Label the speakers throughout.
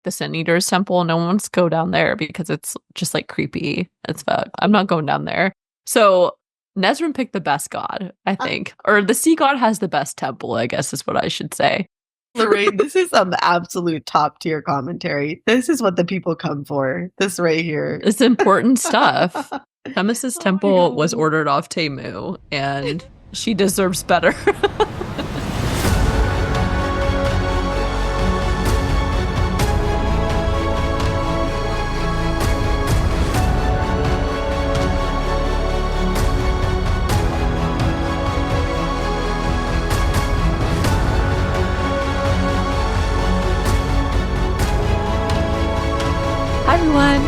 Speaker 1: the Sin Eater's temple. No one wants to go down there because it's just like creepy as fuck. I'm not going down there. So Nezrin picked the best god, I think. Or the sea god has the best temple, I guess is what I should say.
Speaker 2: Lorraine, this is some absolute top tier commentary. This is what the people come for. This right here.
Speaker 1: It's important stuff. Themis' temple was ordered off Temu, and she deserves better. Hi, everyone.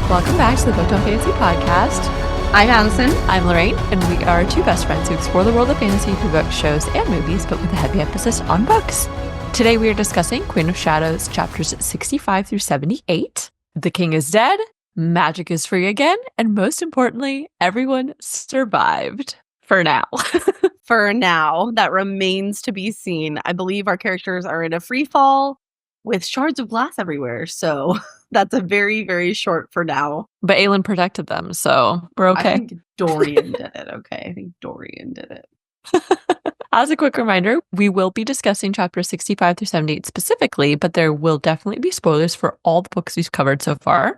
Speaker 1: Welcome back to the Booked on Fantasy podcast.
Speaker 2: I'm Allison.
Speaker 1: I'm Lorraine, and we are two best friends who explore the world of fantasy through books, shows, and movies, but with a heavy emphasis on books. Today, we are discussing Queen of Shadows, chapters 65 through 78. The king is dead, magic is free again, and most importantly, everyone survived. For now.
Speaker 2: For now. That remains to be seen. I believe our characters are in a free fall with shards of glass everywhere, so that's a very, very short for now.
Speaker 1: But Aelin protected them, so we're okay.
Speaker 2: I think Dorian did it, okay? I think Dorian did it.
Speaker 1: As a quick reminder, we will be discussing chapters 65 through 78 specifically, but there will definitely be spoilers for all the books we've covered so far.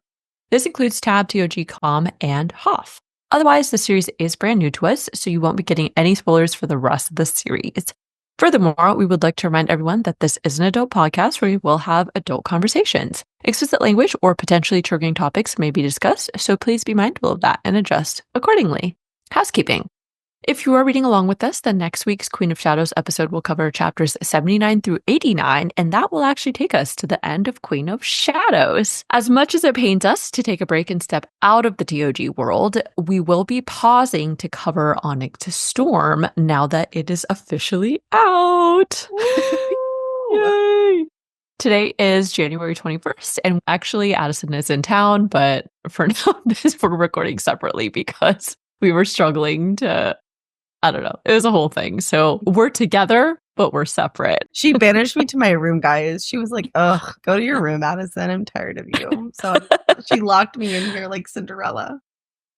Speaker 1: This includes Tab, TOG, Com, and Hoff. Otherwise, the series is brand new to us, so you won't be getting any spoilers for the rest of the series. Furthermore, we would like to remind everyone that this is an adult podcast where we will have adult conversations. Explicit language or potentially triggering topics may be discussed, so please be mindful of that and adjust accordingly. Housekeeping. If you are reading along with us, then next week's Queen of Shadows episode will cover chapters 79 through 89, and that will actually take us to the end of Queen of Shadows. As much as it pains us to take a break and step out of the TOG world, we will be pausing to cover Onyx Storm now that it is officially out. Yay! Today is January 21st, and actually Addison is in town, but for now, we're recording separately because we were struggling to... I don't know. It was a whole thing. So we're together, but we're separate.
Speaker 2: She banished me to my room, guys. She was like, ugh, go to your room, Addison. I'm tired of you. So she locked me in here like Cinderella.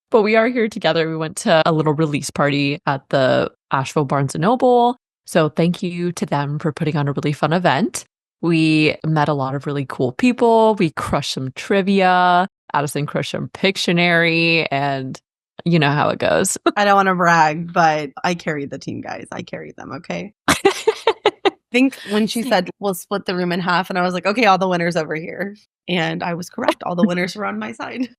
Speaker 1: But we are here together. We went to a little release party at the Asheville Barnes & Noble. So thank you to them for putting on a really fun event. We met a lot of really cool people. We crushed some trivia. Addison crushed some Pictionary, and you know how it goes.
Speaker 2: I don't want to brag, but I carried the team, guys. I carried them, okay? I think when she said, we'll split the room in half, and I was like, okay, all the winners over here. And I was correct. All the winners were on my side.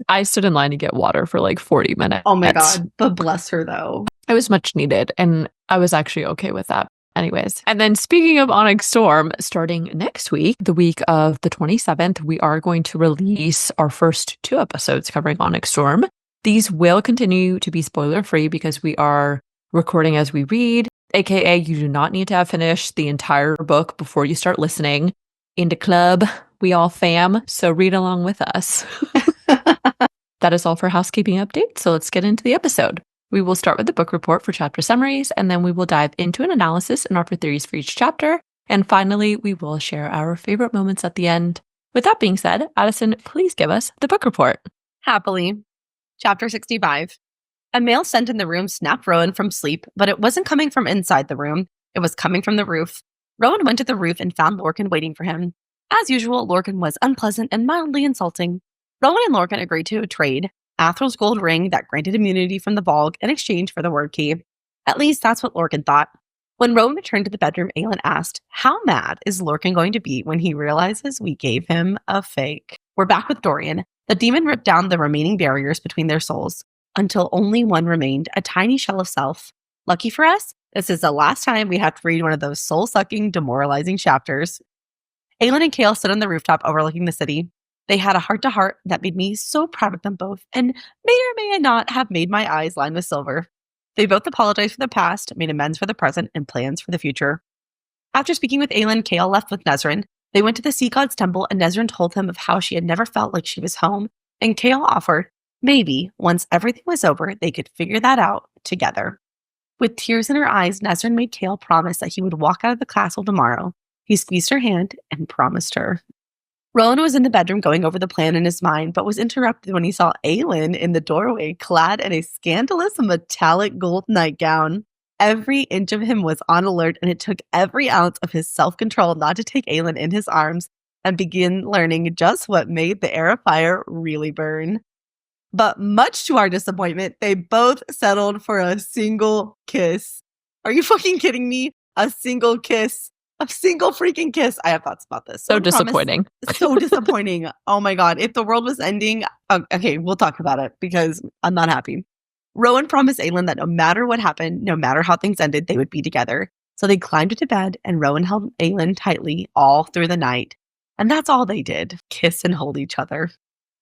Speaker 1: I stood in line to get water for like 40 minutes.
Speaker 2: Oh my God. But bless her, though.
Speaker 1: It was much needed, and I was actually okay with that. Anyways, and then speaking of Onyx Storm, starting next week, the week of the 27th, we are going to release our first 2 episodes covering Onyx Storm. These will continue to be spoiler-free because we are recording as we read, aka you do not need to have finished the entire book before you start listening. In the club, we all fam, so read along with us. That is all for housekeeping updates, so let's get into the episode. We will start with the book report for chapter summaries, and then we will dive into an analysis and offer theories for each chapter. And finally, we will share our favorite moments at the end. With that being said, Addison, please give us the book report.
Speaker 2: Happily. Chapter 65. A male scent in the room snapped Rowan from sleep, but it wasn't coming from inside the room. It was coming from the roof. Rowan went to the roof and found Lorcan waiting for him. As usual, Lorcan was unpleasant and mildly insulting. Rowan and Lorcan agreed to a trade. Athral's gold ring that granted immunity from the Volg in exchange for the word key. At least that's what Lorcan thought. When Rowan returned to the bedroom, Aelin asked, how mad is Lorcan going to be when he realizes we gave him a fake? We're back with Dorian. The demon ripped down the remaining barriers between their souls until only one remained, a tiny shell of self. Lucky for us, this is the last time we have to read one of those soul-sucking, demoralizing chapters. Aelin and Kale stood on the rooftop overlooking the city. They had a heart-to-heart that made me so proud of them both, and may or may not have made my eyes line with silver. They both apologized for the past, made amends for the present, and plans for the future. After speaking with Aelin, Kale left with Nezrin. They went to the Sea God's temple, and Nezrin told him of how she had never felt like she was home, and Kale offered, maybe, once everything was over, they could figure that out together. With tears in her eyes, Nezrin made Kale promise that he would walk out of the castle tomorrow. He squeezed her hand and promised her. Rowan was in the bedroom going over the plan in his mind, but was interrupted when he saw Aelin in the doorway, clad in a scandalous metallic gold nightgown. Every inch of him was on alert, and it took every ounce of his self-control not to take Aelin in his arms and begin learning just what made the Heir of Fire really burn. But much to our disappointment, they both settled for a single kiss. Are you fucking kidding me? A single kiss. A single freaking kiss. I have thoughts about this.
Speaker 1: So disappointing.
Speaker 2: So disappointing. Oh my God. If the world was ending, okay, we'll talk about it because I'm not happy. Rowan promised Aelin that no matter what happened, no matter how things ended, they would be together. So they climbed into bed and Rowan held Aelin tightly all through the night. And that's all they did. Kiss and hold each other.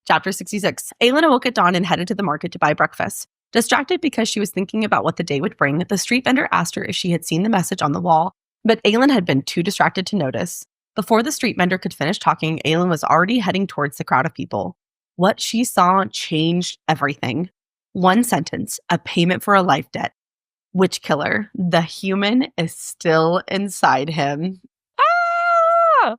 Speaker 2: Chapter 66. Aelin awoke at dawn and headed to the market to buy breakfast. Distracted because she was thinking about what the day would bring, the street vendor asked her if she had seen the message on the wall, but Aelin had been too distracted to notice. Before the street vendor could finish talking, Aelin was already heading towards the crowd of people. What she saw changed everything. One sentence, a payment for a life debt. Witch killer. The human is still inside him. Ah!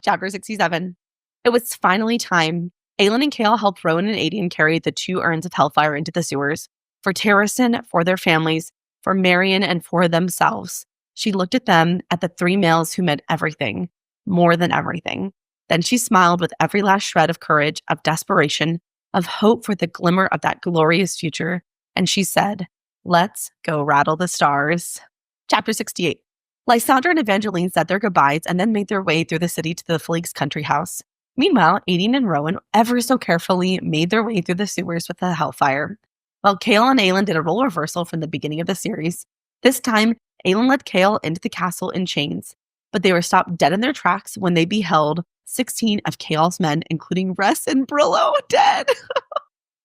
Speaker 2: Chapter 67. It was finally time. Aelin and Chaol helped Rowan and Aedion carry the 2 urns of hellfire into the sewers. For Terrasen, for their families, for Marion, and for themselves. She looked at them, at the 3 males who meant everything. More than everything. Then she smiled with every last shred of courage, of desperation, of hope for the glimmer of that glorious future. And she said, "Let's go rattle the stars." Chapter 68. Lysandra and Evangeline said their goodbyes and then made their way through the city to the Fleeg's country house. Meanwhile, Aedion and Rowan ever so carefully made their way through the sewers with the hellfire. While Chaol and Aelin did a role reversal from the beginning of the series. This time, Aelin led Chaol into the castle in chains, but they were stopped dead in their tracks when they beheld 16 of Chaol's men, including Ress and Brillo, dead,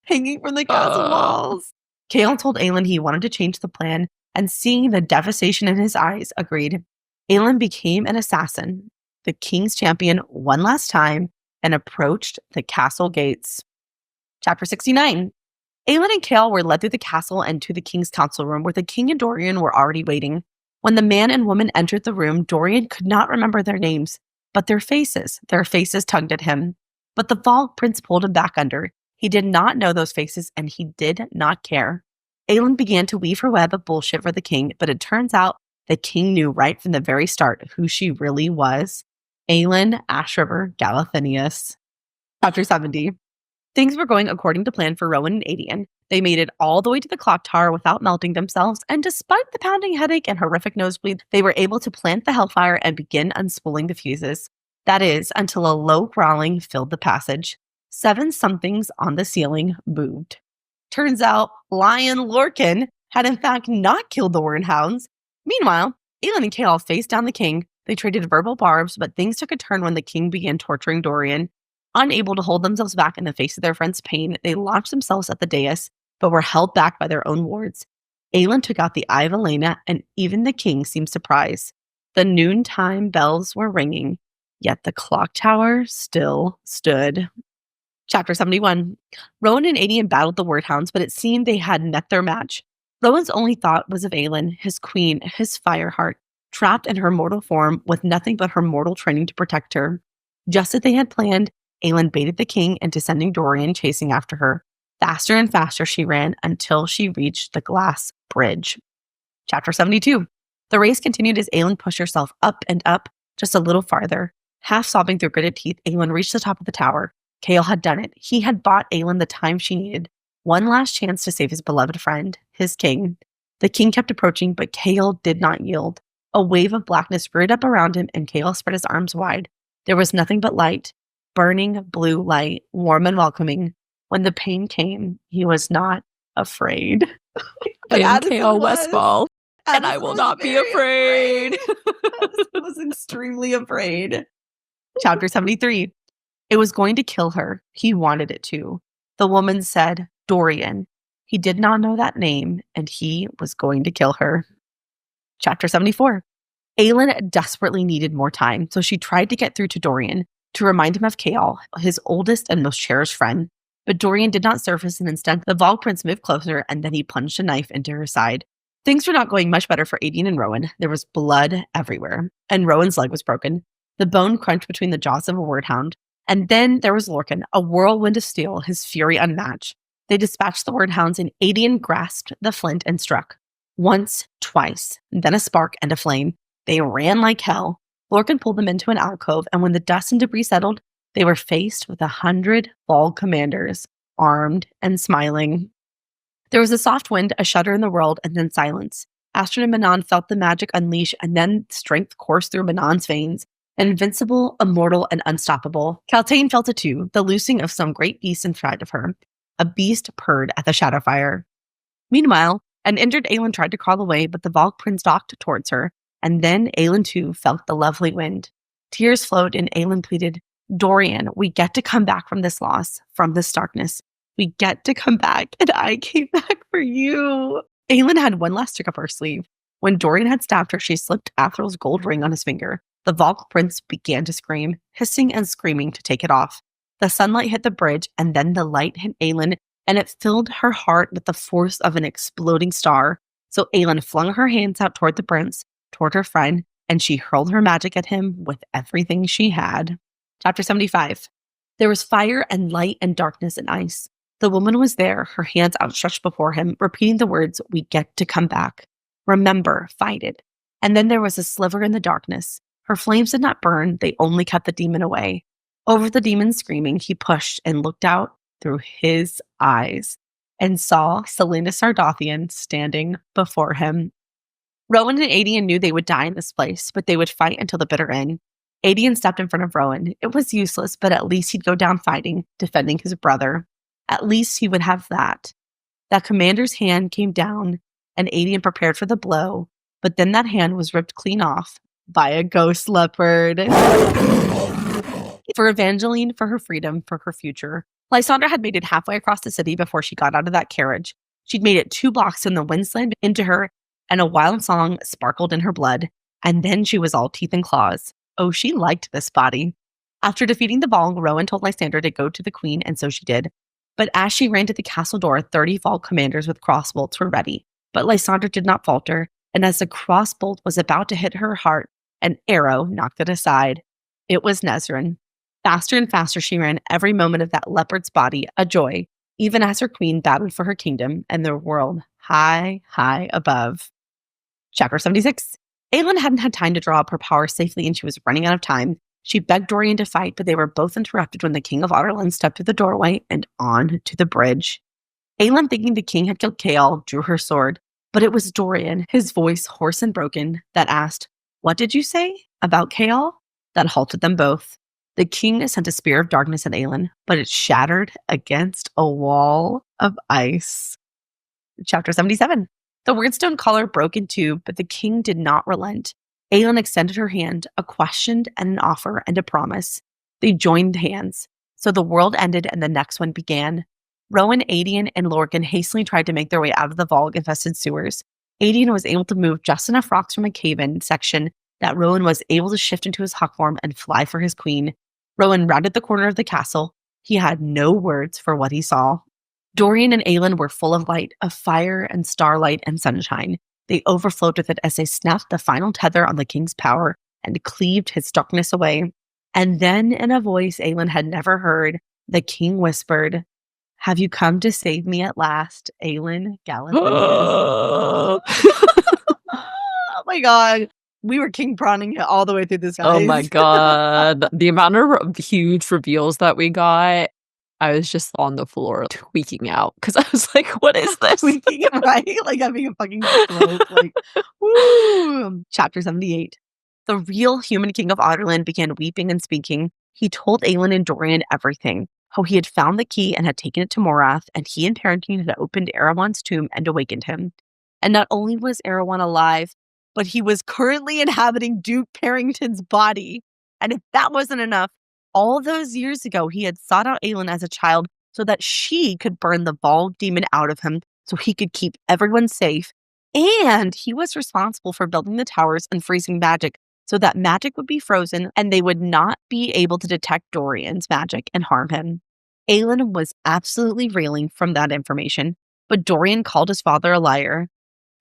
Speaker 2: hanging from the castle walls. Chaol told Aelin he wanted to change the plan, and seeing the devastation in his eyes, agreed. Aelin became an assassin, the king's champion one last time, and approached the castle gates. Chapter 69. Aelin and Chaol were led through the castle and to the king's council room, where the king and Dorian were already waiting. When the man and woman entered the room, Dorian could not remember their names, but their faces tugged at him. But the Fog Prince pulled him back under. He did not know those faces, and he did not care. Aelin began to weave her web of bullshit for the king, but it turns out the king knew right from the very start who she really was. Aelin Ashriver Galathinius. Chapter 70. Things were going according to plan for Rowan and Aedion. They made it all the way to the clock tower without melting themselves, and despite the pounding headache and horrific nosebleed, they were able to plant the hellfire and begin unspooling the fuses. That is, until a low growling filled the passage. 7 somethings on the ceiling moved. Turns out, Lion Lorcan had in fact not killed the Wernhounds. Meanwhile, Aelin and Chaol faced down the king. They traded verbal barbs, but things took a turn when the king began torturing Dorian. Unable to hold themselves back in the face of their friend's pain, they launched themselves at the dais, but were held back by their own wards. Aelin took out the eye of Elena, and even the king seemed surprised. The noontime bells were ringing, yet the clock tower still stood. Chapter 71. Rowan and Aedion battled the Wordhounds, but it seemed they had met their match. Rowan's only thought was of Aelin, his queen, his fireheart, trapped in her mortal form with nothing but her mortal training to protect her. Just as they had planned, Aelin baited the king into sending Dorian chasing after her. Faster and faster she ran until she reached the glass bridge. Chapter 72. The race continued as Aelin pushed herself up and up, just a little farther. Half sobbing through gritted teeth, Aelin reached the top of the tower. Chaol had done it. He had bought Aelin the time she needed. One last chance to save his beloved friend, his king. The king kept approaching, but Chaol did not yield. A wave of blackness reared up around him, and Chaol spread his arms wide. There was nothing but light. Burning blue light, warm and welcoming. When the pain came, he was not afraid.
Speaker 1: I am Chaol Westfall, and I will not be afraid.
Speaker 2: Addison was extremely afraid. Chapter 73. It was going to kill her. He wanted it to. The woman said, Dorian. He did not know that name, and he was going to kill her. Chapter 74. Aelin desperately needed more time, so she tried to get through to Dorian, to remind him of Chaol, his oldest and most cherished friend. But Dorian did not surface, and instead the Vogue Prince moved closer, and then he plunged a knife into her side. Things were not going much better for Aedion and Rowan. There was blood everywhere, and Rowan's leg was broken. The bone crunched between the jaws of a wordhound. And then there was Lorcan, a whirlwind of steel, his fury unmatched. They dispatched the wordhounds, and Aedion grasped the flint and struck. Once, twice, then a spark and a flame. They ran like hell. Lorcan pulled them into an alcove, and when the dust and debris settled, they were faced with 100 Vault commanders, armed and smiling. There was a soft wind, a shudder in the world, and then silence. Astrid and Manon felt the magic unleash, and then strength coursed through Manon's veins. Invincible, immortal, and unstoppable. Kaltain felt it too, the loosing of some great beast inside of her. A beast purred at the shadow fire. Meanwhile, an injured Aelin tried to crawl away, but the Valk prince stalked towards her, and then Aelin too felt the lovely wind. Tears flowed, and Aelin pleaded, "Dorian, we get to come back from this loss, from this darkness. We get to come back, and I came back for you." Aelin had one last trick up her sleeve. When Dorian had stabbed her, she slipped Athral's gold ring on his finger. The Valk prince began to scream, hissing and screaming to take it off. The sunlight hit the bridge, and then the light hit Aelin, and it filled her heart with the force of an exploding star. So Aelin flung her hands out toward the prince, toward her friend, and she hurled her magic at him with everything she had. Chapter 75. There was fire and light and darkness and ice. The woman was there, her hands outstretched before him, repeating the words, "We get to come back. Remember, fight it." And then there was a sliver in the darkness. Her flames did not burn, they only kept the demon away. Over the demon screaming, he pushed and looked out through his eyes and saw Selena Sardothian standing before him. Rowan and Aedion knew they would die in this place, but they would fight until the bitter end. Aedion stepped in front of Rowan. It was useless, but at least he'd go down fighting, defending his brother. At least he would have that. That commander's hand came down, and Aedion prepared for the blow, but then that hand was ripped clean off by a ghost leopard. For Evangeline, for her freedom, for her future. Lysandra had made it halfway across the city before she got out of that carriage. She'd made it 2 blocks and the wind slammed into her, and a wild song sparkled in her blood. And then she was all teeth and claws. Oh, she liked this body. After defeating the Valg, Rowan told Lysandra to go to the queen, and so she did. But as she ran to the castle door, 30 Valg commanders with crossbolts were ready. But Lysandra did not falter, and as the crossbolt was about to hit her heart, an arrow knocked it aside. It was Nezrin. Faster and faster she ran, every moment of that leopard's body a joy, even as her queen battled for her kingdom and the world high, high above. Chapter 76. Aelin hadn't had time to draw up her power safely, and she was running out of time. She begged Dorian to fight, but they were both interrupted when the king of Adarlan stepped through the doorway and on to the bridge. Aelin, thinking the king had killed Chaol, drew her sword, but it was Dorian, his voice hoarse and broken, that asked, "What did you say about Chaol?" That halted them both. The king sent a spear of darkness at Aelin, but it shattered against a wall of ice. Chapter 77. The Wyrdstone collar broke in two, but the king did not relent. Aelin extended her hand, a question and an offer and a promise. They joined hands. So the world ended and the next one began. Rowan, Aedion, and Lorcan hastily tried to make their way out of the Valg-infested sewers. Aedion was able to move just enough rocks from a cave-in section that Rowan was able to shift into his hawk form and fly for his queen. Rowan rounded the corner of the castle. He had no words for what he saw. Dorian and Aelin were full of light, of fire and starlight and sunshine. They overflowed with it as they snapped the final tether on the king's power and cleaved his darkness away. And then, in a voice Aelin had never heard, the king whispered, "Have you come to save me at last, Aelin Galathynius?" Oh my god. We were king prawning it all the way through this, guys.
Speaker 1: Oh my god. The amount of huge reveals that we got, I was just on the floor tweaking out because I was like, what is this?
Speaker 2: Tweaking, right? Like having a fucking stroke. Like, woo. Chapter 78. The real human king of Adarlan began weeping and speaking. He told Aelin and Dorian everything. How he had found the key and had taken it to Morath, and he and Perrantine had opened Erawan's tomb and awakened him. And not only was Erawan alive, but he was currently inhabiting Duke Parrington's body. And if that wasn't enough, all those years ago, he had sought out Aelin as a child so that she could burn the Valg demon out of him so he could keep everyone safe. And he was responsible for building the towers and freezing magic so that magic would be frozen and they would not be able to detect Dorian's magic and harm him. Aelin was absolutely reeling from that information, but Dorian called his father a liar.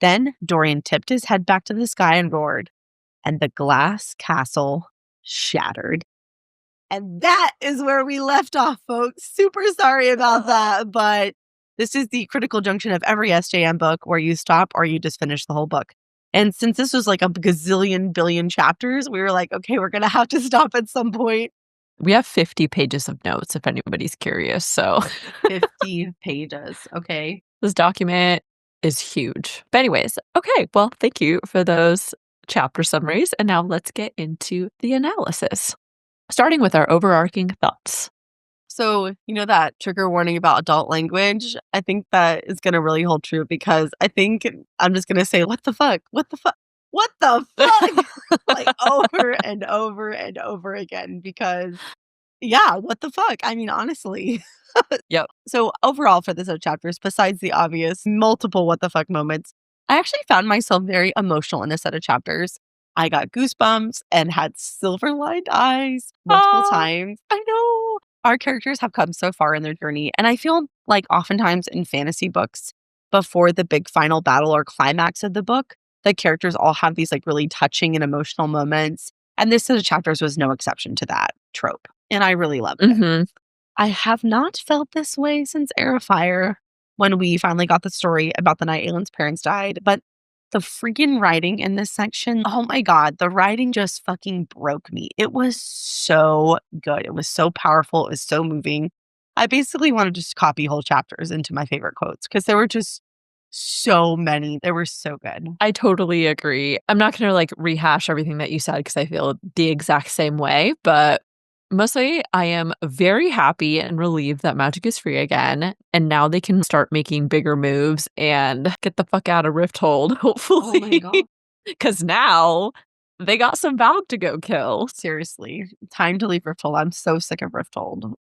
Speaker 2: Then Dorian tipped his head back to the sky and roared, and the glass castle shattered. And that is where we left off, folks. Super sorry about that, but this is the critical junction of every SJM book where you stop or you just finish the whole book. And since this was like a gazillion billion chapters, we were like, okay, we're going to have to stop at some point.
Speaker 1: We have 50 pages of notes if anybody's curious. So
Speaker 2: 50 pages. Okay.
Speaker 1: This document is huge. But anyways, okay. Well, thank you for those chapter summaries. And now let's get into the analysis, starting with our overarching thoughts.
Speaker 2: So, you know that trigger warning about adult language? I think that is going to really hold true because I think I'm just going to say, what the fuck? What the fuck? What the fuck? Like over and over and over again because, yeah, what the fuck? I mean, honestly.
Speaker 1: Yep.
Speaker 2: So overall for the set of chapters, besides the obvious multiple what the fuck moments, I actually found myself very emotional in a set of chapters. I got goosebumps and had silver-lined eyes multiple times. I know. Our characters have come so far in their journey, and I feel like oftentimes in fantasy books, before the big final battle or climax of the book, the characters all have these like really touching and emotional moments, and this set of chapters was no exception to that trope, and I really loved it. I have not felt this way since Heir of Fire, when we finally got the story about the night Aelin's parents died, but the freaking writing in this section, oh my God, the writing just fucking broke me. It was so good. It was so powerful. It was so moving. I basically wanted to just copy whole chapters into my favorite quotes because there were just so many. They were so good.
Speaker 1: I totally agree. I'm not going to like rehash everything that you said because I feel the exact same way, but mostly I am very happy and relieved that magic is free again. And now they can start making bigger moves and get the fuck out of Rifthold, hopefully.
Speaker 2: Oh my God.
Speaker 1: Because now they got some Valg to go kill.
Speaker 2: Seriously. Time to leave Rifthold. I'm so sick of Rifthold.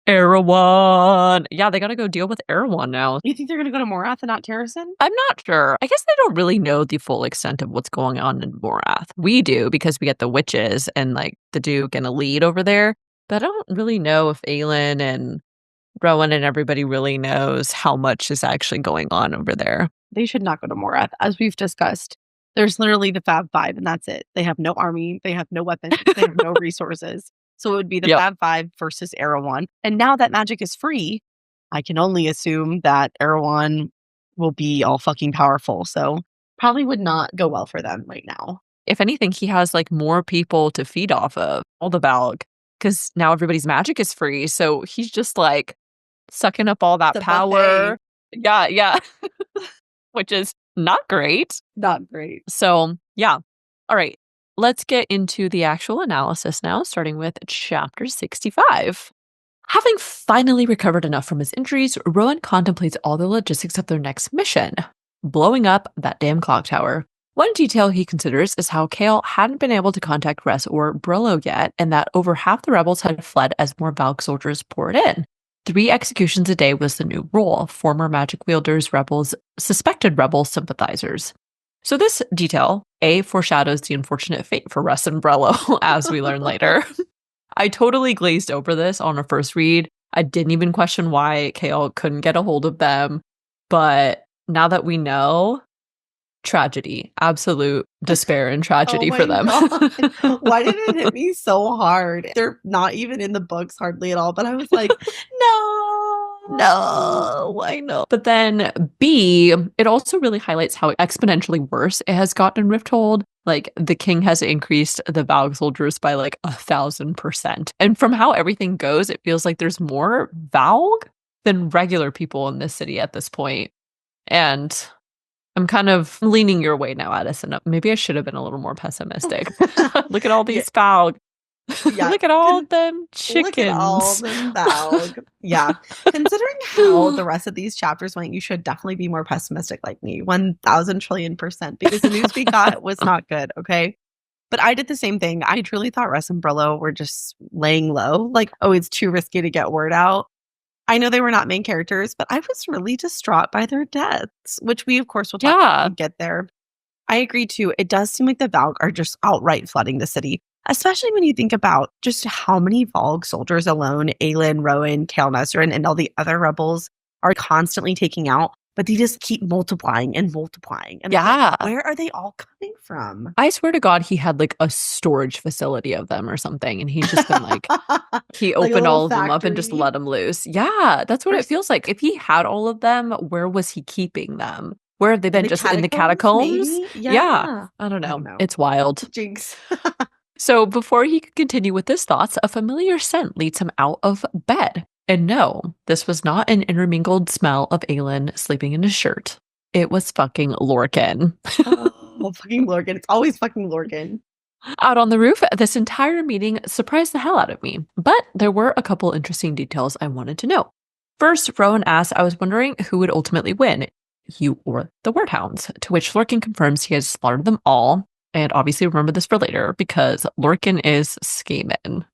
Speaker 1: Erewhon. Yeah, they got to go deal with Erewhon now.
Speaker 2: You think they're going to go to Morath and not Terrasen?
Speaker 1: I'm not sure. I guess they don't really know the full extent of what's going on in Morath. We do because we get the witches and like the Duke and a lead over there. But I don't really know if Aelin and Rowan and everybody really knows how much is actually going on over there.
Speaker 2: They should not go to Morath. As we've discussed, there's literally the Fab Five and that's it. They have no army. They have no weapons. They have no resources. So it would be the Fab Five versus Erewhon. And now that magic is free, I can only assume that Erewhon will be all fucking powerful. So probably would not go well for them right now.
Speaker 1: If anything, he has like more people to feed off of, all the Valg, because now everybody's magic is free. So he's just like sucking up all that power.
Speaker 2: Buffet.
Speaker 1: Yeah. Which is not great.
Speaker 2: Not great.
Speaker 1: So yeah. All right. Let's get into the actual analysis now, starting with chapter 65. Having finally recovered enough from his injuries, Rowan contemplates all the logistics of their next mission, blowing up that damn clock tower. One detail he considers is how Chaol hadn't been able to contact Ress or Brillo yet, and that over half the rebels had fled as more Valk soldiers poured in. 3 executions a day was the new rule. Former magic wielders, rebels, suspected rebel sympathizers. So this detail, foreshadows the unfortunate fate for Ress and Brillo, as we learn later. I totally glazed over this on a first read. I didn't even question why Chaol couldn't get a hold of them. But now that we know, tragedy, absolute despair and tragedy for them.
Speaker 2: Why did it hit me so hard? They're not even in the books hardly at all, but I was like,
Speaker 1: no, I know. But then B, it also really highlights how exponentially worse it has gotten in Rifthold. Like the king has increased the Valg soldiers by like 1,000%. And from how everything goes, it feels like there's more Valg than regular people in this city at this point. And I'm kind of leaning your way now, Addison. Maybe I should have been a little more pessimistic. Look at all these Valg. Yeah. Look at all them chickens.
Speaker 2: Look at all them Valg. Yeah. Considering how the rest of these chapters went, you should definitely be more pessimistic like me. 1,000 trillion%. Because the news we got was not good, okay? But I did the same thing. I truly thought Ress and Brillo were just laying low. Like, oh, it's too risky to get word out. I know they were not main characters, but I was really distraught by their deaths, which we, of course, will talk about when we get there. I agree, too. It does seem like the Valg are just outright flooding the city, especially when you think about just how many Valg soldiers alone Aelin, Rowan, Chaol Nesrin, and all the other rebels are constantly taking out. but they just keep multiplying and multiplying. And
Speaker 1: Yeah.
Speaker 2: where are they all coming from?
Speaker 1: I swear to God, he had like a storage facility of them or something. And he's just been like, he
Speaker 2: Like a
Speaker 1: opened
Speaker 2: little
Speaker 1: all of them up and just
Speaker 2: factory.
Speaker 1: let them loose. Yeah, that's what
Speaker 2: Or
Speaker 1: it feels like. If he had all of them, where was he keeping them? Where have they been?
Speaker 2: the
Speaker 1: Just in the
Speaker 2: catacombs,
Speaker 1: catacombs?
Speaker 2: maybe?
Speaker 1: Yeah.
Speaker 2: Yeah.
Speaker 1: I don't
Speaker 2: I don't
Speaker 1: know.
Speaker 2: know.
Speaker 1: It's wild.
Speaker 2: Jinx.
Speaker 1: So before he could continue with his thoughts, a familiar scent leads him out of bed. And no, this was not an intermingled smell of Aelin sleeping in his shirt. It was fucking Lorcan.
Speaker 2: Oh, fucking Lorcan. It's always fucking Lorcan.
Speaker 1: Out on the roof, this entire meeting surprised the hell out of me. But there were a couple interesting details I wanted to know. First, Rowan asked, I was wondering who would ultimately win, you or the Wordhounds, to which Lorcan confirms he has slaughtered them all. And obviously remember this for later because Lorcan is Skaman.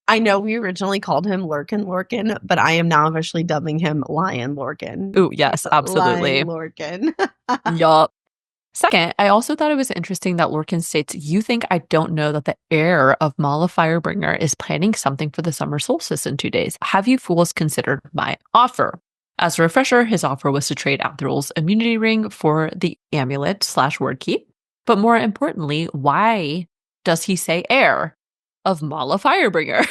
Speaker 2: I know we originally called him Lorcan, but I am now officially dubbing him Lion Lorcan.
Speaker 1: Ooh, yes, absolutely.
Speaker 2: Lion Lorcan.
Speaker 1: Yup. Second, I also thought it was interesting that Lorcan states, you think I don't know that the heir of Mala Firebringer is planning something for the summer solstice in 2 days. Have you fools considered my offer? As a refresher, his offer was to trade Abdul's immunity ring for the amulet/word keep. But more importantly, why does he say heir of Mala Firebringer?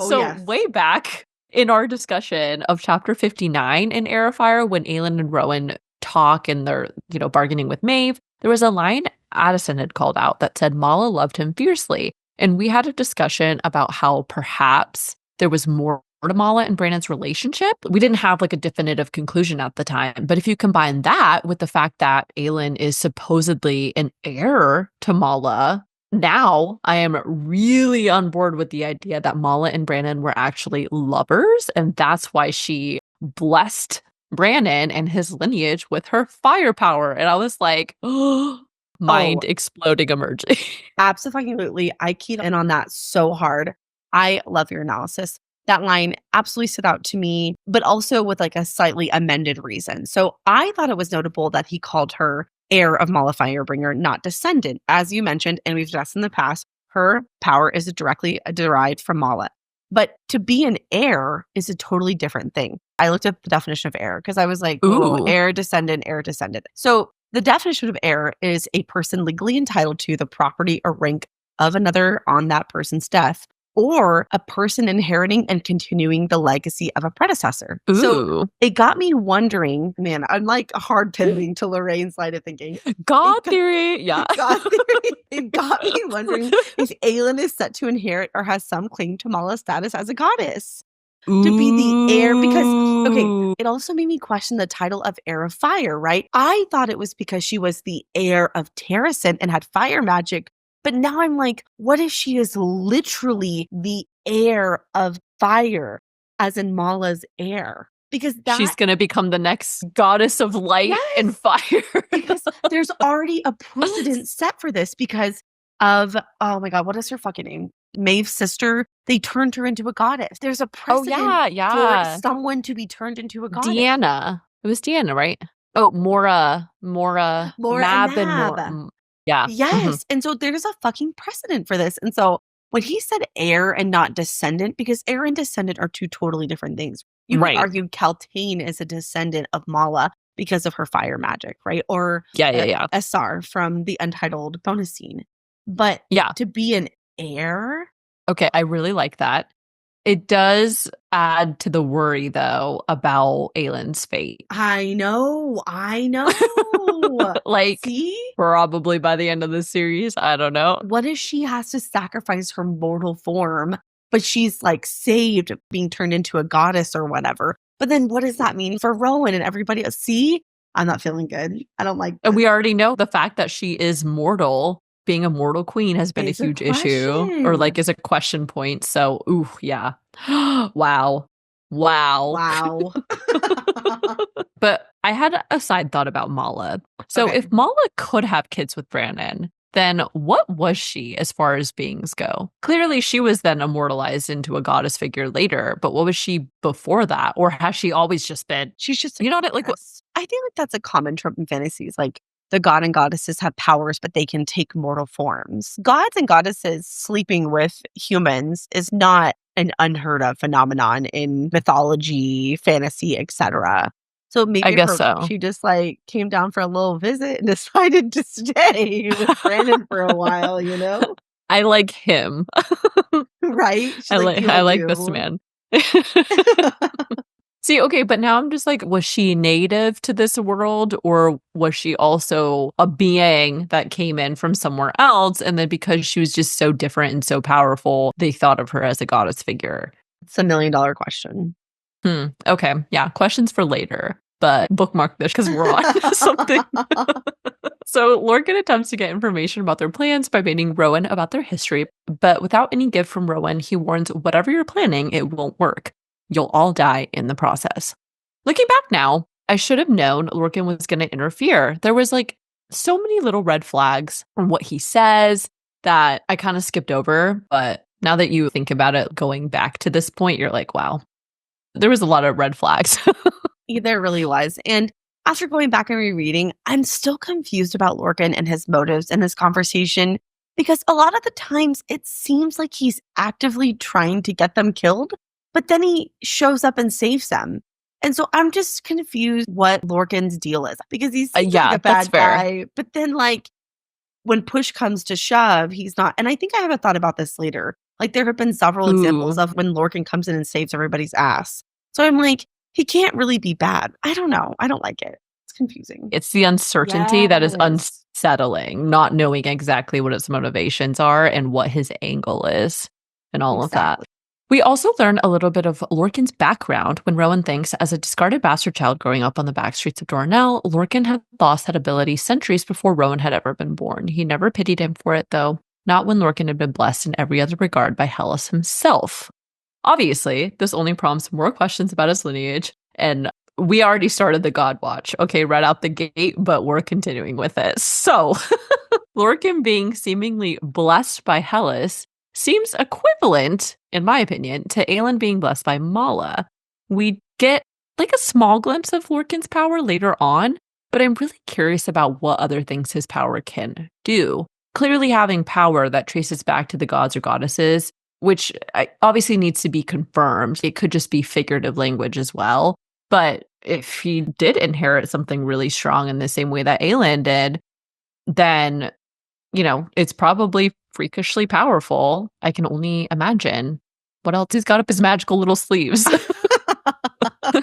Speaker 2: Yes.
Speaker 1: Way back in our discussion of chapter 59 in Heir of Fire, when Aelin and Rowan talk and they're, bargaining with Maeve, there was a line Addison had called out that said Mala loved him fiercely. And we had a discussion about how perhaps there was more to Mala and Brandon's relationship. We didn't have like a definitive conclusion at the time. But if you combine that with the fact that Aelin is supposedly an heir to Mala, now I am really on board with the idea that Mala and Brandon were actually lovers. And that's why she blessed Brandon and his lineage with her firepower. And I was like, oh, mind exploding emerging.
Speaker 2: Absolutely. I keyed in on that so hard. I love your analysis. That line absolutely stood out to me, but also with like a slightly amended reason. So I thought it was notable that he called her heir of Mala Firebringer, not descendant. As you mentioned, and we've discussed in the past, her power is directly derived from Mala. But to be an heir is a totally different thing. I looked up the definition of heir because I was like, heir, descendant, heir, descendant. So the definition of heir is a person legally entitled to the property or rank of another on that person's death, or a person inheriting and continuing the legacy of a predecessor.
Speaker 1: Ooh.
Speaker 2: So it got me wondering, man, I'm like hard pivoting to Lorraine's line of thinking.
Speaker 1: God theory. Yeah.
Speaker 2: God theory. It got me wondering if Aelin is set to inherit or has some claim to Mala's status as a goddess. To be the heir, because, it also made me question the title of Heir of Fire, right? I thought it was because she was the heir of Terrasen and had fire magic. But now I'm like, what if she is literally the heir of fire, as in Mala's heir? Because
Speaker 1: she's going to become the next goddess of light and fire.
Speaker 2: Because there's already a precedent set for this because of, oh my God, what is her fucking name? Maeve's sister, they turned her into a goddess. There's a precedent for someone to be turned into a goddess.
Speaker 1: Deanna. It was Deanna, right? Oh, Mora, Mab, and Mor. Yeah.
Speaker 2: Yes.
Speaker 1: Mm-hmm.
Speaker 2: And so there's a fucking precedent for this. And so when he said heir and not descendant, because heir and descendant are two totally different things. You could argue Kaltain is a descendant of Mala because of her fire magic, right? Or Essar from the Untitled bonus scene. But to be an heir.
Speaker 1: Okay, I really like that. It does add to the worry, though, about Aelin's fate.
Speaker 2: I know.
Speaker 1: Probably by the end of the series. I don't know.
Speaker 2: What if she has to sacrifice her mortal form, but she's like saved being turned into a goddess or whatever? But then what does that mean for Rowan and everybody else? See, I'm not feeling good. I don't like that.
Speaker 1: And we already know the fact that she is mortal. Being a mortal queen has been a huge issue, or like is a question point. So, ooh, yeah. Wow. But I had a side thought about Mala. So if Mala could have kids with Brandon, then what was she as far as beings go? Clearly, she was then immortalized into a goddess figure later, but what was she before that? Or has she always just been?
Speaker 2: She's just,
Speaker 1: you know what? Like,
Speaker 2: I feel like that's a common trope in fantasies. Like, the god and goddesses have powers, but they can take mortal forms. Gods and goddesses sleeping with humans is not an unheard of phenomenon in mythology, fantasy, etc. So
Speaker 1: I
Speaker 2: maybe
Speaker 1: guess so.
Speaker 2: she just like came down for a little visit and decided to stay with Brandon for a while, you know?
Speaker 1: I like him.
Speaker 2: Right? She's
Speaker 1: I
Speaker 2: like,
Speaker 1: like I
Speaker 2: "You'll
Speaker 1: like this
Speaker 2: do."
Speaker 1: man. See, okay, but now I'm just like, was she native to this world, or was she also a being that came in from somewhere else? And then because she was just so different and so powerful, they thought of her as a goddess figure.
Speaker 2: It's $1,000,000 question.
Speaker 1: Okay. Yeah. Questions for later, but bookmark this because we're on something. So Lorcan attempts to get information about their plans by baiting Rowan about their history, but without any gift from Rowan, he warns whatever you're planning, it won't work. You'll all die in the process. Looking back now, I should have known Lorcan was going to interfere. There was like so many little red flags from what he says that I kind of skipped over, but now that you think about it, going back to this point, you're like, wow, there was a lot of red flags.
Speaker 2: Yeah, there really was. And after going back and rereading, I'm still confused about Lorcan and his motives in this conversation because a lot of the times it seems like he's actively trying to get them killed, but then he shows up and saves them. And so I'm just confused what Lorcan's deal is because he seems like
Speaker 1: Yeah,
Speaker 2: a
Speaker 1: that's
Speaker 2: bad
Speaker 1: fair.
Speaker 2: guy, but then like when push comes to shove, he's not. And I think I have a thought about this later. Like there have been several examples
Speaker 1: Ooh.
Speaker 2: of when Lorcan comes in and saves everybody's ass. So I'm like, he can't really be bad. I don't know. I don't like it. It's confusing.
Speaker 1: It's the uncertainty that is
Speaker 2: Yes.
Speaker 1: unsettling, not knowing exactly what his motivations are and what his angle is and all of that.
Speaker 2: Exactly.
Speaker 1: We also learn a little bit of Lorcan's background when Rowan thinks, as a discarded bastard child growing up on the back streets of Dornell, Lorcan had lost that ability centuries before Rowan had ever been born. He never pitied him for it, though, not when Lorcan had been blessed in every other regard by Hellas himself. Obviously, this only prompts more questions about his lineage, and we already started the God Watch, okay, right out the gate, but we're continuing with it. So, Lorcan being seemingly blessed by Hellas seems equivalent, in my opinion, to Aelin being blessed by Mala. We get like a small glimpse of Lorcan's power later on, but I'm really curious about what other things his power can do. Clearly, having power that traces back to the gods or goddesses, which obviously needs to be confirmed. It could just be figurative language as well. But if he did inherit something really strong in the same way that Aelin did, then, it's probably freakishly powerful. I can only imagine what else he's got up his magical little sleeves.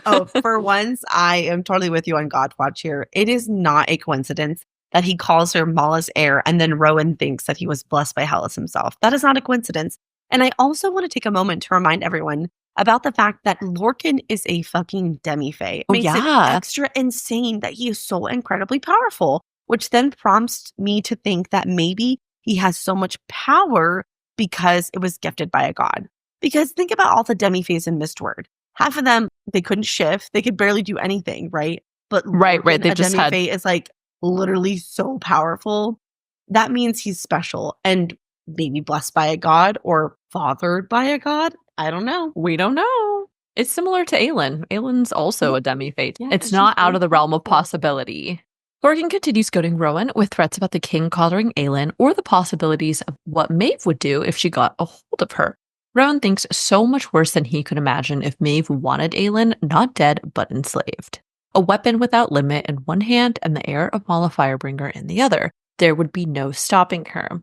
Speaker 2: Oh, for once, I am totally with you on God Watch here. It is not a coincidence that he calls her Mala's heir, and then Rowan thinks that he was blessed by Hellas himself. That is not a coincidence. And I also want to take a moment to remind everyone about the fact that Lorcan is a fucking demi-fae. It
Speaker 1: Oh,
Speaker 2: makes it
Speaker 1: yeah.
Speaker 2: extra insane that he is so incredibly powerful, which then prompts me to think that maybe he has so much power because it was gifted by a god. Because think about all the demi-faes in Mistward. Half of them, they couldn't shift. They could barely do anything, right? But
Speaker 1: Right.
Speaker 2: Lorcan,
Speaker 1: They
Speaker 2: a
Speaker 1: just had,
Speaker 2: demi-fae, is like literally so powerful. That means he's special and maybe blessed by a god or fathered by a god. I don't know.
Speaker 1: we don't know. It's similar to Aelin. Aelin's also a demi-fate.
Speaker 2: Yeah,
Speaker 1: It's
Speaker 2: she's
Speaker 1: not out
Speaker 2: very
Speaker 1: of the realm of
Speaker 2: powerful.
Speaker 1: possibility. Lorcan continues goading Rowan with threats about the king coddling Aelin or the possibilities of what Maeve would do if she got a hold of her. Rowan thinks so much worse than he could imagine if Maeve wanted Aelin not dead but enslaved. A weapon without limit in one hand and the heir of Mala Firebringer in the other. There would be no stopping her.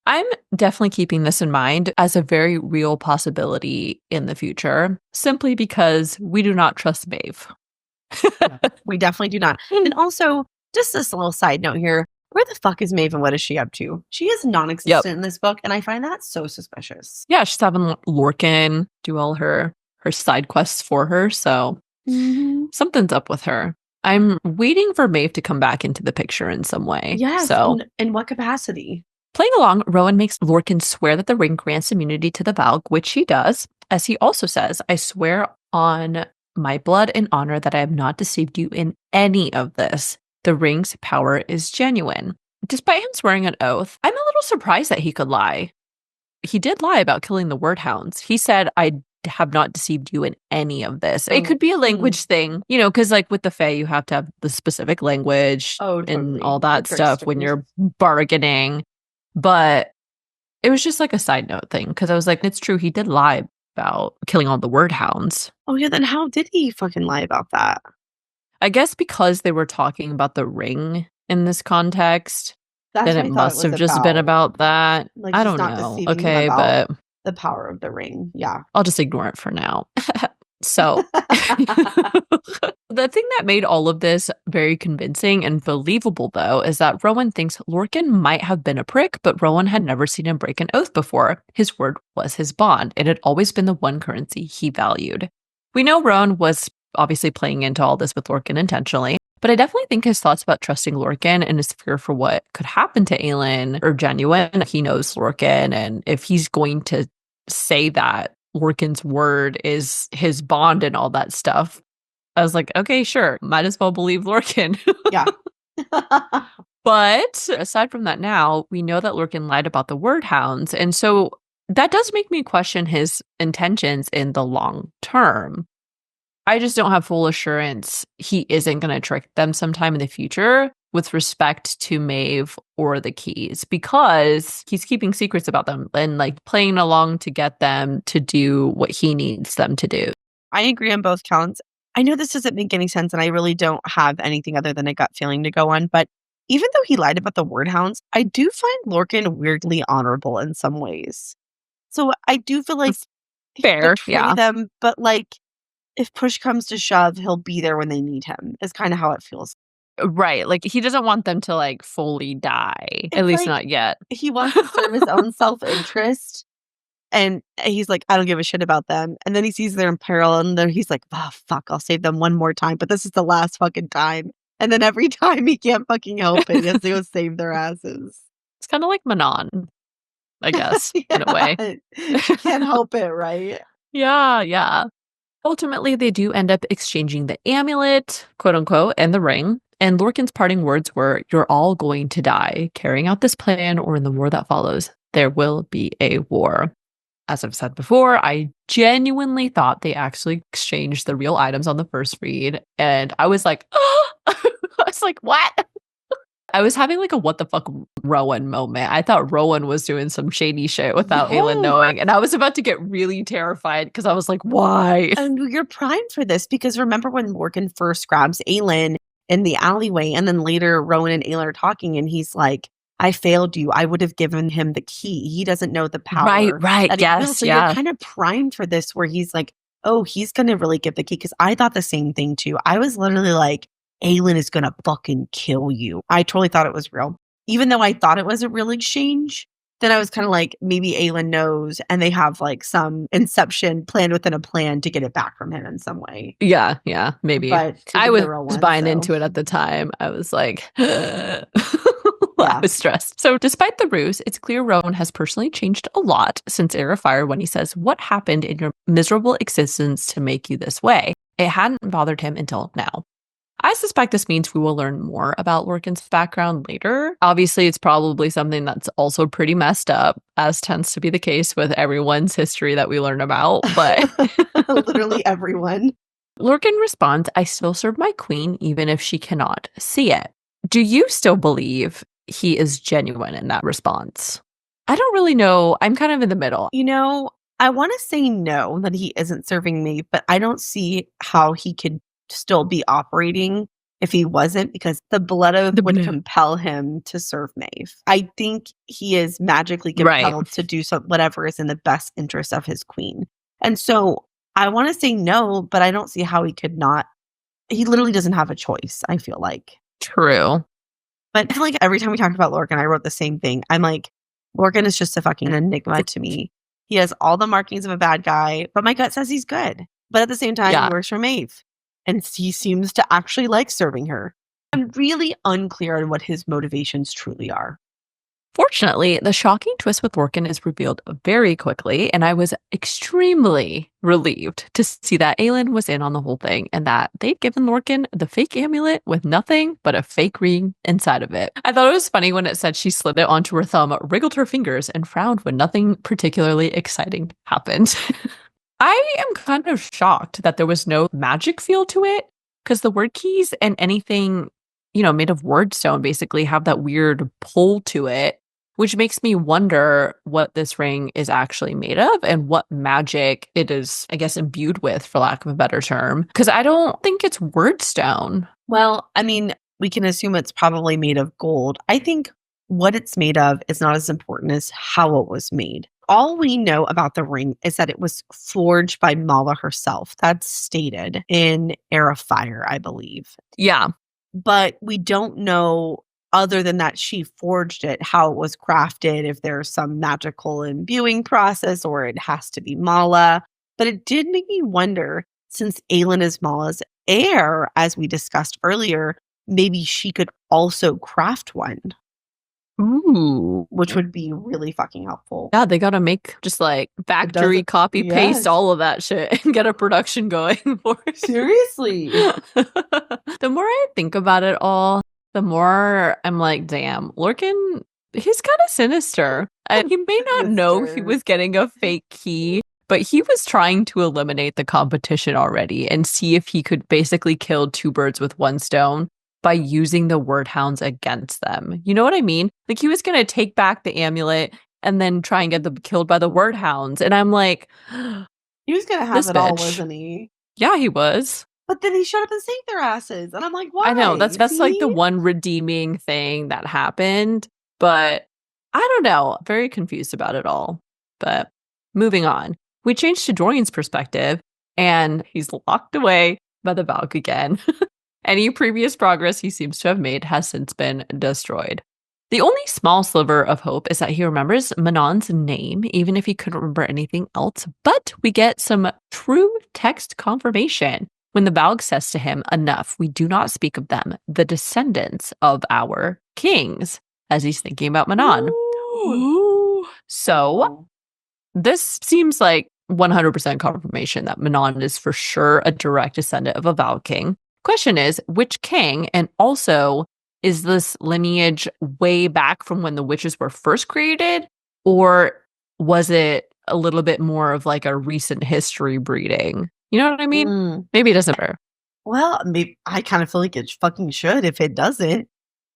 Speaker 1: I'm definitely keeping this in mind as a very real possibility in the future, simply because we do not trust Maeve.
Speaker 2: We definitely do not. And also, just this little side note here. Where the fuck is Maeve and what is she up to? She is non-existent in this book, and I find that so suspicious.
Speaker 1: Yeah, she's having Lorcan do all her side quests for her, so something's up with her. I'm waiting for Maeve to come back into the picture in some way.
Speaker 2: Yes,
Speaker 1: So,
Speaker 2: in what capacity?
Speaker 1: playing along, Rowan makes Lorcan swear that the ring grants immunity to the Valg, which he does, as he also says, I swear on my blood and honor that I have not deceived you in any of this. The ring's power is genuine. Despite him swearing an oath, I'm a little surprised that he could lie. He did lie about killing the word hounds. He said, I have not deceived you in any of this. It could be a language thing, because like with the Fae, you have to have the specific language and all that stuff when you're bargaining. But it was just like a side note thing because I was like, it's true. He did lie about killing all the word hounds.
Speaker 2: Oh, yeah. Then how did he fucking lie about that?
Speaker 1: I guess because they were talking about the ring in this context,
Speaker 2: That's
Speaker 1: then
Speaker 2: what
Speaker 1: it
Speaker 2: I thought it
Speaker 1: must
Speaker 2: was
Speaker 1: have just been
Speaker 2: about.
Speaker 1: about that.
Speaker 2: Like,
Speaker 1: I
Speaker 2: he's
Speaker 1: don't
Speaker 2: not
Speaker 1: know.
Speaker 2: deceiving him
Speaker 1: Okay,
Speaker 2: about
Speaker 1: but
Speaker 2: the power of the ring. Yeah.
Speaker 1: I'll just ignore it for now. So, the thing that made all of this very convincing and believable, though, is that Rowan thinks Lorcan might have been a prick, but Rowan had never seen him break an oath before. His word was his bond. It had always been the one currency he valued. We know Rowan was obviously playing into all this with Lorcan intentionally, but I definitely think his thoughts about trusting Lorcan and his fear for what could happen to Aelin are genuine. He knows Lorcan, and if he's going to say that Lorcan's word is his bond and all that stuff, I was like, okay, sure, might as well believe Lorcan.
Speaker 2: Yeah.
Speaker 1: But aside from that, now we know that Lorcan lied about the word hounds. And so that does make me question his intentions in the long term. I just don't have full assurance he isn't going to trick them sometime in the future with respect to Maeve or the keys, because he's keeping secrets about them and like playing along to get them to do what he needs them to do.
Speaker 2: I agree on both counts. I know this doesn't make any sense, and I really don't have anything other than a gut feeling to go on. But even though he lied about the word hounds, I do find Lorcan weirdly honorable in some ways. So I do feel like he
Speaker 1: Fair,
Speaker 2: betray
Speaker 1: yeah.
Speaker 2: them, but like if push comes to shove, he'll be there when they need him, is kind of how it feels.
Speaker 1: Right. Like he doesn't want them to like fully die, at
Speaker 2: It's
Speaker 1: least
Speaker 2: like
Speaker 1: not yet.
Speaker 2: he wants to serve his own self interest. And he's like, I don't give a shit about them. And then he sees they're in peril, and then he's like, oh, fuck, I'll save them one more time. But this is the last fucking time. And then every time he can't fucking help it, he has to go save their asses.
Speaker 1: It's kind of like Manon, I guess, in a way.
Speaker 2: She can't help it, right?
Speaker 1: Yeah, yeah. Ultimately, they do end up exchanging the amulet, quote unquote, and the ring. And Lorcan's parting words were, "You're all going to die. Carrying out this plan or in the war that follows, there will be a war." As I've said before, I genuinely thought they actually exchanged the real items on the first read. And I was like, oh! I was like, what? I was having like a what the fuck Rowan moment. I thought Rowan was doing some shady shit without Aelin
Speaker 2: Yes.
Speaker 1: knowing. And I was about to get really terrified because I was like, why?
Speaker 2: And you're primed for this because remember when Morgan first grabs Aelin in the alleyway, and then later Rowan and Aelin are talking, and he's like, I failed you. I would have given him the key. He doesn't know the power
Speaker 1: Right.
Speaker 2: that he feels.
Speaker 1: Yes.
Speaker 2: So you're
Speaker 1: Yeah.
Speaker 2: kind of primed for this where he's like, oh, he's going to really give the key. Because I thought the same thing too. I was literally like, Aelin is going to fucking kill you. I totally thought it was real. Even though I thought it was a real exchange, then I was kind of like, maybe Aelin knows and they have like some inception planned within a plan to get it back from him in some way.
Speaker 1: Yeah. Maybe.
Speaker 2: But
Speaker 1: I was
Speaker 2: one,
Speaker 1: buying
Speaker 2: so.
Speaker 1: into it at the time. I was like, I
Speaker 2: Yeah.
Speaker 1: was stressed. So despite the ruse, it's clear Rowan has personally changed a lot since Heir of Fire when he says, "What happened in your miserable existence to make you this way?" It hadn't bothered him until now. I suspect this means we will learn more about Lorcan's background later. Obviously, it's probably something that's also pretty messed up, as tends to be the case with everyone's history that we learn about. But
Speaker 2: literally everyone.
Speaker 1: Lorcan responds, "I still serve my queen, even if she cannot see it." Do you still believe he is genuine in that response? I don't really know. I'm kind of in the middle.
Speaker 2: You know, I want to say no, that he isn't serving me, but I don't see how he could still be operating if he wasn't, because the blood oath would compel him to serve Maeve. I think he is magically compelled to do whatever is in the best interest of his queen. And so I want to say no, but I don't see how he could not. He literally doesn't have a choice, I feel like.
Speaker 1: True.
Speaker 2: But I feel like every time we talk about Lorcan, I wrote the same thing. I'm like, Lorcan is just a fucking enigma to me. He has all the markings of a bad guy, but my gut says he's good. But at the same time, he works for Maeve. And he seems to actually like serving her. I'm really unclear on what his motivations truly are.
Speaker 1: Fortunately, the shocking twist with Lorcan is revealed very quickly, and I was extremely relieved to see that Aelin was in on the whole thing and that they'd given Lorcan the fake amulet with nothing but a fake ring inside of it. I thought it was funny when it said she slid it onto her thumb, wriggled her fingers, and frowned when nothing particularly exciting happened. I am kind of shocked that there was no magic feel to it, because the word keys and anything, made of wordstone basically have that weird pull to it. which makes me wonder what this ring is actually made of and what magic it is, I guess, imbued with, for lack of a better term. Because I don't think it's wordstone.
Speaker 2: Well, I mean, we can assume it's probably made of gold. I think what it's made of is not as important as how it was made. All we know about the ring is that it was forged by Mala herself. That's stated in Heir of Fire, I believe.
Speaker 1: Yeah.
Speaker 2: But we don't know, other than that she forged it, how it was crafted, if there's some magical imbuing process or it has to be Mala. But it did make me wonder, since Aelin is Mala's heir, as we discussed earlier, maybe she could also craft one.
Speaker 1: Ooh.
Speaker 2: Which would be really fucking helpful.
Speaker 1: Yeah, they gotta make just like factory copy paste all of that shit and get a production going for it.
Speaker 2: Seriously.
Speaker 1: The more I think about it all, the more I'm like, damn, Lorcan, he's kind of sinister. And he may not know he was getting a fake key, but he was trying to eliminate the competition already and see if he could basically kill two birds with one stone by using the word hounds against them. You know what I mean? Like, he was going to take back the amulet and then try and get them killed by the word hounds. And I'm like,
Speaker 2: he was going to have it all, wasn't he?
Speaker 1: Yeah, he was.
Speaker 2: But then he showed up and saved their asses. And I'm like, why?
Speaker 1: I know, that's like the one redeeming thing that happened. But I don't know. Very confused about it all. But moving on. We changed to Dorian's perspective, and he's locked away by the Valk again. Any previous progress he seems to have made has since been destroyed. The only small sliver of hope is that he remembers Manon's name, even if he couldn't remember anything else. But we get some true text confirmation when the Valk says to him, "Enough, we do not speak of them, the descendants of our kings," as he's thinking about Manon. Ooh. So this seems like 100% confirmation that Manon is for sure a direct descendant of a Valk king. Question is, which king? And also, is this lineage way back from when the witches were first created? Or was it a little bit more of like a recent history breeding? You know what I mean? Maybe it doesn't matter.
Speaker 2: Well, maybe I kind of feel like it fucking should if it doesn't.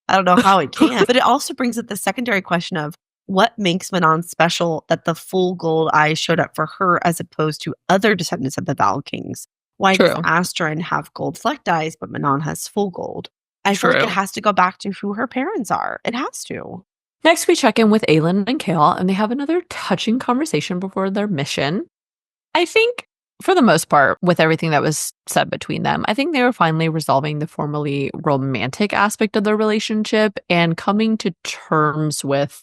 Speaker 2: I don't know how it can. But it also brings up the secondary question of what makes Manon special that the full gold eye showed up for her as opposed to other descendants of the Valk kings? Why does Astrid have gold flecked eyes, but Manon has full gold? I feel like it has to go back to who her parents are. It has to.
Speaker 1: Next, we check in with Aelin and Chaol, and they have another touching conversation before their mission. I think, for the most part, with everything that was said between them, I think they were finally resolving the formerly romantic aspect of their relationship and coming to terms with,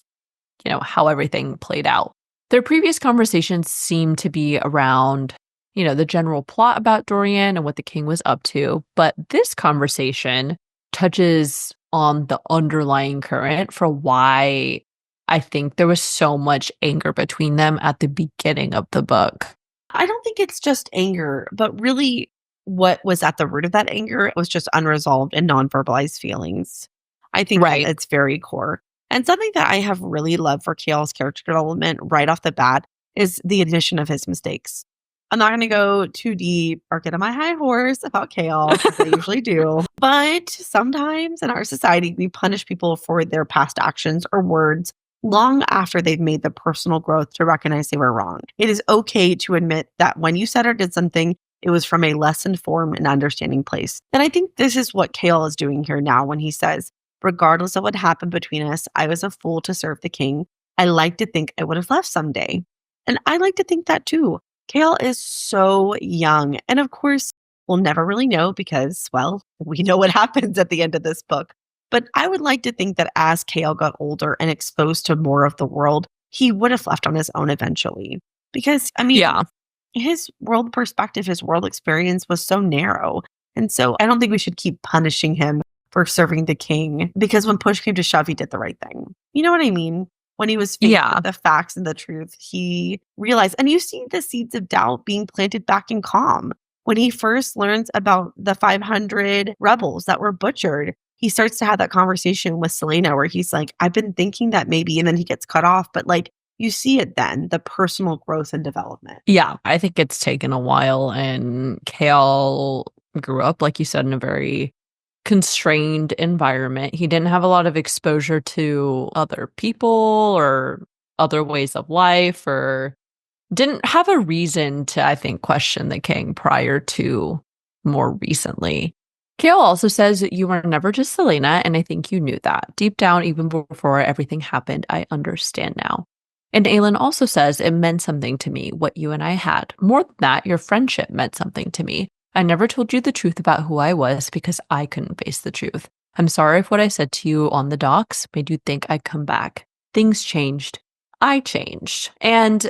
Speaker 1: you know, how everything played out. Their previous conversations seemed to be around, you know, the general plot about Dorian and what the king was up to. But this conversation touches on the underlying current for why I think there was so much anger between them at the beginning of the book.
Speaker 2: I don't think it's just anger, but really what was at the root of that anger was just unresolved and non-verbalized feelings. I think it's very core. And something that I have really loved for Chaol's character development right off the bat is the admission of his mistakes. I'm not going to go too deep or get on my high horse about Chaol, as I usually do. But sometimes in our society, we punish people for their past actions or words long after they've made the personal growth to recognize they were wrong. It is okay to admit that when you said or did something, it was from a less informed and understanding place. And I think this is what Chaol is doing here now when he says, regardless of what happened between us, I was a fool to serve the king. I like to think I would have left someday. And I like to think that too. Chaol is so young. And of course, we'll never really know because, well, we know what happens at the end of this book. But I would like to think that as Chaol got older and exposed to more of the world, he would have left on his own eventually. Because, I mean, his world perspective, his world experience was so narrow. And so I don't think we should keep punishing him for serving the king because when push came to shove, he did the right thing. You know what I mean? When he was faced with the facts and the truth, he realized, and you see the seeds of doubt being planted back in Calm. When he first learns about the 500 rebels that were butchered, he starts to have that conversation with Selena where he's like, I've been thinking that maybe, and then he gets cut off. But like, you see it then, the personal growth and development.
Speaker 1: Yeah, I think it's taken a while, and Chaol grew up, like you said, in a very constrained environment. He didn't have a lot of exposure to other people or other ways of life, or didn't have a reason to, I think, question the king prior to more recently. Kale also says that you were never just Selena, and I think you knew that. Deep down, even before everything happened, I understand now. And Aelin also says it meant something to me, what you and I had. More than that, your friendship meant something to me. I never told you the truth about who I was because I couldn't face the truth. I'm sorry if what I said to you on the docks made you think I'd come back. Things changed. I changed. And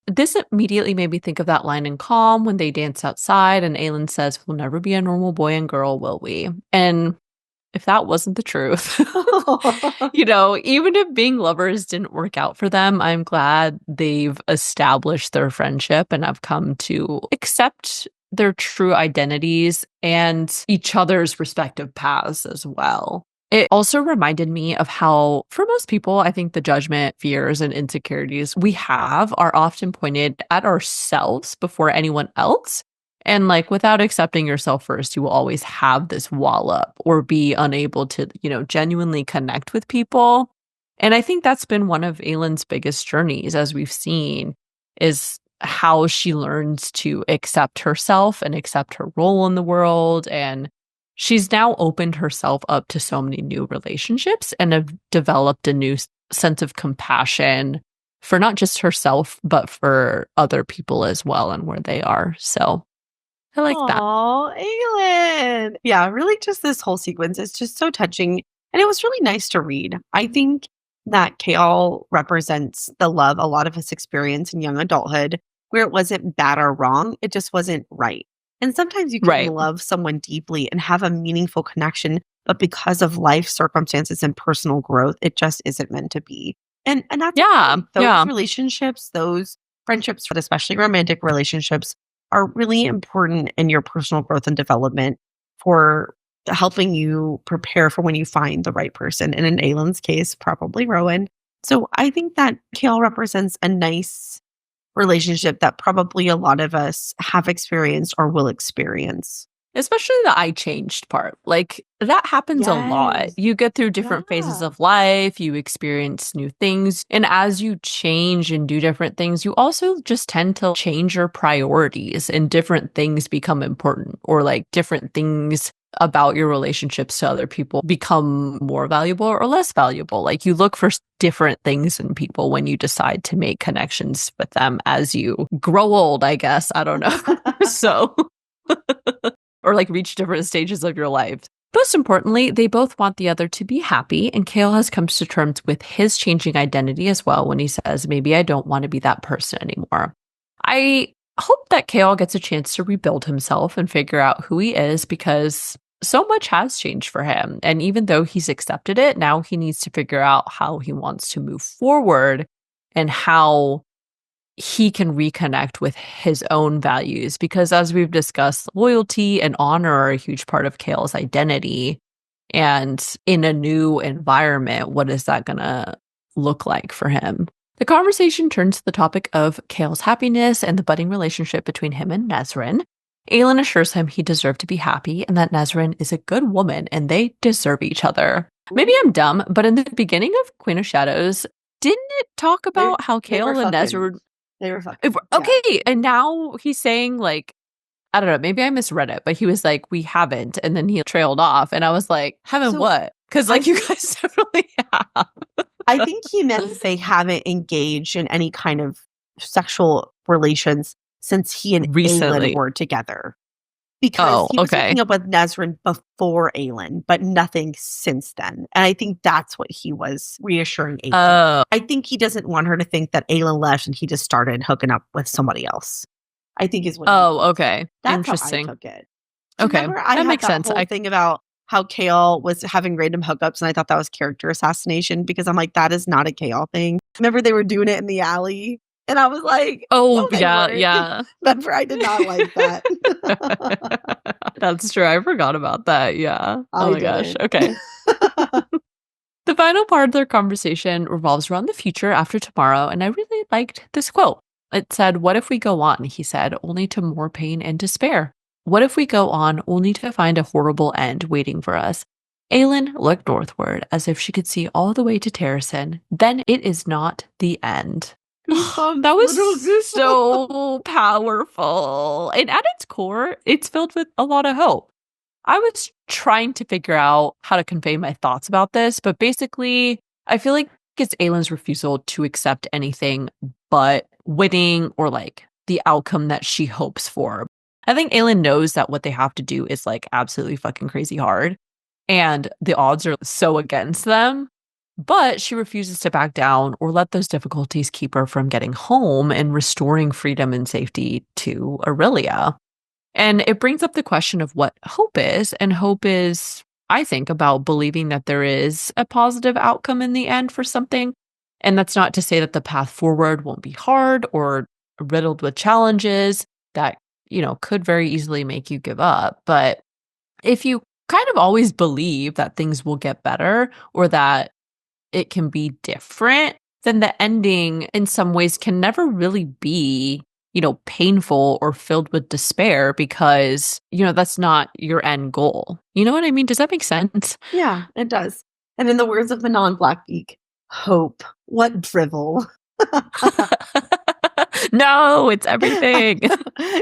Speaker 1: this immediately made me think of that line in Calm when they dance outside and Aelin says, we'll never be a normal boy and girl, will we? And if that wasn't the truth, even if being lovers didn't work out for them, I'm glad they've established their friendship and have come to accept their true identities and each other's respective paths as well. It also reminded me of how, for most people, I think the judgment, fears, and insecurities we have are often pointed at ourselves before anyone else. And without accepting yourself first, you will always have this wall up or be unable to, genuinely connect with people. And I think that's been one of Aelin's biggest journeys, as we've seen, is how she learns to accept herself and accept her role in the world. And she's now opened herself up to so many new relationships and have developed a new sense of compassion for not just herself, but for other people as well and where they are. So I like that.
Speaker 2: Oh, Aelin. Yeah, really just this whole sequence is just so touching. And it was really nice to read. I think that Kale represents the love a lot of us experience in young adulthood, where it wasn't bad or wrong. It just wasn't right. And sometimes you can love someone deeply and have a meaningful connection, but because of life circumstances and personal growth, it just isn't meant to be. And that's those relationships, those friendships, but especially romantic relationships, are really important in your personal growth and development for helping you prepare for when you find the right person. And in Aelin's case, probably Rowan. So I think that Kale represents a nice relationship that probably a lot of us have experienced or will experience.
Speaker 1: Especially the I changed part. That happens a lot. You get through different phases of life, you experience new things. And as you change and do different things, you also just tend to change your priorities and different things become important, or different things about your relationships to other people become more valuable or less valuable. You look for different things in people when you decide to make connections with them as you grow old, I guess. I don't know. So, or reach different stages of your life. Most importantly, they both want the other to be happy, and Kale has come to terms with his changing identity as well when he says, maybe I don't want to be that person anymore. I hope that Kale gets a chance to rebuild himself and figure out who he is, because so much has changed for him. And even though he's accepted it, now he needs to figure out how he wants to move forward and how he can reconnect with his own values. Because as we've discussed, loyalty and honor are a huge part of Kale's identity. And in a new environment, what is that going to look like for him? The conversation turns to the topic of Kale's happiness and the budding relationship between him and Nesrin. Aelin assures him he deserved to be happy and that Nesrin is a good woman and they deserve each other. Maybe I'm dumb, but in the beginning of Queen of Shadows, didn't it talk about how Kale and Nesrin...
Speaker 2: They were fucking.
Speaker 1: Okay, and now he's saying I don't know, maybe I misread it, but he was like, we haven't, and then he trailed off, and I was like, haven't what? Because you guys definitely have.
Speaker 2: I think he meant they haven't engaged in any kind of sexual relations since he and Aelin were together. Because he was hooking up with Nesrin before Aelin, but nothing since then. And I think that's what he was reassuring Aelin. I think he doesn't want her to think that Aelin left and he just started hooking up with somebody else. I think is what.
Speaker 1: Okay.
Speaker 2: That's
Speaker 1: Interesting.
Speaker 2: how I took it.
Speaker 1: Okay,
Speaker 2: that makes sense. Whole thing about how Kale was having random hookups, and I thought that was character assassination because I'm like, that is not a Kale thing. Remember they were doing it in the alley, and I was like,
Speaker 1: yeah.
Speaker 2: Remember, I did not like that.
Speaker 1: That's true. I forgot about that. Yeah. Oh my gosh. Okay. The final part of their conversation revolves around the future after tomorrow, and I really liked this quote. It said, "What if we go on?" He said, "only to more pain and despair." What if we go on only to find a horrible end waiting for us? Aelin looked northward as if she could see all the way to Terrasen. Then it is not the end.
Speaker 2: Goosebumps,
Speaker 1: That
Speaker 2: little
Speaker 1: was
Speaker 2: goosebumps.
Speaker 1: so powerful. And at its core, it's filled with a lot of hope. I was trying to figure out how to convey my thoughts about this, but basically, I feel like it's Aelin's refusal to accept anything but winning or like the outcome that she hopes for. I think Aelin knows that what they have to do is like absolutely fucking crazy hard, and the odds are so against them. But she refuses to back down or let those difficulties keep her from getting home and restoring freedom and safety to Erilea. And it brings up the question of what hope is. And hope is, I think, about believing that there is a positive outcome in the end for something. And that's not to say that the path forward won't be hard or riddled with challenges that, could very easily make you give up. But if you kind of always believe that things will get better or that it can be different, then the ending in some ways can never really be, painful or filled with despair because, that's not your end goal. You know what I mean? Does that make sense?
Speaker 2: Yeah, it does. And in the words of Manon Blackbeak, hope. What drivel.
Speaker 1: No, it's everything.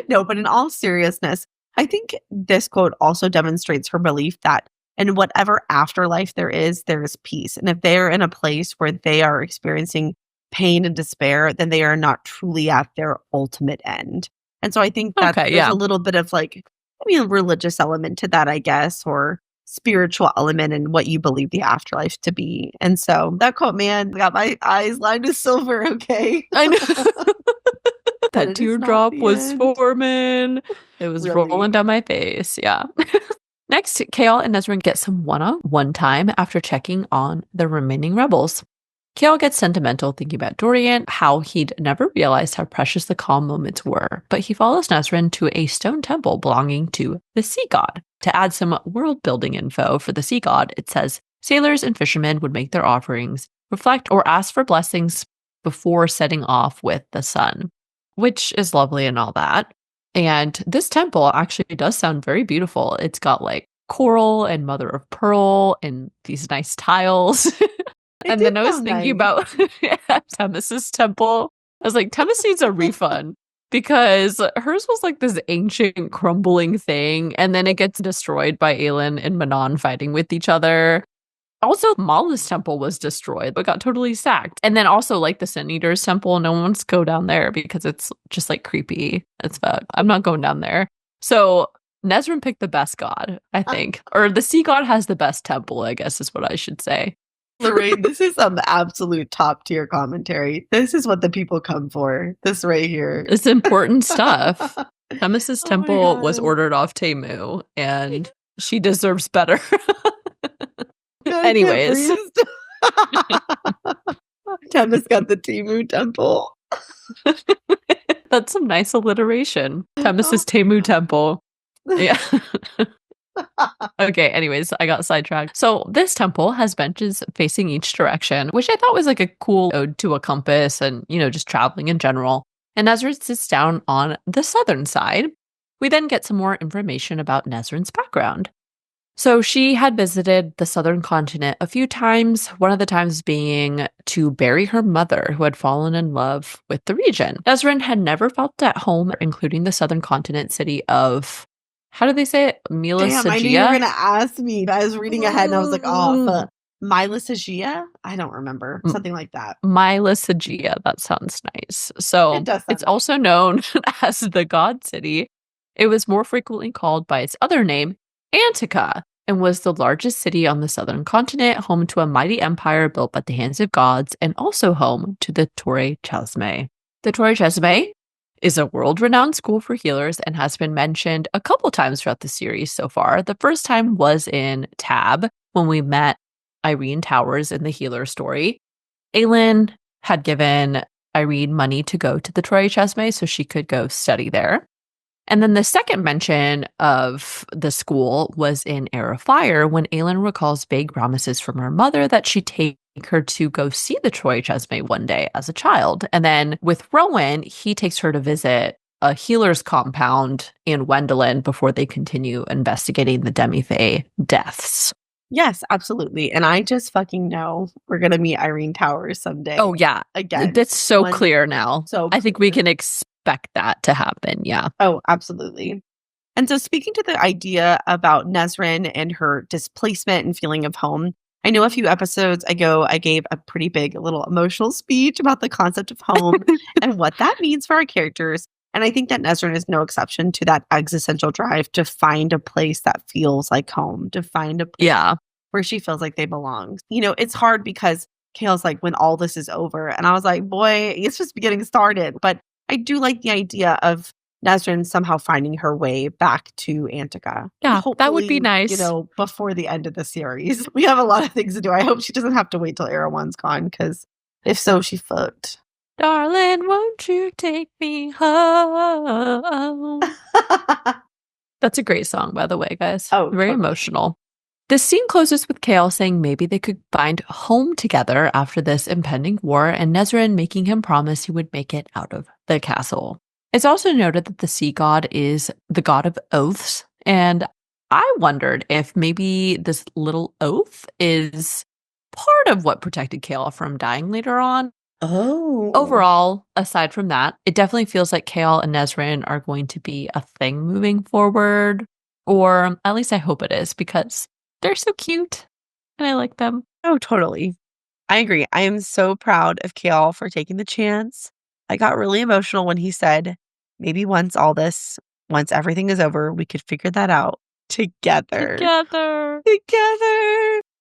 Speaker 2: No, but in all seriousness, I think this quote also demonstrates her belief that in whatever afterlife there is peace. And if they're in a place where they are experiencing pain and despair, then they are not truly at their ultimate end. And so I think that there's a little bit of like, maybe a religious element to that, I guess, or spiritual element in what you believe the afterlife to be. And so that quote, man, got my eyes lined with silver, okay?
Speaker 1: I know. That teardrop was forming. It was rolling down my face. Yeah. Next, Chaol and Nesryn get some one-on-one time after checking on the remaining rebels. Chaol gets sentimental thinking about Dorian, how he'd never realized how precious the calm moments were, but he follows Nesryn to a stone temple belonging to the sea god. To add some world-building info for the sea god, it says sailors and fishermen would make their offerings, reflect, or ask for blessings before setting off with the sun, which is lovely and all that. And this temple actually does sound very beautiful. It's got like coral and mother of pearl and these nice tiles. And then I was thinking about Themis's temple. I was like, Themis needs a refund because hers was like this ancient crumbling thing. And then it gets destroyed by Aelin and Manon fighting with each other. Also, Mala's temple was destroyed, but got totally sacked. And then also, like, the Sin Eater's temple, no one wants to go down there because it's just, like, creepy as fuck. I'm not going down there. So, Nesryn picked the best god, I think. Or the sea god has the best temple, I guess is what I should say.
Speaker 2: Lorraine, this is some absolute top-tier commentary. This is what the people come for. This right here.
Speaker 1: It's important stuff. Themis's temple was ordered off Temu, and she deserves better. Anyways.
Speaker 2: Themis got the Temu temple.
Speaker 1: That's some nice alliteration. Themis's Temu temple. Yeah. Okay, anyways, I got sidetracked. So this temple has benches facing each direction, which I thought was like a cool ode to a compass and, just traveling in general. And Nesryn sits down on the southern side. We then get some more information about Nesryn's background. So she had visited the southern continent a few times, one of the times being to bury her mother, who had fallen in love with the region. Nesryn had never felt at home, including the southern continent city of, how do they say it? Mila
Speaker 2: Damn, I knew you were going to ask me. I was reading ahead and I was like, oh, Mila Sagia? I don't remember. Something like that.
Speaker 1: Mila Sagia. That sounds nice. So it's also known as the God City. It was more frequently called by its other name, Antica, and was the largest city on the southern continent, home to a mighty empire built by the hands of gods, and also home to the Torre Chesme. The Torre Chesme is a world-renowned school for healers and has been mentioned a couple times throughout the series so far. The first time was in Tab, when we met Irene Towers in the healer story. Aelin had given Irene money to go to the Torre Chesme so she could go study there. And then the second mention of the school was in Heir of Fire, when Aelin recalls vague promises from her mother that she'd take her to go see the Torre Chesme one day as a child. And then with Rowan, he takes her to visit a healer's compound in Wendelin before they continue investigating the Demi-Fae deaths.
Speaker 2: Yes, absolutely. And I just fucking know we're going to meet Irene Towers someday.
Speaker 1: Oh, yeah.
Speaker 2: Again.
Speaker 1: That's so clear now.
Speaker 2: So
Speaker 1: I think we can expect that to happen. Yeah.
Speaker 2: Oh, absolutely. And so speaking to the idea about Nesrin and her displacement and feeling of home, I know a few episodes ago, I gave a pretty big little emotional speech about the concept of home and what that means for our characters. And I think that Nesrin is no exception to that existential drive to find a place that feels like home, to find a place where she feels like they belong. You know, it's hard because Kale's like, when all this is over. And I was like, boy, it's just getting started. But I do like the idea of Nesrin somehow finding her way back to Antica.
Speaker 1: Yeah, that would be nice.
Speaker 2: You know, before the end of the series. We have a lot of things to do. I hope she doesn't have to wait till Era 1's gone, because if so, she fucked.
Speaker 1: Darling, won't you take me home? That's a great song, by the way, guys.
Speaker 2: Oh,
Speaker 1: very emotional. This scene closes with Kale saying maybe they could find home together after this impending war, and Nesrin making him promise he would make it out of the castle. It's also noted that the sea god is the god of oaths, and I wondered if maybe this little oath is part of what protected Kale from dying later on.
Speaker 2: Oh.
Speaker 1: Overall, aside from that, it definitely feels like Kale and Nesrin are going to be a thing moving forward, or at least I hope it is, because they're so cute and I like them.
Speaker 2: Oh, totally. I agree. I am so proud of Kale for taking the chance. I got really emotional when he said, maybe once everything is over, we could figure that out together.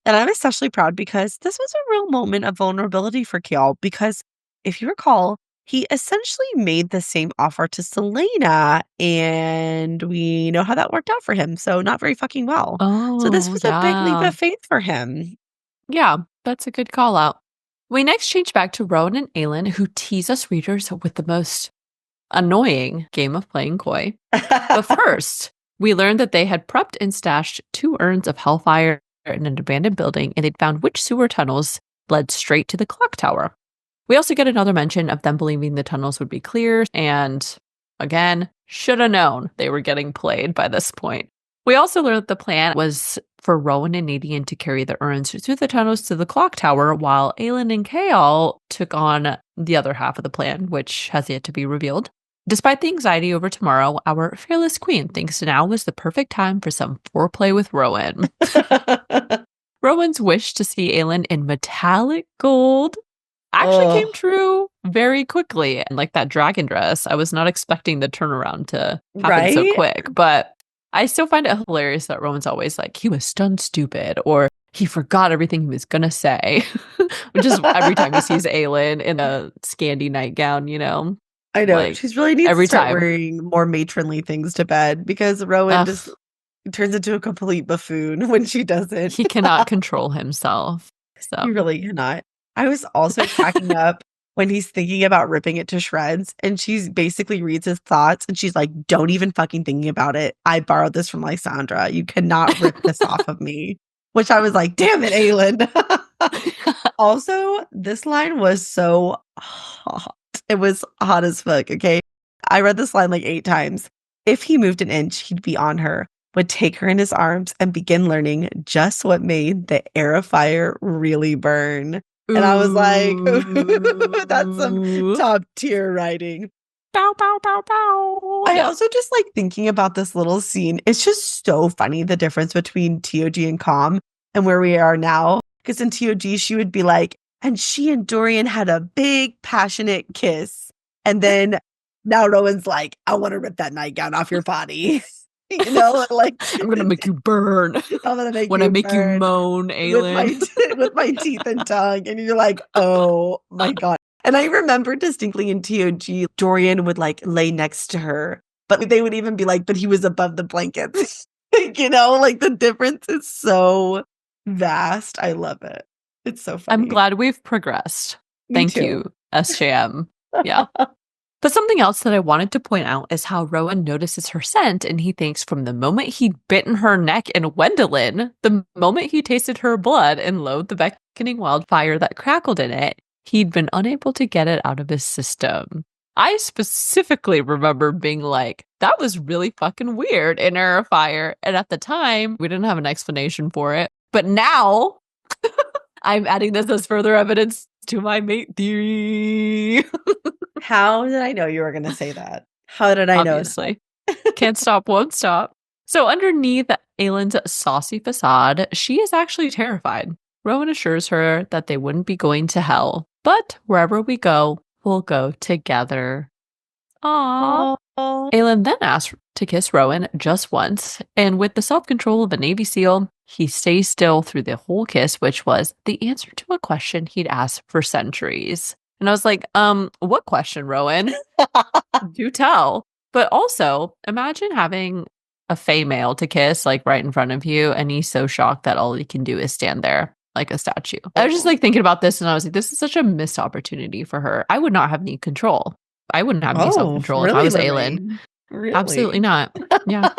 Speaker 2: And I'm especially proud because this was a real moment of vulnerability for Kale, because if you recall, he essentially made the same offer to Selena, and we know how that worked out for him. So not very fucking well. So this was a big leap of faith for him.
Speaker 1: Yeah, that's a good call out. We next change back to Rowan and Aelin, who tease us readers with the most annoying game of playing coy. But first, we learned that they had prepped and stashed 2 urns of hellfire in an abandoned building, and they'd found which sewer tunnels led straight to the clock tower. We also get another mention of them believing the tunnels would be clear, and again, should have known they were getting played by this point. We also learned that the plan was for Rowan and Nadine to carry the urns through the tunnels to the clock tower, while Aelin and Kale took on the other half of the plan, which has yet to be revealed. Despite the anxiety over tomorrow, our fearless queen thinks now was the perfect time for some foreplay with Rowan. Rowan's wish to see Aelin in metallic gold actually came true very quickly. And like that dragon dress, I was not expecting the turnaround to happen so quick. But I still find it hilarious that Rowan's always like, he was stunned stupid, or he forgot everything he was going to say. Which is every time he sees Aelin in a Scandi nightgown, you know?
Speaker 2: I know. Like, she's really needs to start wearing more matronly things to bed, because Rowan just turns into a complete buffoon when she does it.
Speaker 1: He cannot control himself. So.
Speaker 2: He really cannot. I was also cracking up when he's thinking about ripping it to shreds, and she basically reads his thoughts, and she's like, don't even fucking thinking about it. I borrowed this from Lysandra. You cannot rip this off of me. Which I was like, damn it, Aelin. Also, this line was so hot. It was hot as fuck, okay? I read this line like 8 times. If he moved an inch, he'd be on her, would take her in his arms and begin learning just what made the Heir of Fire really burn. And I was like, that's some top tier writing.
Speaker 1: Bow, bow, bow, bow.
Speaker 2: I also just like thinking about this little scene. It's just so funny, the difference between TOG and Calm and where we are now. Because in TOG, she would be like, and she and Dorian had a big, passionate kiss. And then now Rowan's like, I want to rip that nightgown off your body. You know, like,
Speaker 1: I'm going to make you burn.
Speaker 2: I'm going to make
Speaker 1: when
Speaker 2: you
Speaker 1: I make
Speaker 2: burn
Speaker 1: you moan, Aelin.
Speaker 2: with my teeth and tongue. And you're like, oh my God. And I remember distinctly in TOG, Dorian would like lay next to her, but they would even be like, but he was above the blankets. You know, like the difference is so vast. I love it. It's so funny.
Speaker 1: I'm glad we've progressed. Thank you, SJM. Yeah. But something else that I wanted to point out is how Rowan notices her scent, and he thinks from the moment he'd bitten her neck in Wendelin, the moment he tasted her blood and loathed the beckoning wildfire that crackled in it, he'd been unable to get it out of his system. I specifically remember being like, that was really fucking weird in Heir of Fire. And at the time, we didn't have an explanation for it. But now I'm adding this as further evidence to my mate theory.
Speaker 3: How did I know you were going to say that? How did I know
Speaker 1: Obviously. Can't stop, won't stop. So underneath Aelin's saucy facade, she is actually terrified. Rowan assures her that they wouldn't be going to hell, but wherever we go, we'll go together. Aww. Aelin then asks to kiss Rowan just once, and with the self-control of a Navy SEAL, he stays still through the whole kiss, which was the answer to a question he'd asked for centuries. And I was like, what question, Rowan? Do tell. But also, imagine having a Fae male to kiss, like, right in front of you, and he's so shocked that all he can do is stand there like a statue. I was just, like, thinking about this, and I was like, this is such a missed opportunity for her. I would not have any control. I wouldn't have any self-control if I was Aelin.
Speaker 3: Really?
Speaker 1: Absolutely not. Yeah.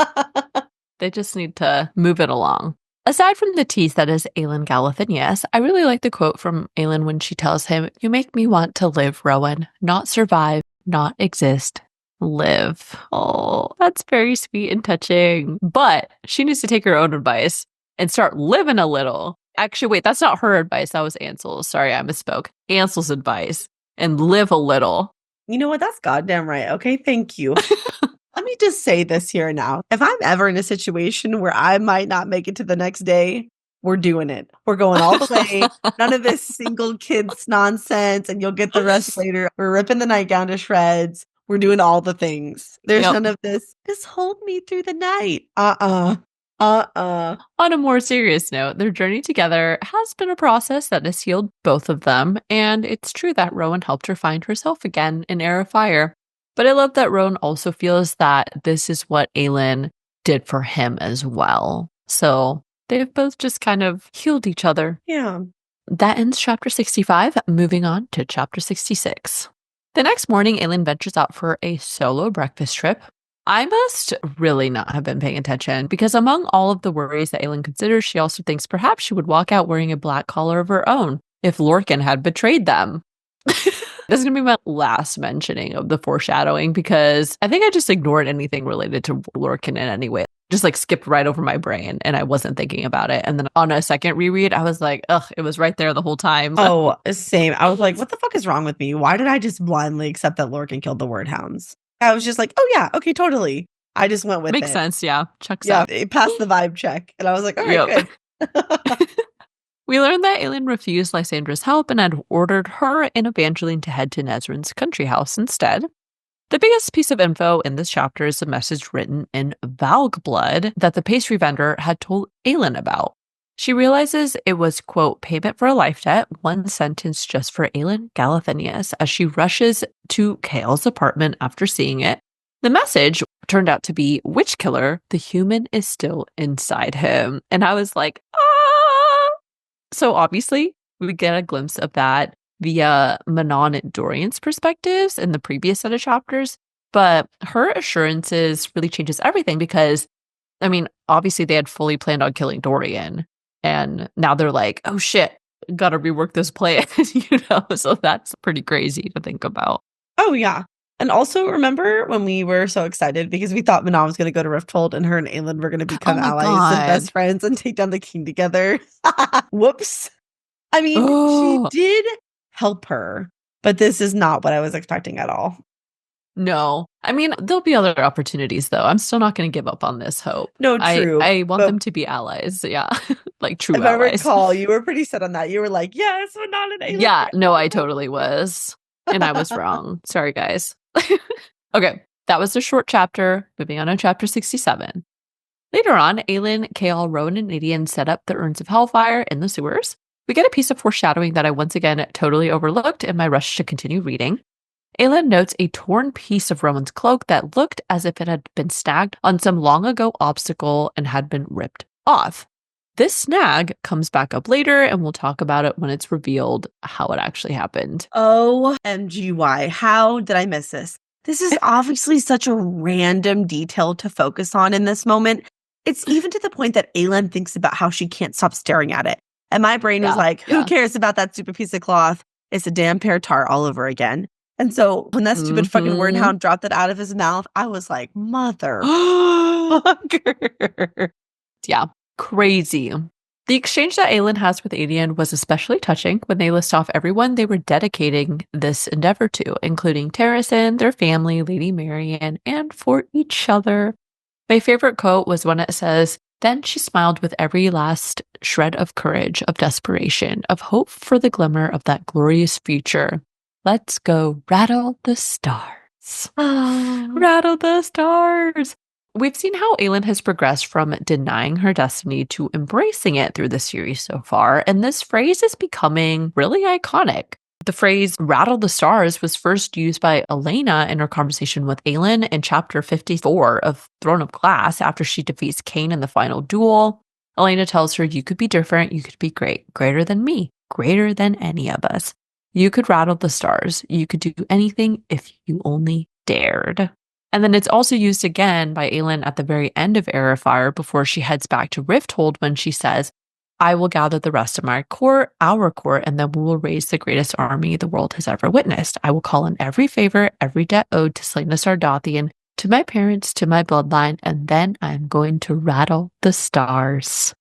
Speaker 1: They just need to move it along. Aside from the tease that is Aelin Galathinius, I really like the quote from Aelin when she tells him, "You make me want to live, Rowan. Not survive, not exist. Live." Oh, that's very sweet and touching. But she needs to take her own advice and start living a little. Actually, wait, that's not her advice. That was Ansel's. Sorry, I misspoke. Ansel's advice. And live a little.
Speaker 3: You know what? That's goddamn right. Okay, thank you. Let me just say this here now. If I'm ever in a situation where I might not make it to the next day, we're doing it. We're going all the way. None of this single kids nonsense, and you'll get the rest later. We're ripping the nightgown to shreds. We're doing all the things. There's none of this. Just hold me through the night.
Speaker 1: On a more serious note, their journey together has been a process that has healed both of them, and it's true that Rowan helped her find herself again in Heir of Fire. But I love that Rowan also feels that this is what Aelin did for him as well. So they've both just kind of healed each other.
Speaker 3: Yeah.
Speaker 1: That ends chapter 65, moving on to chapter 66. The next morning, Aelin ventures out for a solo breakfast trip. I must really not have been paying attention because among all of the worries that Aelin considers, she also thinks perhaps she would walk out wearing a black collar of her own if Lorcan had betrayed them. This is going to be my last mentioning of the foreshadowing because I think I just ignored anything related to Lorcan in any way. Just like skipped right over my brain and I wasn't thinking about it. And then on a second reread, I was like, ugh, it was right there the whole time.
Speaker 3: Oh, same. I was like, what the fuck is wrong with me? Why did I just blindly accept that Lorcan killed the Wordhounds? I was just like, oh yeah, okay, totally. I just went with it.
Speaker 1: Makes sense, yeah. Checks out.
Speaker 3: It passed the vibe check. And I was like, all right, good.
Speaker 1: We learned that Aelin refused Lysandra's help and had ordered her and Evangeline to head to Nezrin's country house instead. The biggest piece of info in this chapter is a message written in Valg blood that the pastry vendor had told Aelin about. She realizes it was, quote, payment for a life debt, one sentence just for Aelin Galathinius, as she rushes to Kael's apartment after seeing it. The message turned out to be, witch killer, the human is still inside him. And I was like, ah! So obviously, we get a glimpse of that via Manon and Dorian's perspectives in the previous set of chapters. But her assurances really changes everything because, I mean, obviously they had fully planned on killing Dorian. And now they're like, oh shit, gotta rework this plan, So that's pretty crazy to think about.
Speaker 3: Oh, yeah. And also, remember when we were so excited because we thought Manon was going to go to Rifthold and her and Aelin were going to become allies and best friends and take down the king together? Whoops. I mean, she did help her, but this is not what I was expecting at all.
Speaker 1: No. I mean, there'll be other opportunities, though. I'm still not going to give up on this hope.
Speaker 3: No, true.
Speaker 1: I want them to be allies. Yeah. Like true allies.
Speaker 3: If I recall, you were pretty set on that. You were like, yes, Manon and Aelin.
Speaker 1: Yeah, no, I totally was. And I was wrong. Sorry, guys. Okay, that was a short chapter. Moving on to chapter 67. Later on, Aelin, Kael, Rowan, and Nadine set up the Urns of Hellfire in the sewers. We get a piece of foreshadowing that I once again totally overlooked in my rush to continue reading. Aelin notes a torn piece of Rowan's cloak that looked as if it had been snagged on some long ago obstacle and had been ripped off. This snag comes back up later, and we'll talk about it when it's revealed how it actually happened.
Speaker 3: OMGY, how did I miss this? This is obviously such a random detail to focus on in this moment. It's even to the point that Aelin thinks about how she can't stop staring at it. And my brain was like, who cares about that stupid piece of cloth? It's a damn pear tart all over again. And so when that stupid fucking word
Speaker 1: Mhm.
Speaker 3: hound dropped it out of his mouth, I was like, mother
Speaker 1: Fucker. Yeah, crazy. The exchange that Aelin has with Adian was especially touching when they list off everyone they were dedicating this endeavor to, including Terrasen, their family, Lady Marian, and for each other. My favorite quote was when it says, "Then she smiled with every last shred of courage, of desperation, of hope for the glimmer of that glorious future. Let's go rattle the stars." Rattle the stars. We've seen how Aelin has progressed from denying her destiny to embracing it through the series so far, and this phrase is becoming really iconic. The phrase rattle the stars was first used by Elena in her conversation with Aelin in chapter 54 of Throne of Glass after she defeats Cain in the final duel. Elena tells her, "You could be different, you could be great, greater than me, greater than any of us. You could rattle the stars, you could do anything if you only dared." And then it's also used again by Aelin at the very end of Heir of Fire before she heads back to Rifthold when she says, "I will gather the rest of my court, our court, and then we will raise the greatest army the world has ever witnessed. I will call in every favor, every debt owed to Slaina Sardathian, to my parents, to my bloodline, and then I'm going to rattle the stars."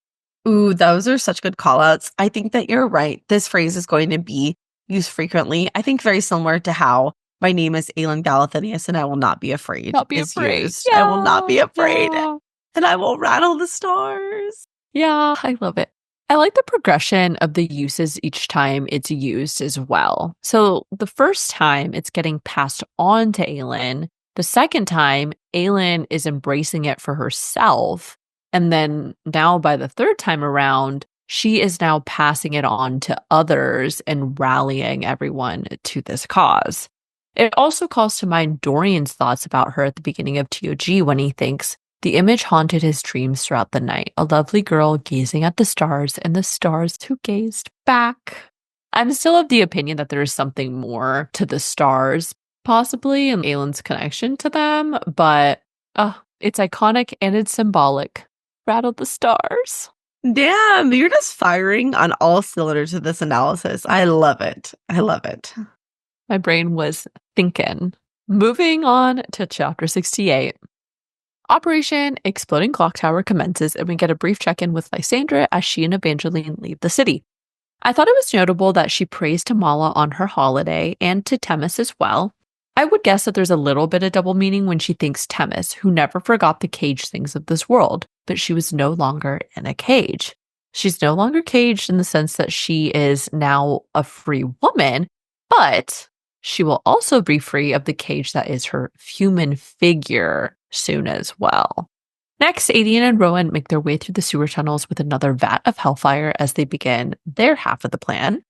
Speaker 3: Ooh, those are such good call outs. I think that you're right. This phrase is going to be used frequently. I think very similar to how my name is Aelin Galathinius and I will not be afraid
Speaker 1: Not be
Speaker 3: is
Speaker 1: afraid.
Speaker 3: used. I will not be afraid
Speaker 1: Yeah.
Speaker 3: and I will rattle the stars.
Speaker 1: Yeah, I love it. I like the progression of the uses each time it's used as well. So the first time it's getting passed on to Aelin. The second time, Aelin is embracing it for herself. And then now by the third time around, she is now passing it on to others and rallying everyone to this cause. It also calls to mind Dorian's thoughts about her at the beginning of TOG when he thinks, "The image haunted his dreams throughout the night, a lovely girl gazing at the stars and the stars who gazed back." I'm still of the opinion that there is something more to the stars, possibly, and Aelin's connection to them, but it's iconic and it's symbolic. Rattle the stars.
Speaker 3: Damn, you're just firing on all cylinders with this analysis. I love it. I love it.
Speaker 1: My brain was thinking. Moving on to chapter 68. Operation Exploding Clock Tower commences, and we get a brief check-in with Lysandra as she and Evangeline leave the city. I thought it was notable that she praised Tamala on her holiday, and to Themis as well. I would guess that there's a little bit of double meaning when she thinks Themis, who never forgot the cage things of this world, but she was no longer in a cage. She's no longer caged in the sense that she is now a free woman, but she will also be free of the cage that is her human figure soon as well. Next, Adian and Rowan make their way through the sewer tunnels with another vat of hellfire as they begin their half of the plan.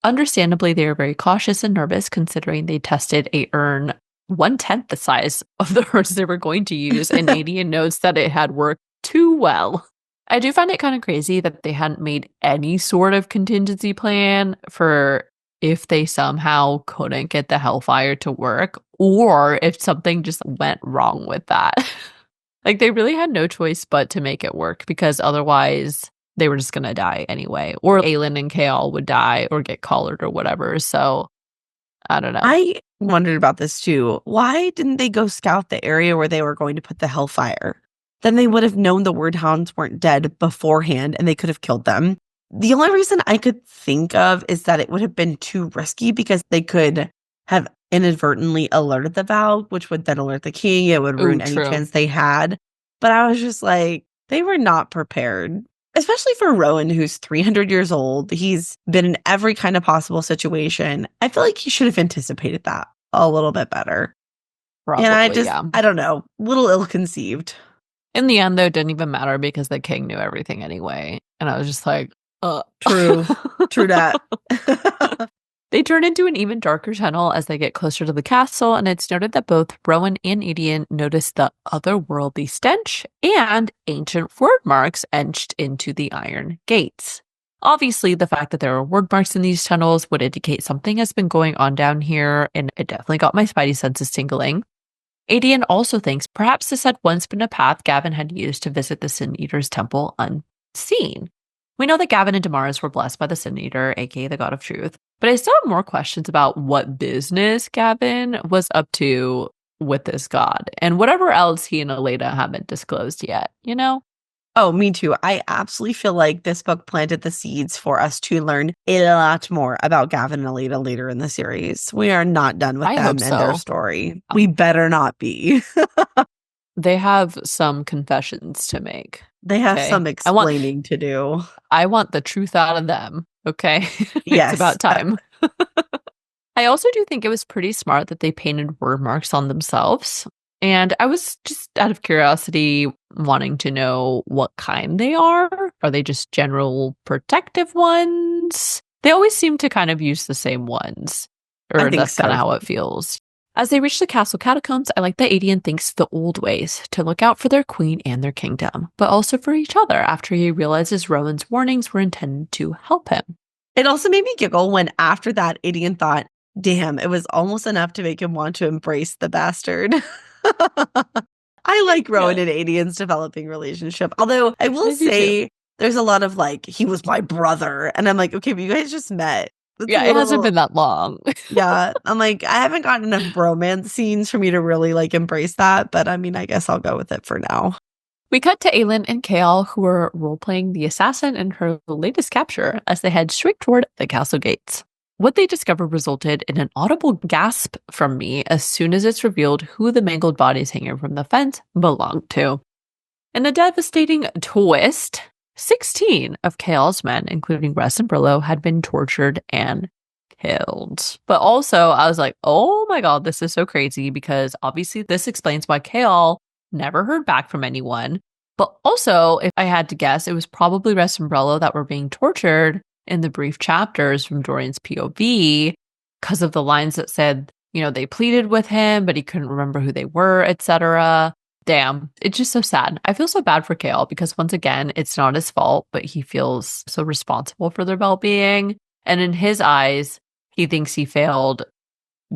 Speaker 1: Understandably, they are very cautious and nervous considering they tested a urn 1/10 the size of the urns they were going to use, and Adian notes that it had worked too well. I do find it kind of crazy that they hadn't made any sort of contingency plan for if they somehow couldn't get the hellfire to work, or if something just went wrong with that. Like, they really had no choice but to make it work because otherwise they were just gonna die anyway. Or Aelin and Kael would die or get collared or whatever. So, I don't know.
Speaker 3: I wondered about this too. Why didn't they go scout the area where they were going to put the hellfire? Then they would have known the word hounds weren't dead beforehand and they could have killed them. The only reason I could think of is that it would have been too risky because they could have inadvertently alerted the Vow, which would then alert the king. It would ruin any
Speaker 1: True.
Speaker 3: chance they had. But I was just like, they were not prepared, especially for Rowan, who's 300 years old. He's been in every kind of possible situation. I feel like he should have anticipated that a little bit better.
Speaker 1: Probably,
Speaker 3: And
Speaker 1: yeah.
Speaker 3: I don't know, a little ill-conceived.
Speaker 1: In the end, though, it didn't even matter because the king knew everything anyway. And I was just like,
Speaker 3: True. True that.
Speaker 1: They turn into an even darker tunnel as they get closer to the castle, and it's noted that both Rowan and Adian notice the otherworldly stench and ancient word marks etched into the iron gates. Obviously, the fact that there are word marks in these tunnels would indicate something has been going on down here, and it definitely got my spidey senses tingling. Adian also thinks perhaps this had once been a path Gavin had used to visit the Sin Eater's temple unseen. We know that Gavin and Damaris were blessed by the Sin Eater, aka the God of Truth, but I still have more questions about what business Gavin was up to with this god and whatever else he and Elena haven't disclosed yet, you know?
Speaker 3: Oh, me too. I absolutely feel like this book planted the seeds for us to learn a lot more about Gavin and Elena later in the series. We are not done with
Speaker 1: I
Speaker 3: them
Speaker 1: hope
Speaker 3: and their
Speaker 1: so.
Speaker 3: story. We better not be.
Speaker 1: They have some confessions to make.
Speaker 3: They have
Speaker 1: Okay.
Speaker 3: some explaining to do.
Speaker 1: I want the truth out of them. Okay. It's
Speaker 3: Yes.
Speaker 1: about time. I also do think it was pretty smart that they painted word marks on themselves. And I was just out of curiosity wanting to know what kind they are. Are they just general protective ones? They always seem to kind of use the same ones.
Speaker 3: I
Speaker 1: Or
Speaker 3: think
Speaker 1: that's kind of
Speaker 3: so.
Speaker 1: how it feels. As they reach the castle catacombs, I like that Aedion thinks the old ways to look out for their queen and their kingdom, but also for each other after he realizes Rowan's warnings were intended to help him.
Speaker 3: It also made me giggle when after that, Aedion thought, damn, it was almost enough to make him want to embrace the bastard. I like Rowan and Aedion's developing relationship. Although I will say there's a lot of like, he was my brother. And I'm like, okay, but you guys just met. That's
Speaker 1: Yeah, it hasn't been that long.
Speaker 3: Yeah. I'm like, I haven't gotten enough bromance scenes for me to really like embrace that. But I mean, I guess I'll go with it for now.
Speaker 1: We cut to Aelin and Chaol, who are role-playing the assassin in her latest capture as they head straight toward the castle gates. What they discover resulted in an audible gasp from me as soon as it's revealed who the mangled bodies hanging from the fence belonged to. In a devastating twist, 16 of Chaol's men, including Rest and Brillo, had been tortured and killed. But also, I was like, oh my god, this is so crazy because obviously this explains why Chaol never heard back from anyone. But also, if I had to guess, it was probably Rest and Brillo that were being tortured in the brief chapters from Dorian's POV because of the lines that said, you know, they pleaded with him, but he couldn't remember who they were, etc. Damn, it's just so sad. I feel so bad for Chaol because once again, it's not his fault, but he feels so responsible for their well-being. And in his eyes, he thinks he failed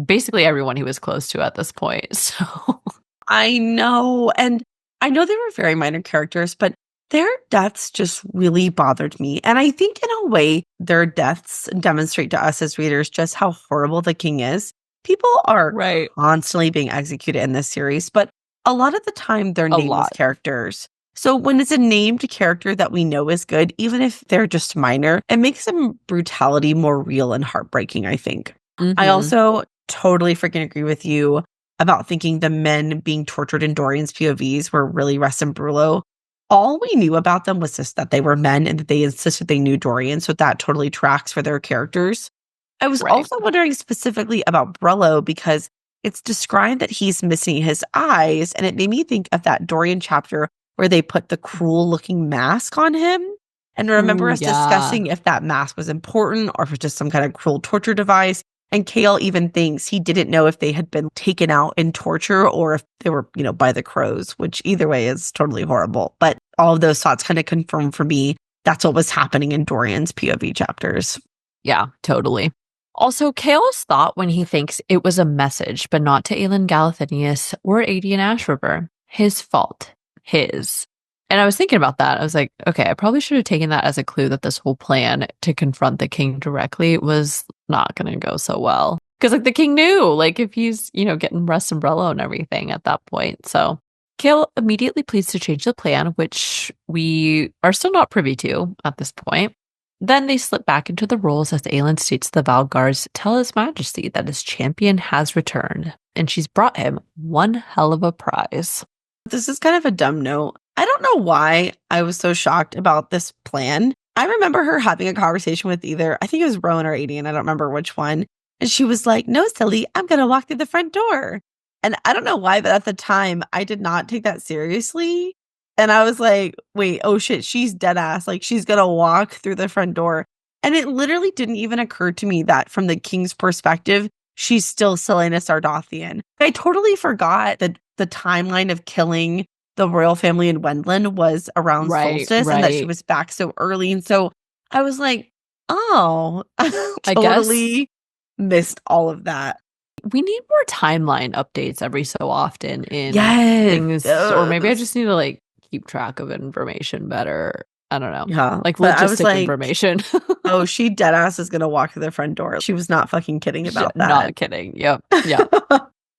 Speaker 1: basically everyone he was close to at this point. So
Speaker 3: I know. And I know they were very minor characters, but their deaths just really bothered me. And I think in a way, their deaths demonstrate to us as readers just how horrible the king is. People are constantly being executed in this series, but a lot of the time they're nameless characters. So when it's a named character that we know is good, even if they're just minor, it makes some brutality more real and heartbreaking, I think. I also totally freaking agree with you about thinking the men being tortured in Dorian's POVs were really Rest and Brillo. All we knew about them was just that they were men and that they insisted they knew Dorian. So that totally tracks for their characters. I was also wondering specifically about Brillo because it's described that he's missing his eyes. And it made me think of that Dorian chapter where they put the cruel looking mask on him. And remember us discussing if that mask was important or if it's just some kind of cruel torture device. And Chaol even thinks he didn't know if they had been taken out in torture or if they were, you know, by the crows, which either way is totally horrible. But all of those thoughts kind of confirm for me that's what was happening in Dorian's POV chapters.
Speaker 1: Yeah, totally. Also, Chaol's thought when he thinks it was a message, but not to Aelin Galathinius or Aedion Ashriver. His fault. His. And I was thinking about that. I was like, okay, I probably should have taken that as a clue that this whole plan to confront the king directly was not going to go so well. Because like the king knew, like if he's, you know, getting Rest and Brillo and everything at that point. So Chaol immediately pleads to change the plan, which we are still not privy to at this point. Then they slip back into the roles as Aelin states the Valguards tell His Majesty that his champion has returned, and she's brought him one hell of a prize.
Speaker 3: This is kind of a dumb note. I don't know why I was so shocked about this plan. I remember her having a conversation with either, I think it was Rowan or Aedion, I don't remember which one. And she was like, no, silly, I'm going to walk through the front door. And I don't know why, but at the time, I did not take that seriously. And I was like, wait, oh shit, she's dead ass. Like she's going to walk through the front door. And it literally didn't even occur to me that from the king's perspective, she's still Selena Sardothian. I totally forgot that the timeline of killing the royal family in Wendland was around solstice and that she was back so early. And so I was like, oh, I totally missed all of that.
Speaker 1: We need more timeline updates every so often in
Speaker 3: Yes.
Speaker 1: things. Or maybe I just need to like keep track of information better. I don't know.
Speaker 3: Yeah.
Speaker 1: Like
Speaker 3: But I was
Speaker 1: logistic
Speaker 3: like,
Speaker 1: information.
Speaker 3: oh, she dead ass is gonna walk through the front door. She was not fucking kidding about that.
Speaker 1: Not kidding. Yep. Yep.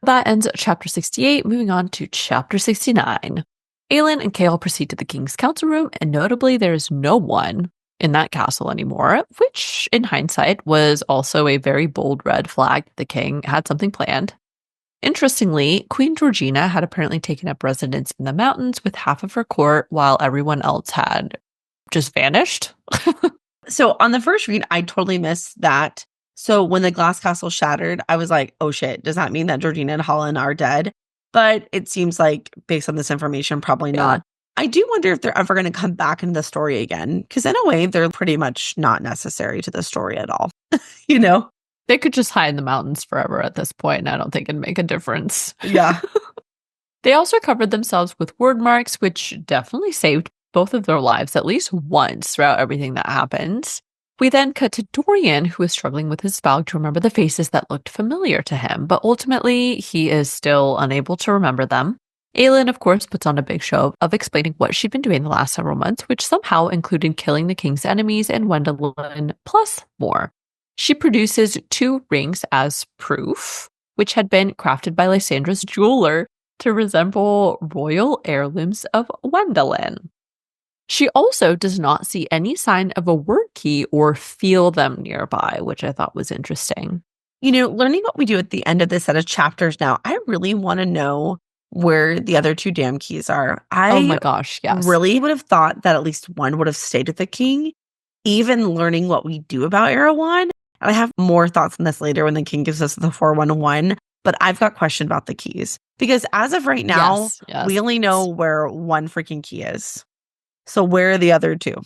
Speaker 1: That ends chapter 68. Moving on to chapter 69. Aelin and Chaol proceed to the king's council room, and notably, there is no one in that castle anymore, which, in hindsight, was also a very bold red flag. The king had something planned. Interestingly, Queen Georgina had apparently taken up residence in the mountains with half of her court, while everyone else had just vanished.
Speaker 3: So on the first read, I totally missed that. So when the glass castle shattered, I was like, oh shit, does that mean that Georgina and Holland are dead? But it seems like, based on this information, probably not. I do wonder if they're ever going to come back into the story again, because in a way, they're pretty much not necessary to the story at all. You know?
Speaker 1: They could just hide in the mountains forever at this point, and I don't think it'd make a difference.
Speaker 3: Yeah.
Speaker 1: They also covered themselves with word marks, which definitely saved both of their lives at least once throughout everything that happened. We then cut to Dorian, who is struggling with his spell to remember the faces that looked familiar to him, but ultimately he is still unable to remember them. Aelin, of course, puts on a big show of explaining what she'd been doing the last several months, which somehow included killing the king's enemies and Wendelin, plus more. She produces 2 rings as proof, which had been crafted by Lysandra's jeweler to resemble royal heirlooms of Wendelin. She also does not see any sign of a word key or feel them nearby, which I thought was interesting.
Speaker 3: You know, learning what we do at the end of this set of chapters now, I really want to know where the other 2 damn keys are.
Speaker 1: Oh my gosh, yes.
Speaker 3: Really would have thought that at least one would have stayed with the king, even learning what we do about Erewhon. And I have more thoughts on this later when the king gives us the 411, but I've got questions about the keys. Because as of right now, we only know where one freaking key is. So where are the other 2?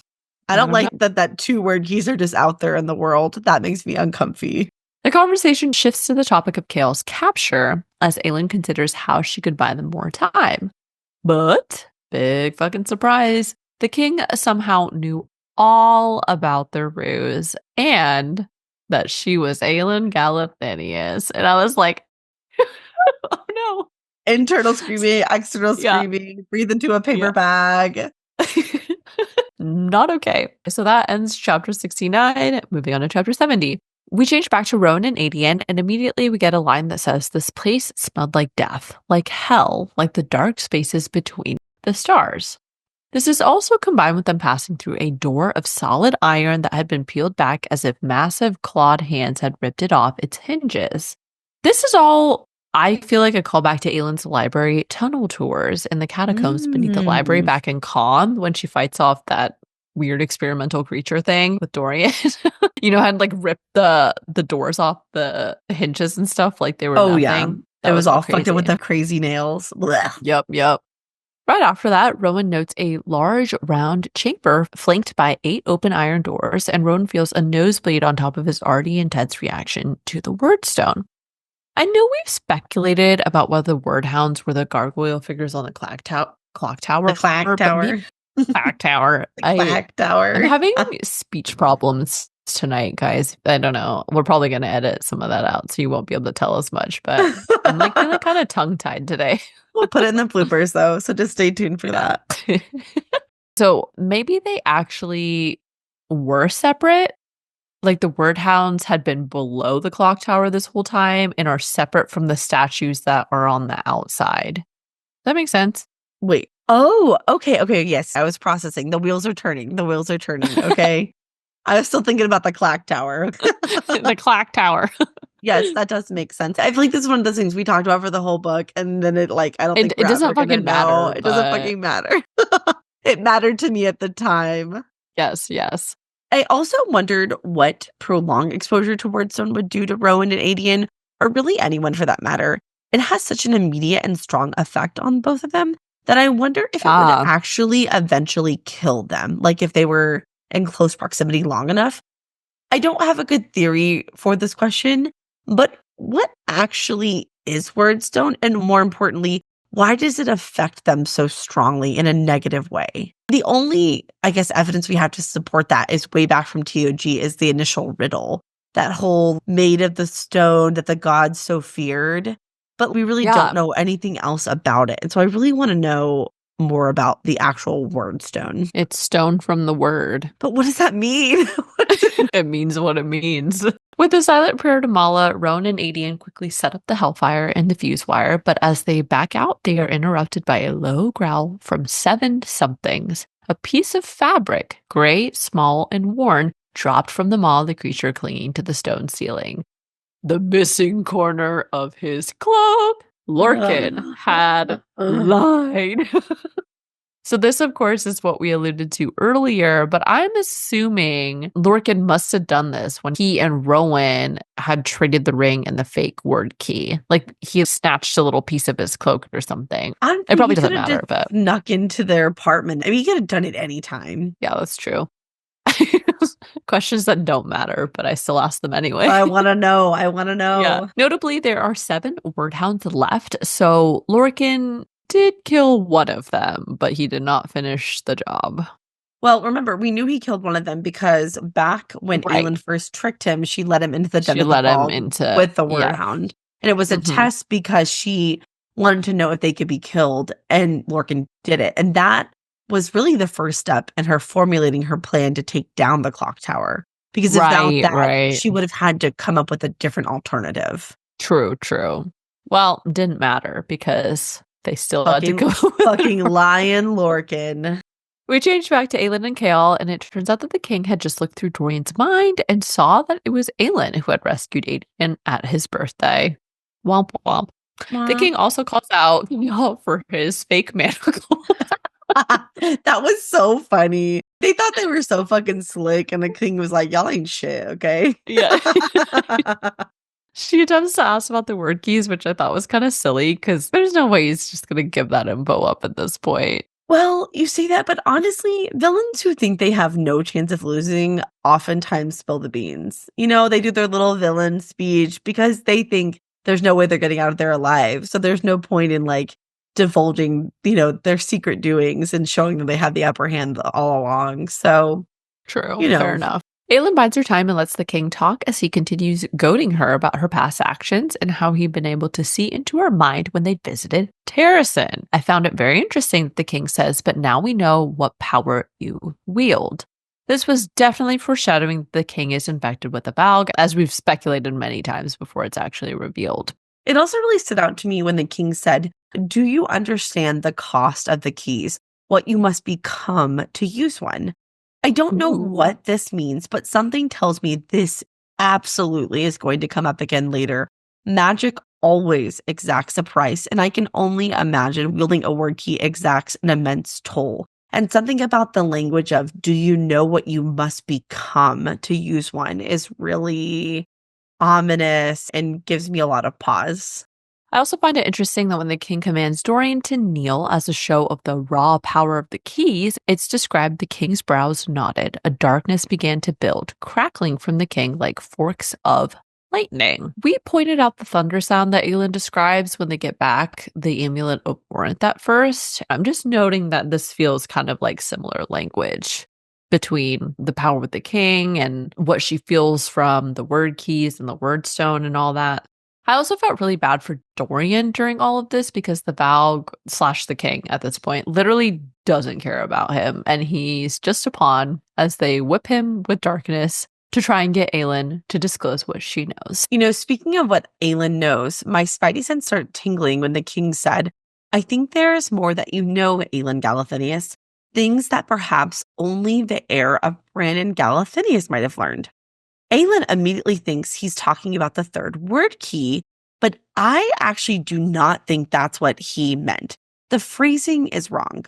Speaker 3: I don't like that 2-word keys are just out there in the world. That makes me uncomfy.
Speaker 1: The conversation shifts to the topic of Chaol's capture as Aelin considers how she could buy them more time. But, big fucking surprise, the king somehow knew all about their ruse and that she was Aelin Galathinius. And I was like, oh no.
Speaker 3: Internal screaming, external screaming, breathe into a paper bag.
Speaker 1: Not okay. So that ends chapter 69. Moving on to chapter 70. We change back to Rowan and Adian, and immediately we get a line that says, "This place smelled like death, like hell, like the dark spaces between the stars." This is also combined with them passing through a door of solid iron that had been peeled back as if massive clawed hands had ripped it off its hinges. This is all, I feel like, a callback to Aelin's library tunnel tours in the catacombs beneath the library back in Calm when she fights off that weird experimental creature thing with Dorian. You know, had like ripped the doors off the hinges and stuff like they were nothing.
Speaker 3: Yeah. It was all fucked up with the crazy nails. Blech.
Speaker 1: Yep. Right after that, Rowan notes a large, round chamber flanked by 8 open iron doors, and Rowan feels a nosebleed on top of his already intense reaction to the word stone. I know we've speculated about whether the word hounds were the gargoyle figures on the clock tower.
Speaker 3: The clack tower.
Speaker 1: Clack tower.
Speaker 3: Clack tower.
Speaker 1: I'm having speech problems tonight, guys. I don't know. We're probably going to edit some of that out, so you won't be able to tell us much. But I'm like feeling kind of tongue-tied today.
Speaker 3: We'll put it in the bloopers, though, so just stay tuned for that.
Speaker 1: So maybe they actually were separate. Like the word hounds had been below the clock tower this whole time and are separate from the statues that are on the outside. Does that make sense?
Speaker 3: Wait. Oh, okay. Yes, I was processing. The wheels are turning. Okay. I was still thinking about the clock tower.
Speaker 1: The clock tower.
Speaker 3: Yes, that does make sense. I feel like this is one of those things we talked about for the whole book, and then it I don't think
Speaker 1: it doesn't fucking matter.
Speaker 3: It doesn't fucking matter. It mattered to me at the time.
Speaker 1: Yes.
Speaker 3: I also wondered what prolonged exposure to Wordstone would do to Rowan and Adian, or really anyone for that matter. It has such an immediate and strong effect on both of them that I wonder if it would actually eventually kill them, like if they were in close proximity long enough. I don't have a good theory for this question, but what actually is Wordstone? And more importantly, why does it affect them so strongly in a negative way? The only, I guess, evidence we have to support that is way back from TOG is the initial riddle, that whole made of the stone that the gods so feared. But we really don't know anything else about it. And so I really want to know more about the actual word stone.
Speaker 1: It's stone from the word.
Speaker 3: But what does that mean?
Speaker 1: It means what it means. With a silent prayer to Mala, Rowan and Aelin quickly set up the hellfire and the fuse wire, but as they back out, they are interrupted by a low growl from 7 somethings. A piece of fabric, gray, small, and worn, dropped from the maw of the creature clinging to the stone ceiling. The missing corner of his cloak. Lorcan had lied. So this, of course, is what we alluded to earlier, but I'm assuming Lorcan must have done this when he and Rowan had traded the ring and the fake word key. Like, he snatched a little piece of his cloak or something. It probably doesn't matter, but...
Speaker 3: snuck into their apartment. I mean, he could have done it any time.
Speaker 1: Yeah, that's true. Questions that don't matter, but I still ask them anyway.
Speaker 3: I want to know.
Speaker 1: Yeah. Notably, there are 7 wordhounds left, so Lorcan did kill one of them, but he did not finish the job.
Speaker 3: Well, remember, we knew he killed one of them because back when Aelin first tricked him, she let him into the den of the fog with the wordhound. And it was a test because she wanted to know if they could be killed, and Lorcan did it. And that was really the first step in her formulating her plan to take down the clock tower. Because without that, she would have had to come up with a different alternative.
Speaker 1: True. Well, didn't matter because they still had to go.
Speaker 3: Fucking lion Lorcan.
Speaker 1: We changed back to Aelin and Chaol, and it turns out that the king had just looked through Dorian's mind and saw that it was Aelin who had rescued Aelin at his birthday. Womp womp. The king also calls out for his fake manacle.
Speaker 3: That was so funny. They thought they were so fucking slick, and the king was like, y'all ain't shit, okay?
Speaker 1: Yeah. She attempts to ask about the word keys, which I thought was kind of silly because there's no way he's just going to give that info up at this point.
Speaker 3: Well, you say that, but honestly, villains who think they have no chance of losing oftentimes spill the beans. You know, they do their little villain speech because they think there's no way they're getting out of there alive. So there's no point in like divulging, their secret doings and showing them they had the upper hand all along. So,
Speaker 1: true. Fair enough. Aelin bides her time and lets the king talk as he continues goading her about her past actions and how he'd been able to see into her mind when they visited Terrasen. I found it very interesting that the king says, but now we know what power you wield. This was definitely foreshadowing that the king is infected with a Valg, as we've speculated many times before it's actually revealed.
Speaker 3: It also really stood out to me when the king said, do you understand the cost of the keys? What you must become to use one? I don't know what this means, but something tells me this absolutely is going to come up again later. Magic always exacts a price, and I can only imagine wielding a word key exacts an immense toll. And something about the language of, do you know what you must become to use one, is really ominous and gives me a lot of pause.
Speaker 1: I also find it interesting that when the king commands Dorian to kneel as a show of the raw power of the keys, it's described the king's brows knotted. A darkness began to build, crackling from the king like forks of lightning. We pointed out the thunder sound that Aelin describes when they get back the amulet of Warrant at first. I'm just noting that this feels kind of like similar language between the power of the king and what she feels from the word keys and the word stone and all that. I also felt really bad for Dorian during all of this because the Valg / the king at this point literally doesn't care about him. And he's just a pawn as they whip him with darkness to try and get Aelin to disclose what she knows.
Speaker 3: Speaking of what Aelin knows, my spidey sense started tingling when the king said, I think there is more that you know, Aelin Galathinius. Things that perhaps only the heir of Brandon Galathinius might have learned. Aelin immediately thinks he's talking about the third word key, but I actually do not think that's what he meant. The phrasing is wrong.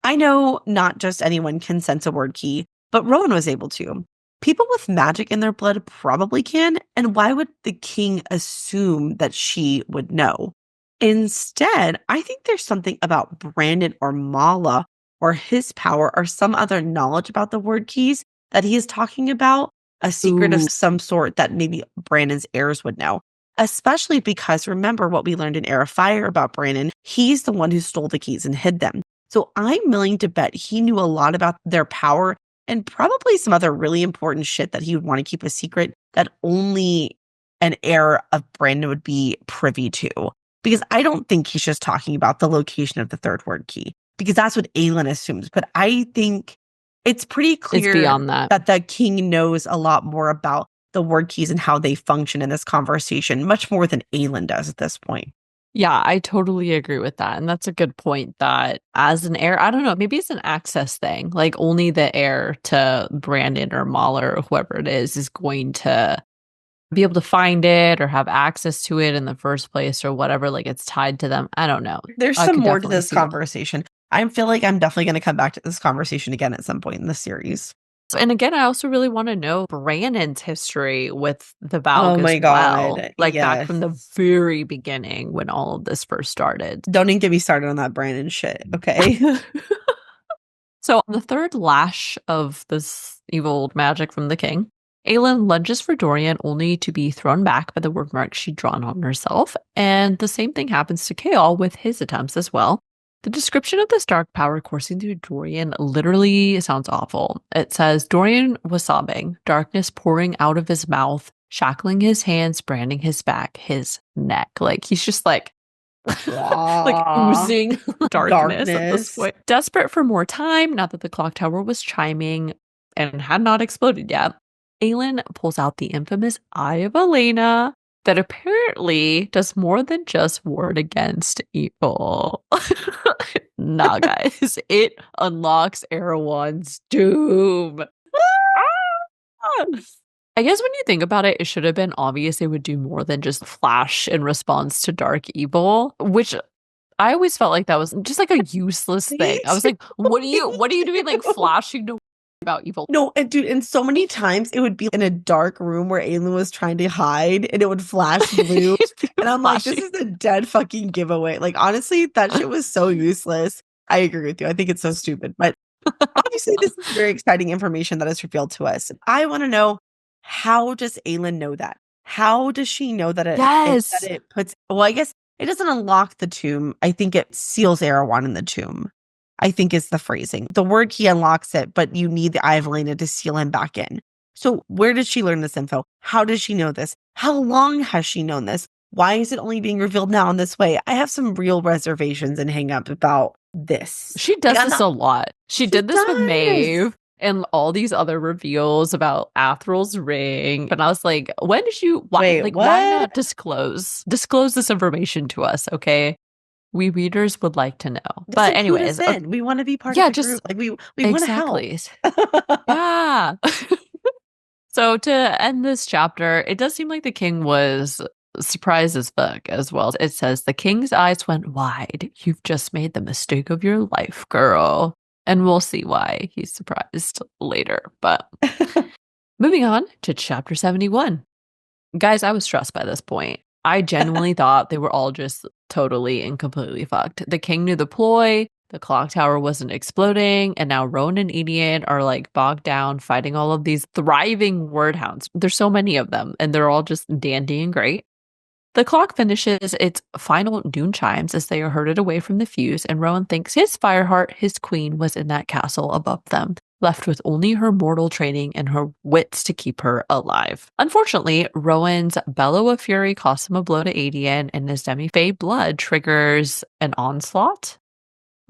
Speaker 3: I know not just anyone can sense a word key, but Rowan was able to. People with magic in their blood probably can, and why would the king assume that she would know? Instead, I think there's something about Brandon or Mala or his power or some other knowledge about the word keys that he is talking about. A secret of some sort that maybe Brandon's heirs would know. Especially because remember what we learned in Heir of Fire about Brandon. He's the one who stole the keys and hid them. So I'm willing to bet he knew a lot about their power and probably some other really important shit that he would want to keep a secret that only an heir of Brandon would be privy to. Because I don't think he's just talking about the location of the third word key. because that's what Aelin assumes. But I think it's pretty clear
Speaker 1: It's beyond that.
Speaker 3: the king knows a lot more about the word keys and how they function in this conversation, much more than Aelin does at this point.
Speaker 1: Yeah, I totally agree with that. And that's a good point that as an heir, I don't know, maybe it's an access thing. Like only the heir to Brandon or Mahler or whoever it is going to be able to find it or have access to it in the first place or whatever. Like it's tied to them. I don't know.
Speaker 3: There's
Speaker 1: I
Speaker 3: some
Speaker 1: could
Speaker 3: more to
Speaker 1: definitely
Speaker 3: this
Speaker 1: see that.
Speaker 3: conversation. I feel like I'm definitely going to come back to this conversation again at some point in the series.
Speaker 1: And again, I also really want to know Brandon's history with the
Speaker 3: Oh
Speaker 1: Valg
Speaker 3: my
Speaker 1: as well.
Speaker 3: God.
Speaker 1: Like back from the
Speaker 3: Yes.
Speaker 1: very beginning when all of this first started.
Speaker 3: Don't even get me started on that Brandon shit, okay?
Speaker 1: So on the third lash of this evil magic from the king, Aelin lunges for Dorian only to be thrown back by the word mark she'd drawn on herself. And the same thing happens to Chaol with his attempts as well. The description of this dark power coursing through Dorian literally sounds awful. It says Dorian was sobbing, darkness pouring out of his mouth, shackling his hands, branding his back, his neck. Like he's just like oozing darkness at this point. Desperate for more time, not that the clock tower was chiming and had not exploded yet, Aelin pulls out the infamous Eye of Elena that apparently does more than just ward against evil. Nah, guys, it unlocks Erewhon's doom. I guess when you think about it, it should have been obvious it would do more than just flash in response to dark evil, which I always felt like that was just like a useless thing. I was like, what are you doing like flashing to about evil?
Speaker 3: No, and dude, and so many times it would be in a dark room where Aelin was trying to hide and it would flash blue. And I'm like, this is a dead fucking giveaway. Like, honestly, that shit was so useless. I agree with you. I think it's so stupid. But obviously, this is very exciting information that is revealed to us. I want to know, how does Aelin know that? How does she know that it puts, well, I guess it doesn't unlock the tomb. I think it seals Erewhon in the tomb, I think is the phrasing. The word key unlocks it, but you need the Eye of Elena to seal him back in. So where did she learn this info? How does she know this? How long has she known this? Why is it only being revealed now in this way? I have some real reservations and hang-ups about this.
Speaker 1: She does this a lot. She did this with Maeve and all these other reveals about Athral's ring. And I was like, when did you, why not disclose this information to us, okay? We readers would like to know. But anyways,
Speaker 3: we want to be part of the group. Like we want to help.
Speaker 1: Yeah. So to end this chapter, it does seem like the king was surprised as fuck as well. It says the king's eyes went wide. You've just made the mistake of your life, girl. And we'll see why he's surprised later. But moving on to chapter 71. Guys, I was stressed by this point. I genuinely thought they were all just totally and completely fucked. The king knew the ploy, the clock tower wasn't exploding, and now Rowan and Edian are like bogged down fighting all of these thriving wordhounds. There's so many of them, and they're all just dandy and great. The clock finishes its final noon chimes as they are herded away from the fuse, and Rowan thinks his fireheart, his queen, was in that castle above them, left with only her mortal training and her wits to keep her alive. Unfortunately, Rowan's bellow of fury costs him a blow to Edian, and his demi-fae blood triggers an onslaught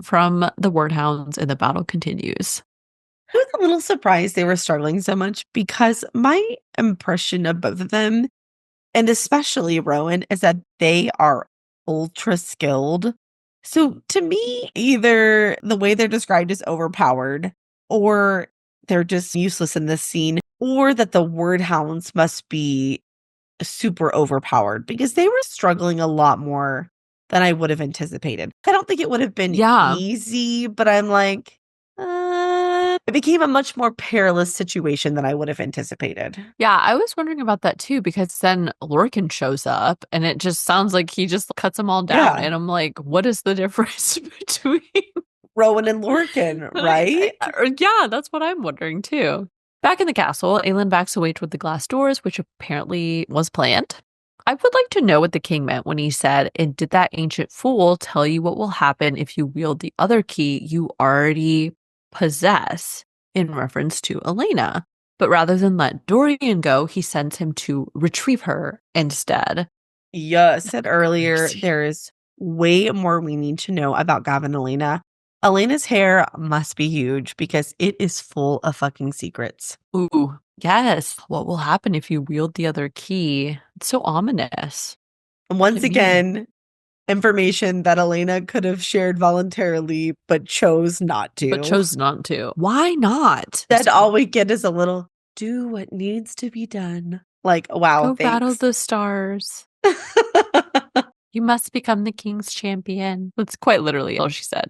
Speaker 1: from the wordhounds, and the battle continues.
Speaker 3: I was a little surprised they were struggling so much because my impression of both of them, and especially Rowan, is that they are ultra skilled. So to me, either the way they're described is overpowered, or they're just useless in this scene, or that the wordhounds must be super overpowered because they were struggling a lot more than I would have anticipated. I don't think it would have been easy, but I'm like, it became a much more perilous situation than I would have anticipated.
Speaker 1: Yeah, I was wondering about that too, because then Lorcan shows up and it just sounds like he just cuts them all down. Yeah. And I'm like, what is the difference between
Speaker 3: Rowan and Lorcan, right?
Speaker 1: Yeah, that's what I'm wondering too. Back in the castle, Aelin backs away toward the glass doors, which apparently was planned. I would like to know what the king meant when he said, and did that ancient fool tell you what will happen if you wield the other key you already possess, in reference to Elena? But rather than let Dorian go, he sends him to retrieve her instead.
Speaker 3: Yeah, I said earlier, there is way more we need to know about Gavin and Elena. Elena's hair must be huge because it is full of fucking secrets.
Speaker 1: Ooh, yes. What will happen if you wield the other key? It's so ominous.
Speaker 3: Once
Speaker 1: What does it mean?
Speaker 3: again, information that Elena could have shared voluntarily but chose not to.
Speaker 1: But chose not to. Why not?
Speaker 3: That all we get is a little do what needs to be done. Like, wow,
Speaker 1: Go battle
Speaker 3: thanks.
Speaker 1: the stars. You must become the king's champion. That's quite literally all she said.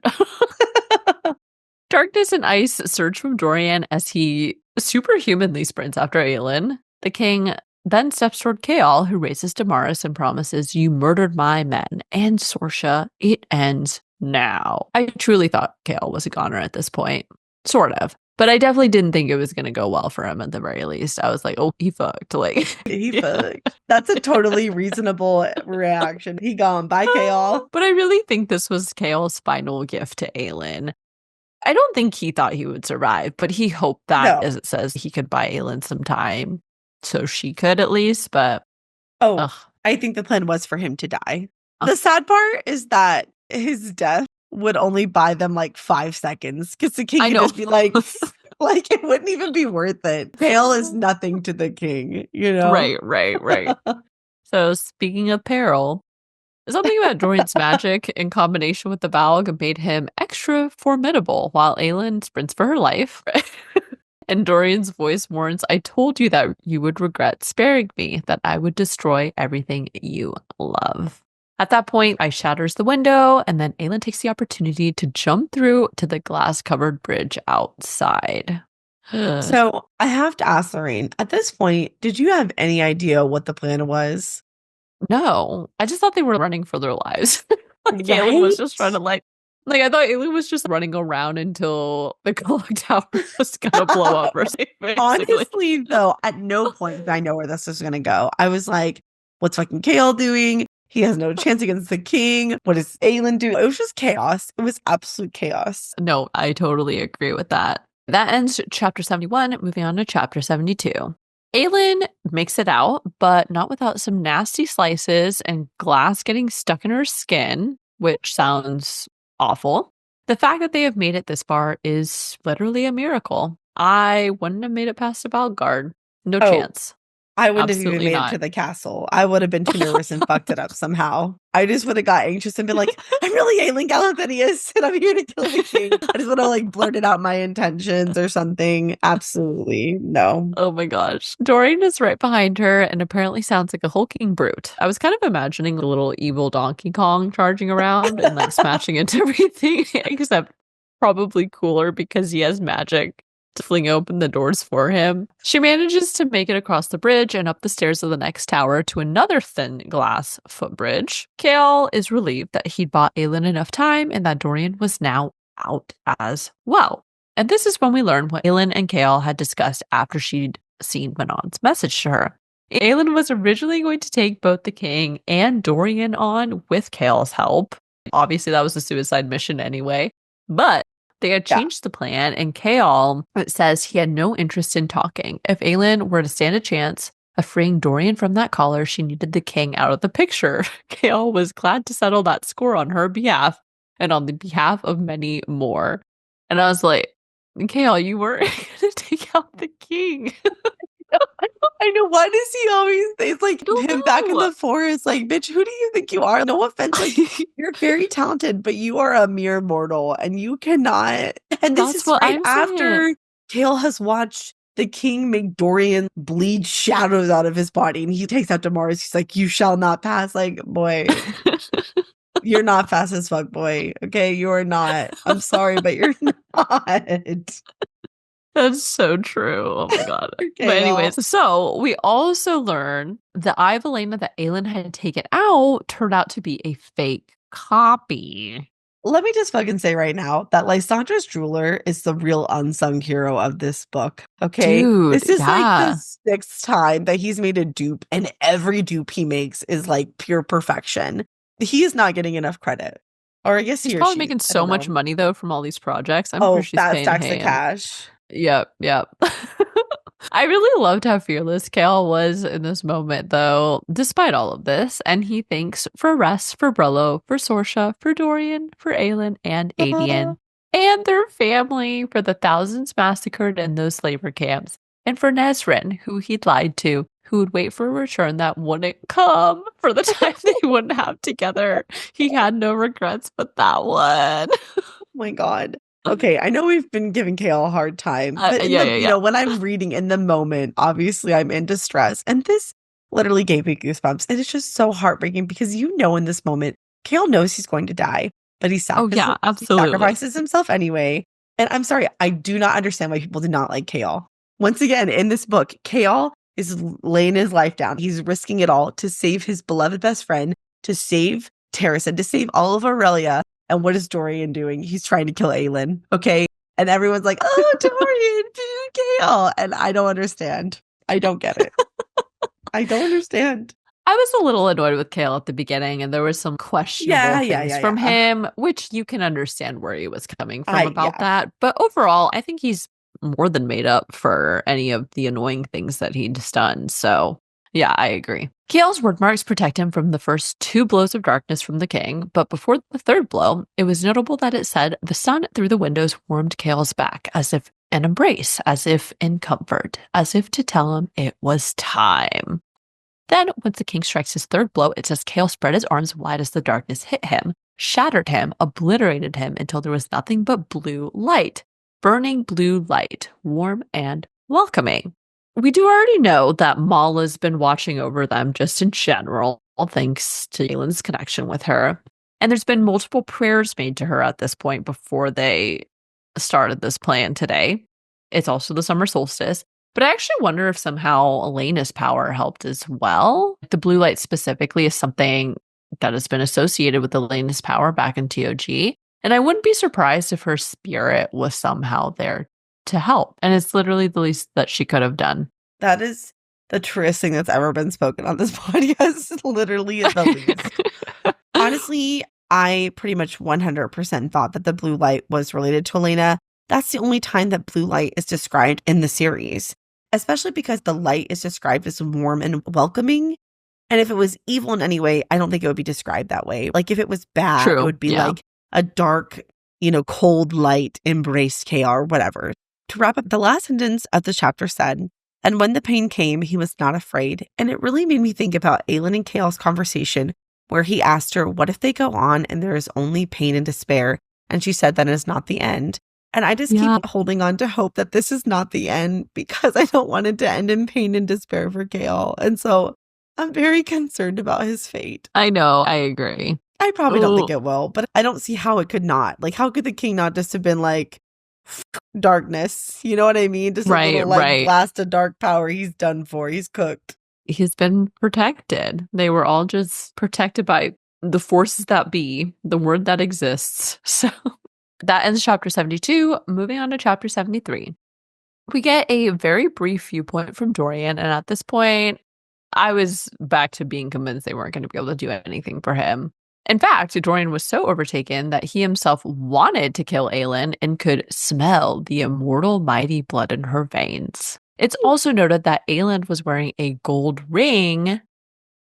Speaker 1: Darkness and ice surge from Dorian as he superhumanly sprints after Aelin. The king then steps toward Kael, who races Damaris and promises, "You murdered my men." And Sorsha, it ends now. I truly thought Kael was a goner at this point. Sort of. But I definitely didn't think it was going to go well for him at the very least. I was like, oh, he fucked. Like,
Speaker 3: He fucked. That's a totally reasonable reaction. He gone. Bye, Kael.
Speaker 1: But I really think this was Kael's final gift to Aelin. I don't think he thought he would survive, but he hoped that,
Speaker 3: No.
Speaker 1: as it says, he could buy Aelin some time so she could at least. But ugh.
Speaker 3: I think the plan was for him to die. The sad part is that his death would only buy them like 5 seconds because the king
Speaker 1: I
Speaker 3: could
Speaker 1: know.
Speaker 3: just be like it wouldn't even be worth it. Kael is nothing to the king, you know?
Speaker 1: Right. So speaking of peril, something about Dorian's magic in combination with the Valg made him extra formidable while Aelin sprints for her life. And Dorian's voice warns, "I told you that you would regret sparing me, that I would destroy everything you love." At that point, ice shatters the window, and then Aelin takes the opportunity to jump through to the glass-covered bridge outside.
Speaker 3: So I have to ask Lorraine, at this point, did you have any idea what the plan was?
Speaker 1: No, I just thought they were running for their lives. Aelin was just trying to like I thought Aelin was just running around until the clock tower was gonna blow up or something.
Speaker 3: Honestly, though, at no point did I know where this was gonna go. I was like, what's fucking Kael doing? He has no chance against the king. What is Aelin doing? It was just chaos. It was absolute chaos.
Speaker 1: No, I totally agree with that. That ends chapter 71, moving on to chapter 72. Aelin makes it out, but not without some nasty slices and glass getting stuck in her skin, which sounds awful. The fact that they have made it this far is literally a miracle. I wouldn't have made it past the Valgard. No chance.
Speaker 3: I wouldn't have even
Speaker 1: Absolutely
Speaker 3: made
Speaker 1: not.
Speaker 3: it to the castle. I would have been too nervous and fucked it up somehow. I just would have got anxious and been like, I'm really Aelin Galanthanius and I'm here to kill the king. I just would have like blurted out my intentions or something. Absolutely no.
Speaker 1: Oh my gosh. Dorian is right behind her and apparently sounds like a hulking brute. I was kind of imagining a little evil Donkey Kong charging around and like smashing into everything, except probably cooler because he has magic to fling open the doors for him. She manages to make it across the bridge and up the stairs of the next tower to another thin glass footbridge. Kael is relieved that he'd bought Aelin enough time and that Dorian was now out as well. And this is when we learn what Aelin and Kael had discussed after she'd seen Manon's message to her. Aelin was originally going to take both the king and Dorian on with Kael's help. Obviously, that was a suicide mission anyway. But they had changed the plan, and Kael says he had no interest in talking. If Aelin were to stand a chance of freeing Dorian from that collar, she needed the king out of the picture. Kael was glad to settle that score on her behalf and on the behalf of many more. And I was like, Kael, you weren't going to take out the king.
Speaker 3: I know. Why does he always say it's like
Speaker 1: don't
Speaker 3: him back in
Speaker 1: know.
Speaker 3: the forest? Like, bitch, who do you think you are? No offense. Like, you're very talented, but you are a mere mortal and you cannot. And this
Speaker 1: That's
Speaker 3: is
Speaker 1: what
Speaker 3: right
Speaker 1: I'm
Speaker 3: after
Speaker 1: saying.
Speaker 3: Kael has watched the king make Dorian bleed shadows out of his body. And he takes out Damaris. He's like, you shall not pass. Like, boy, you're not fast as fuck, boy. Okay, you're not. I'm sorry, but you're not.
Speaker 1: That's so true. Oh my god.
Speaker 3: Okay,
Speaker 1: But anyways, so we also learn the Eye of Elena that Aelin had taken out turned out to be a fake copy.
Speaker 3: Let me just fucking say right now that Lysandra's jeweler is the real unsung hero of this book. Okay.
Speaker 1: Dude,
Speaker 3: this is like
Speaker 1: yeah.
Speaker 3: the 6th time that he's made a dupe, and every dupe he makes is like pure perfection. He is not getting enough credit. Or I guess
Speaker 1: She's
Speaker 3: he or
Speaker 1: probably
Speaker 3: she.
Speaker 1: making
Speaker 3: I
Speaker 1: so
Speaker 3: don't
Speaker 1: much
Speaker 3: know.
Speaker 1: money though from all these projects. I'm
Speaker 3: Oh,
Speaker 1: sure she's
Speaker 3: fat
Speaker 1: paying
Speaker 3: stacks of
Speaker 1: hand.
Speaker 3: cash.
Speaker 1: Yep. I really loved how fearless Kael was in this moment, though, despite all of this. And he thanks for Rest, for Brello, for Sorsha, for Dorian, for Aelin, and Adian. and their family for the thousands massacred in those labor camps, and for Nesrin, who he'd lied to, who would wait for a return that wouldn't come for the time they wouldn't have together. He had no regrets but that one.
Speaker 3: Oh my God. Okay, I know we've been giving Kale a hard time, but
Speaker 1: Yeah.
Speaker 3: when I'm reading in the moment, obviously I'm in distress. And this literally gave me goosebumps. And it's just so heartbreaking because in this moment, Kale knows he's going to die, but he
Speaker 1: Oh, yeah, absolutely.
Speaker 3: sacrifices himself anyway. And I'm sorry, I do not understand why people do not like Kale. Once again, in this book, Kale is laying his life down. He's risking it all to save his beloved best friend, to save Terrace, and to save all of Erilea. And what is Dorian doing? He's trying to kill Aelin, okay? And everyone's like, oh, Dorian, Kale. And I don't understand. I don't get it. I don't understand.
Speaker 1: I was a little annoyed with Kale at the beginning, and there was some questionable things from him, which you can understand where he was coming from about that. But overall, I think he's more than made up for any of the annoying things that he'd done. So, yeah, I agree. Kale's word marks protect him from the first 2 blows of darkness from the king, but before the 3rd blow, it was notable that it said the sun through the windows warmed Kale's back, as if an embrace, as if in comfort, as if to tell him it was time. Then, once the king strikes his 3rd blow, it says Kale spread his arms wide as the darkness hit him, shattered him, obliterated him until there was nothing but blue light. Burning blue light, warm and welcoming. We do already know that Mala's been watching over them just in general, thanks to Aelin's connection with her. And there's been multiple prayers made to her at this point before they started this plan today. It's also the summer solstice. But I actually wonder if somehow Elena's power helped as well. The blue light specifically is something that has been associated with Elena's power back in TOG. And I wouldn't be surprised if her spirit was somehow there to help. And it's literally the least that she could have done.
Speaker 3: That is the truest thing that's ever been spoken on this podcast. Literally the least. Honestly, I pretty much 100% thought that the blue light was related to Elena. That's the only time that blue light is described in the series, especially because the light is described as warm and welcoming. And if it was evil in any way, I don't think it would be described that way. Like if it was bad, it would be like a dark, cold light embraced Kale or whatever. To wrap up, the last sentence of the chapter said, and when the pain came, he was not afraid. And it really made me think about Aelin and Kale's conversation where he asked her, what if they go on and there is only pain and despair? And she said that is not the end. And I just keep holding on to hope that this is not the end because I don't want it to end in pain and despair for Kale. And so I'm very concerned about his fate.
Speaker 1: I know. I agree.
Speaker 3: I probably don't think it will, but I don't see how it could not. Like, how could the king not just have been like, darkness? You know what I mean? Just a little blast of dark power. He's done for. He's cooked.
Speaker 1: He's been protected. They were all just protected by the forces that be, the word that exists. So that ends chapter 72. Moving on to chapter 73. We get a very brief viewpoint from Dorian, and at this point, I was back to being convinced they weren't going to be able to do anything for him. In fact, Dorian was so overtaken that he himself wanted to kill Aelin and could smell the immortal mighty blood in her veins. It's also noted that Aelin was wearing a gold ring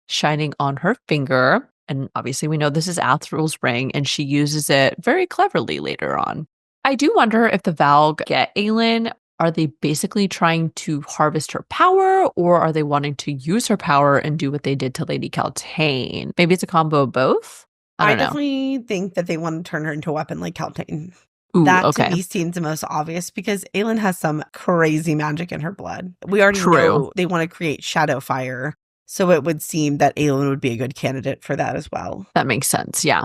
Speaker 1: shining on her finger. And obviously we know this is Athrul's ring, and she uses it very cleverly later on. I do wonder if the Valg get Aelin. Are they basically trying to harvest her power, or are they wanting to use her power and do what they did to Lady Kaltain? Maybe it's a combo of both? I
Speaker 3: definitely think that they want to turn her into a weapon like Kaltain.
Speaker 1: Ooh,
Speaker 3: that to me seems the most obvious because Aelin has some crazy magic in her blood. We already know they want to create shadow fire. So it would seem that Aelin would be a good candidate for that as well.
Speaker 1: That makes sense. Yeah.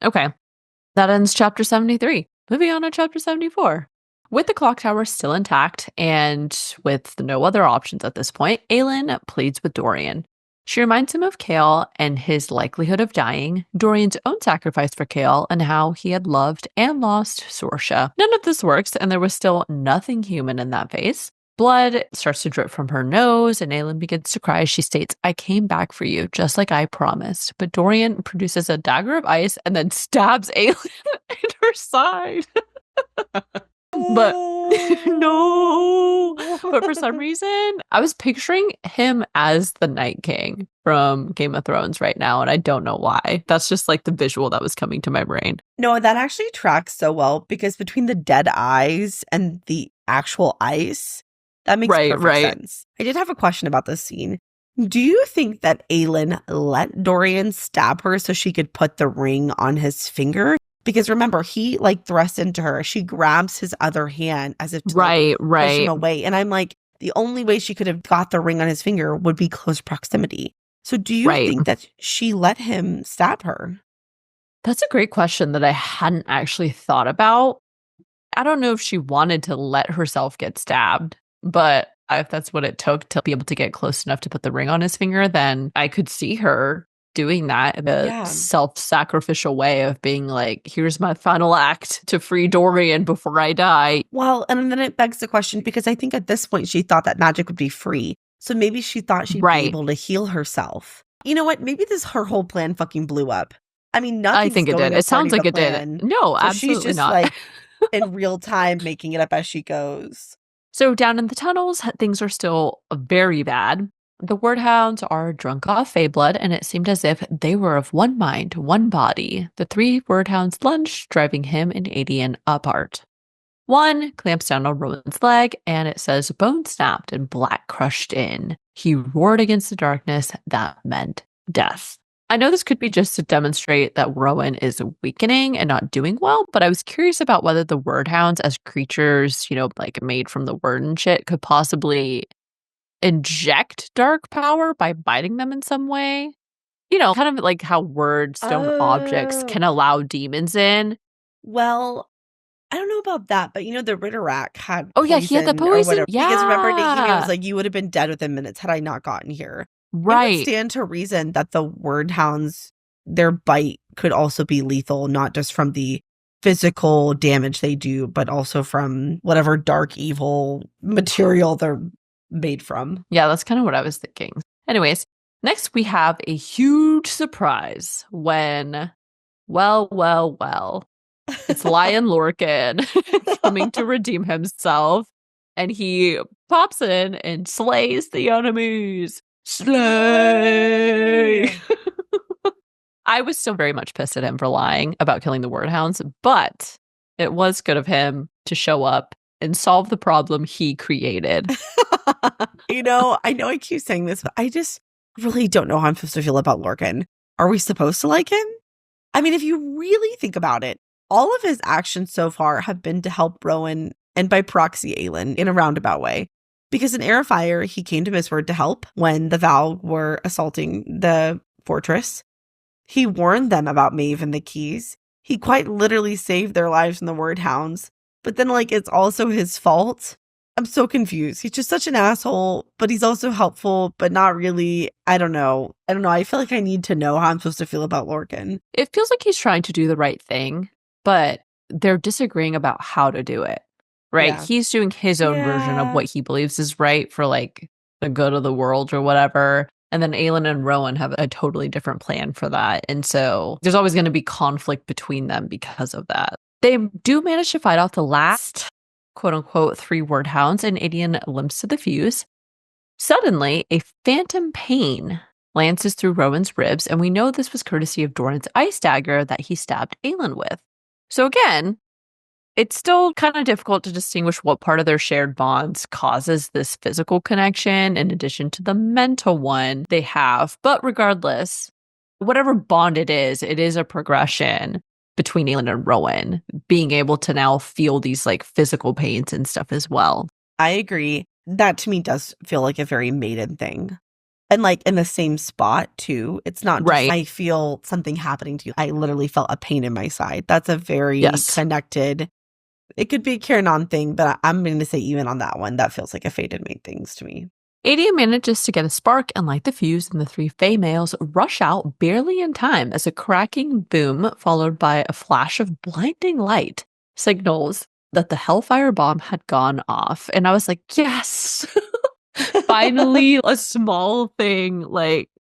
Speaker 1: Okay. That ends chapter 73. Moving on to chapter 74. With the clock tower still intact and with no other options at this point, Aelin pleads with Dorian. She reminds him of Kale and his likelihood of dying, Dorian's own sacrifice for Kale, and how he had loved and lost Sorsha. None of this works, and there was still nothing human in that face. Blood starts to drip from her nose, and Aelin begins to cry as she states, I came back for you, just like I promised. But Dorian produces a dagger of ice and then stabs Aelin in her side. But no. But for some reason, I was picturing him as the Night King from Game of Thrones right now, and I don't know why. That's just like the visual that was coming to my brain.
Speaker 3: No, that actually tracks so well because between the dead eyes and the actual ice, that makes perfect sense. I did have a question about this scene. Do you think that Aelin let Dorian stab her so she could put the ring on his finger? Because remember, he like thrusts into her. She grabs his other hand as if to push him away. And I'm like, the only way she could have got the ring on his finger would be close proximity. So do you think that she let him stab her?
Speaker 1: That's a great question that I hadn't actually thought about. I don't know if she wanted to let herself get stabbed, but if that's what it took to be able to get close enough to put the ring on his finger, then I could see her doing that in a self-sacrificial way of being like, here's my final act to free Dorian before I die.
Speaker 3: Well, and then it begs the question, because I think at this point she thought that magic would be free. So maybe she thought she'd be able to heal herself. You know what? Maybe her whole plan fucking blew up. I mean, nothing's
Speaker 1: I think it did. It sounds like it did. No, so absolutely
Speaker 3: she's just
Speaker 1: not.
Speaker 3: Like in real time making it up as she goes.
Speaker 1: So down in the tunnels, things are still very bad. The wordhounds are drunk off Feyblood, and it seemed as if they were of one mind, one body. The three wordhounds lunge, driving him and Aelin apart. One clamps down on Rowan's leg, and it says bone snapped and black crushed in. He roared against the darkness. That meant death. I know this could be just to demonstrate that Rowan is weakening and not doing well, but I was curious about whether the wordhounds as creatures, like made from the word and shit, could possibly inject dark power by biting them in some way. Kind of like how stone objects can allow demons in.
Speaker 3: Well, I don't know about that, but the Ritterak had
Speaker 1: poison. Oh, yeah, he had the poison. Yeah.
Speaker 3: Because remember, Nahimi was like, you would have been dead within minutes had I not gotten here.
Speaker 1: Right.
Speaker 3: It would stand to reason that the wordhounds, their bite could also be lethal, not just from the physical damage they do, but also from whatever dark evil material they're made from.
Speaker 1: Yeah, that's kind of what I was thinking. Anyways, next we have a huge surprise when, well, it's Lion Lorcan coming to redeem himself, and he pops in and slays the enemies. Slay! I was still very much pissed at him for lying about killing the wordhounds, but it was good of him to show up and solve the problem he created.
Speaker 3: I know I keep saying this, but I just really don't know how I'm supposed to feel about Lorcan. Are we supposed to like him? I mean, if you really think about it, all of his actions so far have been to help Rowan and by proxy Aelin in a roundabout way. Because in Heir of Fire, he came to Mistward to help when the Val were assaulting the fortress. He warned them about Maeve and the keys. He quite literally saved their lives from the wordhounds. But then, it's also his fault. I'm so confused. He's just such an asshole, but he's also helpful, but not really. I don't know. I feel like I need to know how I'm supposed to feel about Lorcan.
Speaker 1: It feels like he's trying to do the right thing, but they're disagreeing about how to do it. Right? Yeah. He's doing his own version of what he believes is right for the good of the world or whatever. And then Aelin and Rowan have a totally different plan for that. And so there's always going to be conflict between them because of that. They do manage to fight off the last, quote unquote, three wordhounds, and Aelin limps to the fuse. Suddenly, a phantom pain lances through Rowan's ribs, and we know this was courtesy of Dorian's ice dagger that he stabbed Aelin with. So again, it's still kind of difficult to distinguish what part of their shared bonds causes this physical connection in addition to the mental one they have. But regardless, whatever bond it is a progression between Aelin and Rowan, being able to now feel these physical pains and stuff as well.
Speaker 3: I agree. That to me does feel like a very maiden thing. And in the same spot too. It's not just I feel something happening to you. I literally felt a pain in my side. That's a very connected. It could be a Kiernan thing, but I'm going to say even on that one, that feels like a fated mate things to me.
Speaker 1: Adia manages to get a spark and light the fuse, and the three Fae males rush out barely in time as a cracking boom, followed by a flash of blinding light, signals that the Hellfire bomb had gone off. And I was like, yes! Finally, a small thing.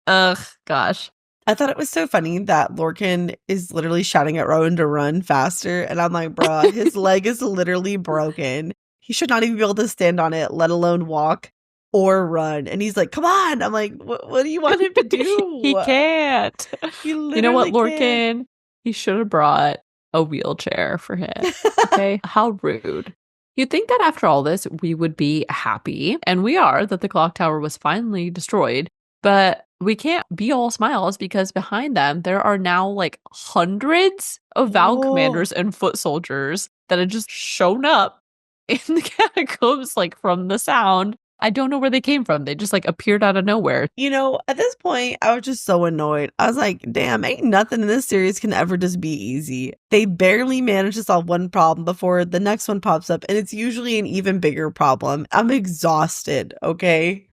Speaker 1: Ugh, gosh.
Speaker 3: I thought it was so funny that Lorcan is literally shouting at Rowan to run faster. And I'm like, bruh, his leg is literally broken. He should not even be able to stand on it, let alone walk or run. And he's like, come on. I'm like, what do you want him to do?
Speaker 1: He can't.
Speaker 3: He
Speaker 1: You know what,
Speaker 3: literally can't.
Speaker 1: Lorcan? He should have brought a wheelchair for him. Okay? How rude. You'd think that after all this, we would be happy, and we are, that the clock tower was finally destroyed. But we can't be all smiles because behind them, there are now like hundreds of Val
Speaker 3: Whoa.
Speaker 1: commanders and foot soldiers that had just shown up in the catacombs, like from the sound. I don't know where they came from. They just like appeared out of nowhere.
Speaker 3: You know, at this point, I was just so annoyed. I was like, damn, ain't nothing in this series can ever just be easy. They barely manage to solve one problem before the next one pops up, and it's usually an even bigger problem. I'm exhausted, okay?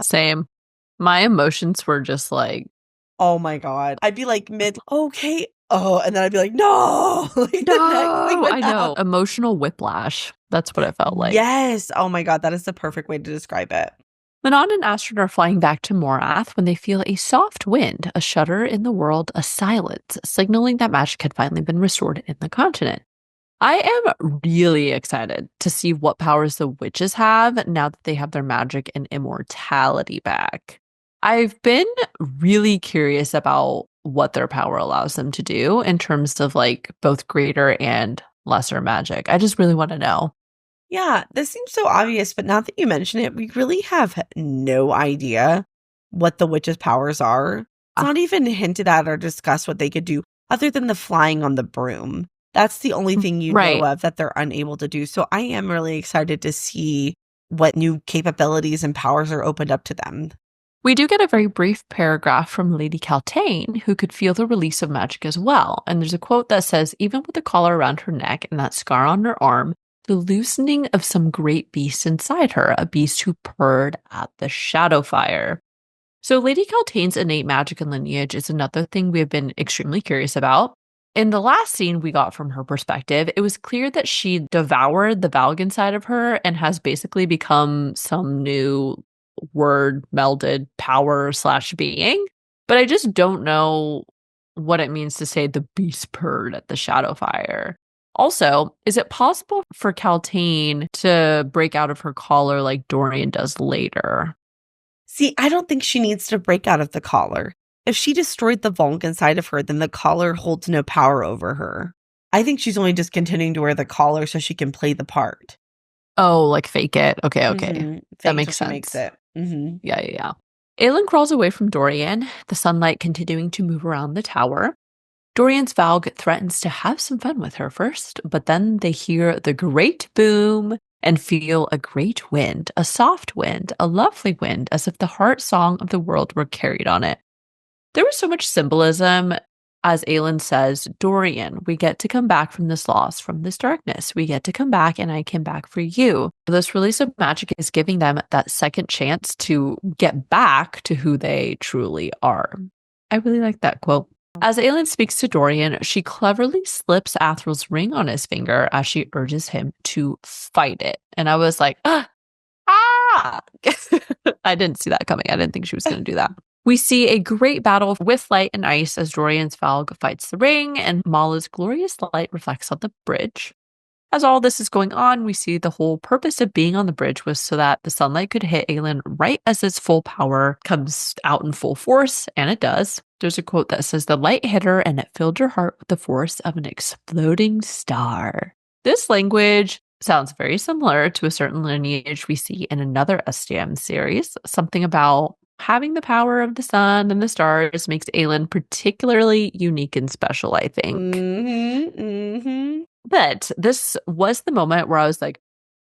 Speaker 1: Same. My emotions were just like,
Speaker 3: oh my God. I'd be like mid, okay. Oh, and then I'd be like, no. Like,
Speaker 1: no, I know. Emotional whiplash. That's what it felt like.
Speaker 3: Yes. Oh my God. That is the perfect way to describe it.
Speaker 1: Manon and Astrid are flying back to Morath when they feel a soft wind, a shudder in the world, a silence, signaling that magic had finally been restored in the continent. I am really excited to see what powers the witches have now that they have their magic and immortality back. I've been really curious about what their power allows them to do in terms of like both greater and lesser magic. I just really want to know.
Speaker 3: Yeah, this seems so obvious, but now that you mention it, we really have no idea what the witches' powers are. It's not even hinted at or discussed what they could do other than the flying on the broom. That's the only thing you know of that they're unable to do. So I am really excited to see what new capabilities and powers are opened up to them.
Speaker 1: We do get a very brief paragraph from Lady Caltaine, who could feel the release of magic as well. And there's a quote that says, even with the collar around her neck and that scar on her arm, the loosening of some great beast inside her, a beast who purred at the shadow fire. So Lady Caltaine's innate magic and lineage is another thing we have been extremely curious about. In the last scene we got from her perspective, it was clear that she devoured the Valg inside of her and has basically become some new word melded power / being. But I just don't know what it means to say the beast purred at the shadow fire. Also, is it possible for Caltaine to break out of her collar like Dorian does later?
Speaker 3: See, I don't think she needs to break out of the collar. If she destroyed the Valg inside of her, then the collar holds no power over her. I think she's only just continuing to wear the collar so she can play the part.
Speaker 1: Oh, like fake it. Okay.
Speaker 3: Mm-hmm.
Speaker 1: That makes sense.
Speaker 3: Makes it. Mm-hmm.
Speaker 1: Yeah. Aelin crawls away from Dorian, the sunlight continuing to move around the tower. Dorian's Valg threatens to have some fun with her first, but then they hear the great boom and feel a great wind, a soft wind, a lovely wind, as if the heart song of the world were carried on it. There was so much symbolism. As Aelin says, Dorian, we get to come back from this loss, from this darkness. We get to come back, and I came back for you. This release of magic is giving them that second chance to get back to who they truly are. I really like that quote. As Aelin speaks to Dorian, she cleverly slips Athrel's ring on his finger as she urges him to fight it. And I was like, ah! I didn't see that coming. I didn't think she was going to do that. We see a great battle with light and ice as Dorian's Valg fights the ring and Mala's glorious light reflects on the bridge. As all this is going on, we see the whole purpose of being on the bridge was so that the sunlight could hit Aelin right as its full power comes out in full force, and it does. There's a quote that says, the light hit her and it filled her heart with the force of an exploding star. This language sounds very similar to a certain lineage we see in another STM series, something about having the power of the sun and the stars makes Aelin particularly unique and special, I think. But this was the moment where I was like,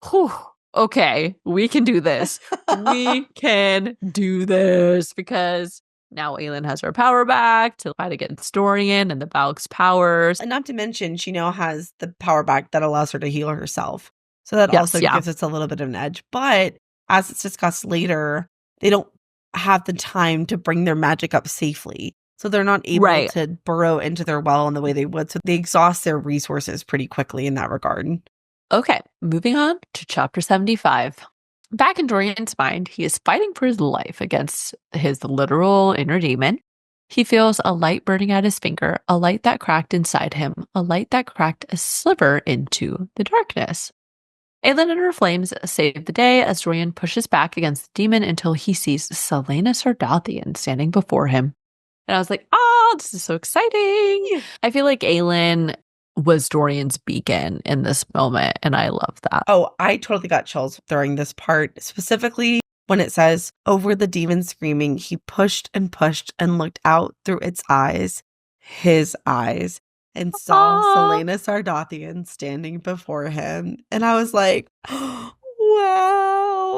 Speaker 1: whew, okay, we can do this. We can do this, because now Aelin has her power back to fight against Dorian and the Valk's powers.
Speaker 3: And not to mention, she now has the power back that allows her to heal herself. So that also gives us a little bit of an edge. But as it's discussed later, they don't have the time to bring their magic up safely. So they're not able to burrow into their well in the way they would. So they exhaust their resources pretty quickly in that regard.
Speaker 1: Okay, moving on to chapter 75. Back in Dorian's mind, he is fighting for his life against his literal inner demon. He feels a light burning at his finger, a light that cracked inside him, a light that cracked a sliver into the darkness. Aelin and her flames save the day as Dorian pushes back against the demon until he sees Selena Sardathian standing before him. And I was like, oh, this is so exciting. I feel like Aelin was Dorian's beacon in this moment, and I love that.
Speaker 3: Oh, I totally got chills during this part, specifically when it says, over the demon screaming, he pushed and looked out through its eyes, his eyes, and saw Selena Sardathian standing before him. And I was like, wow,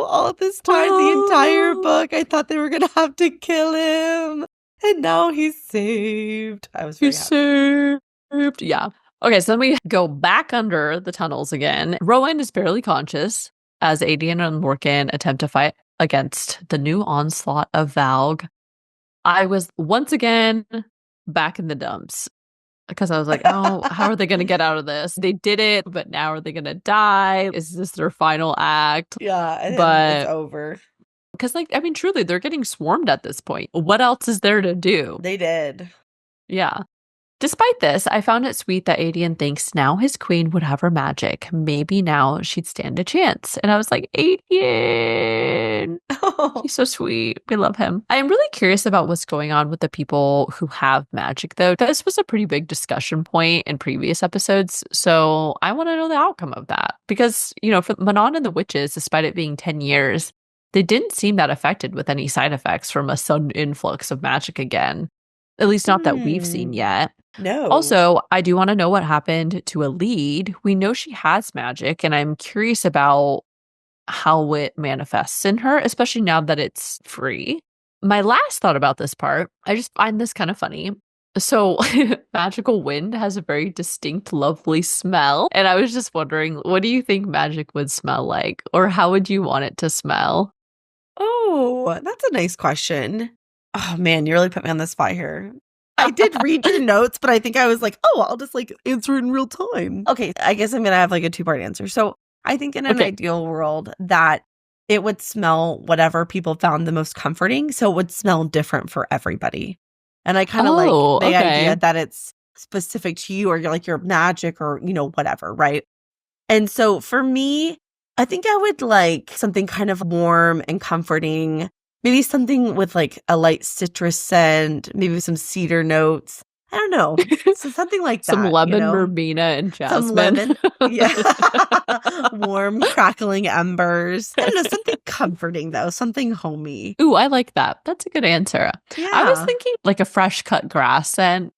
Speaker 3: all this time, the entire book, I thought they were going to have to kill him. And now he's saved. I was very happy.
Speaker 1: Saved. Yeah. Okay, so then we go back under the tunnels again. Rowan is barely conscious as Aedion and Lorcan attempt to fight against the new onslaught of Valg. I was once again back in the dumps because I was like, oh, how are they going to get out of this? They did it, but now are they going to die? Is this their final act?
Speaker 3: Yeah, and
Speaker 1: but
Speaker 3: it's over.
Speaker 1: Because, like, I mean, truly, they're getting swarmed at this point. What else is there to do?
Speaker 3: They did.
Speaker 1: Yeah. Despite this, I found it sweet that Aedion thinks now his queen would have her magic. Maybe now she'd stand a chance. And I was like, Aedion.
Speaker 3: Oh.
Speaker 1: He's so sweet. We love him. I am really curious about what's going on with the people who have magic, though. This was a pretty big discussion point in previous episodes. So I want to know the outcome of that. Because, you know, for Manon and the witches, despite it being 10 years, they didn't seem that affected with any side effects from a sudden influx of magic again. At least not that we've seen yet.
Speaker 3: No.
Speaker 1: Also, I do want to know what happened to a lead. We know she has magic, and I'm curious about how it manifests in her, especially now that it's free. My last thought about this part, I just find this kind of funny. So, magical wind has a very distinct, lovely smell. And I was just wondering, what do you think magic would smell like? Or how would you want it to smell?
Speaker 3: Oh, that's a nice question. Oh, man, you really put me on the spot here. I did read your notes, but I think I was like, oh, I'll just like answer it in real time. Okay, I guess I'm going to have like a 2-part answer. So I think in an ideal world that it would smell whatever people found the most comforting. So it would smell different for everybody. And I kind of like the idea that it's specific to you or you're like your magic or, you know, whatever, right? And so for me, I think I would like something kind of warm and comforting. Maybe something with like a light citrus scent, maybe some cedar notes. I don't know. So something like that.
Speaker 1: Some lemon,
Speaker 3: you know?
Speaker 1: verbena, and jasmine.
Speaker 3: Some lemon. Yeah. Warm, crackling embers. I don't know. Something comforting, though. Something homey.
Speaker 1: Ooh, I like that. That's a good answer.
Speaker 3: Yeah.
Speaker 1: I was thinking like a fresh cut grass scent.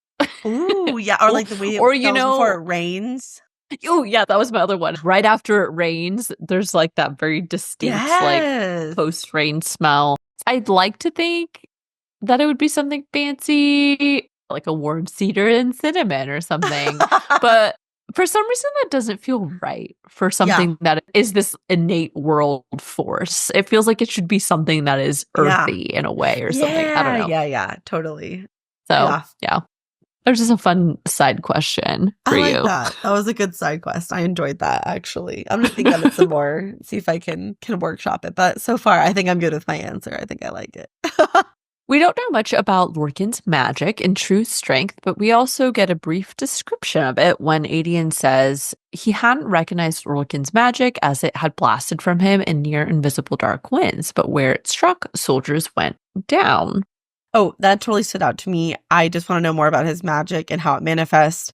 Speaker 3: Ooh, yeah. Or like the way it
Speaker 1: or,
Speaker 3: smells before it rains.
Speaker 1: Oh, yeah, that was my other one. Right after it rains, there's like that very distinct like post-rain smell. I'd like to think that it would be something fancy, like a warm cedar and cinnamon or something. But for some reason, that doesn't feel right for something that is this innate world force. It feels like it should be something that is earthy in a way or something. I don't know.
Speaker 3: Yeah, totally.
Speaker 1: So, yeah. There's just a fun side question for you.
Speaker 3: That was a good side quest. I enjoyed that, actually. I'm going to think of it some more, see if I can workshop it. But so far, I think I'm good with my answer. I think I like it.
Speaker 1: We don't know much about Lorcan's magic and true strength, but we also get a brief description of it when Aedion says he hadn't recognized Lorcan's magic as it had blasted from him in near invisible dark winds, but where it struck, soldiers went down.
Speaker 3: Oh, that totally stood out to me. I just want to know more about his magic and how it manifests.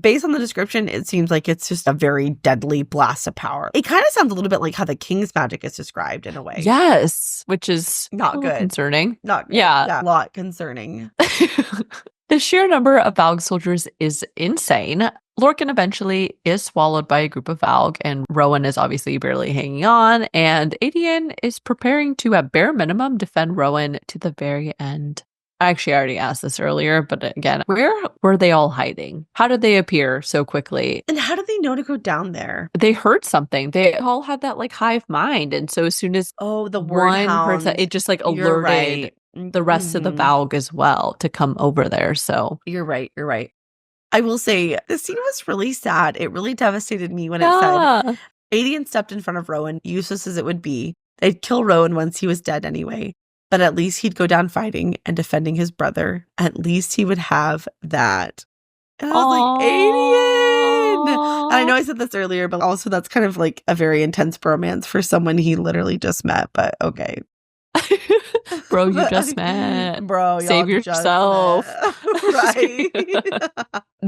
Speaker 3: Based on the description, it seems like it's just a very deadly blast of power. It kind of sounds a little bit like how the king's magic is described in a way.
Speaker 1: Yes, which is
Speaker 3: not good.
Speaker 1: Concerning.
Speaker 3: Not good.
Speaker 1: Yeah.
Speaker 3: A lot concerning.
Speaker 1: The sheer number of Valg soldiers is insane. Lorcan eventually is swallowed by a group of Valg, and Rowan is obviously barely hanging on, and Aedion is preparing to, at bare minimum, defend Rowan to the very end. I already asked this earlier, but again, where were they all hiding? How did they appear so quickly?
Speaker 3: And how did they know to go down there?
Speaker 1: They heard something. They all had that like hive mind, and so as soon as
Speaker 3: the word
Speaker 1: person, it just like alerted the rest of the Valg as well to come over there. So
Speaker 3: you're right. I will say the scene was really sad. It really devastated me when it said Aedion stepped in front of Rowan, useless as it would be. They'd kill Rowan once he was dead anyway. but at least he'd go down fighting and defending his brother. At least he would have that. And I was like, Aelin! And I know I said this earlier, but also that's kind of like a very intense bromance for someone he literally just met, but okay.
Speaker 1: Bro, you just met.
Speaker 3: Bro,
Speaker 1: save yourself.
Speaker 3: Right.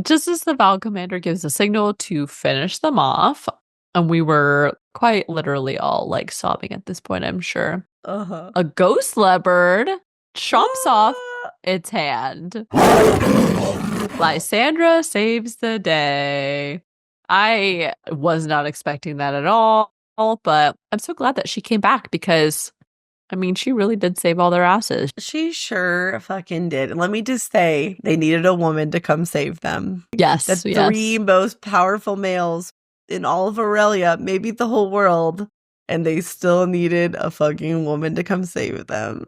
Speaker 1: Just as the Val commander gives a signal to finish them off, and we were quite literally all like sobbing at this point, I'm sure. A ghost leopard chomps off its hand. Lysandra saves the day. I was not expecting that at all, but I'm so glad that she came back because, I mean, she really did save all their asses.
Speaker 3: She sure fucking did. And let me just say, they needed a woman to come save them.
Speaker 1: Yes.
Speaker 3: The three most powerful males in all of Erilea, maybe the whole world, and they still needed a fucking woman to come save them.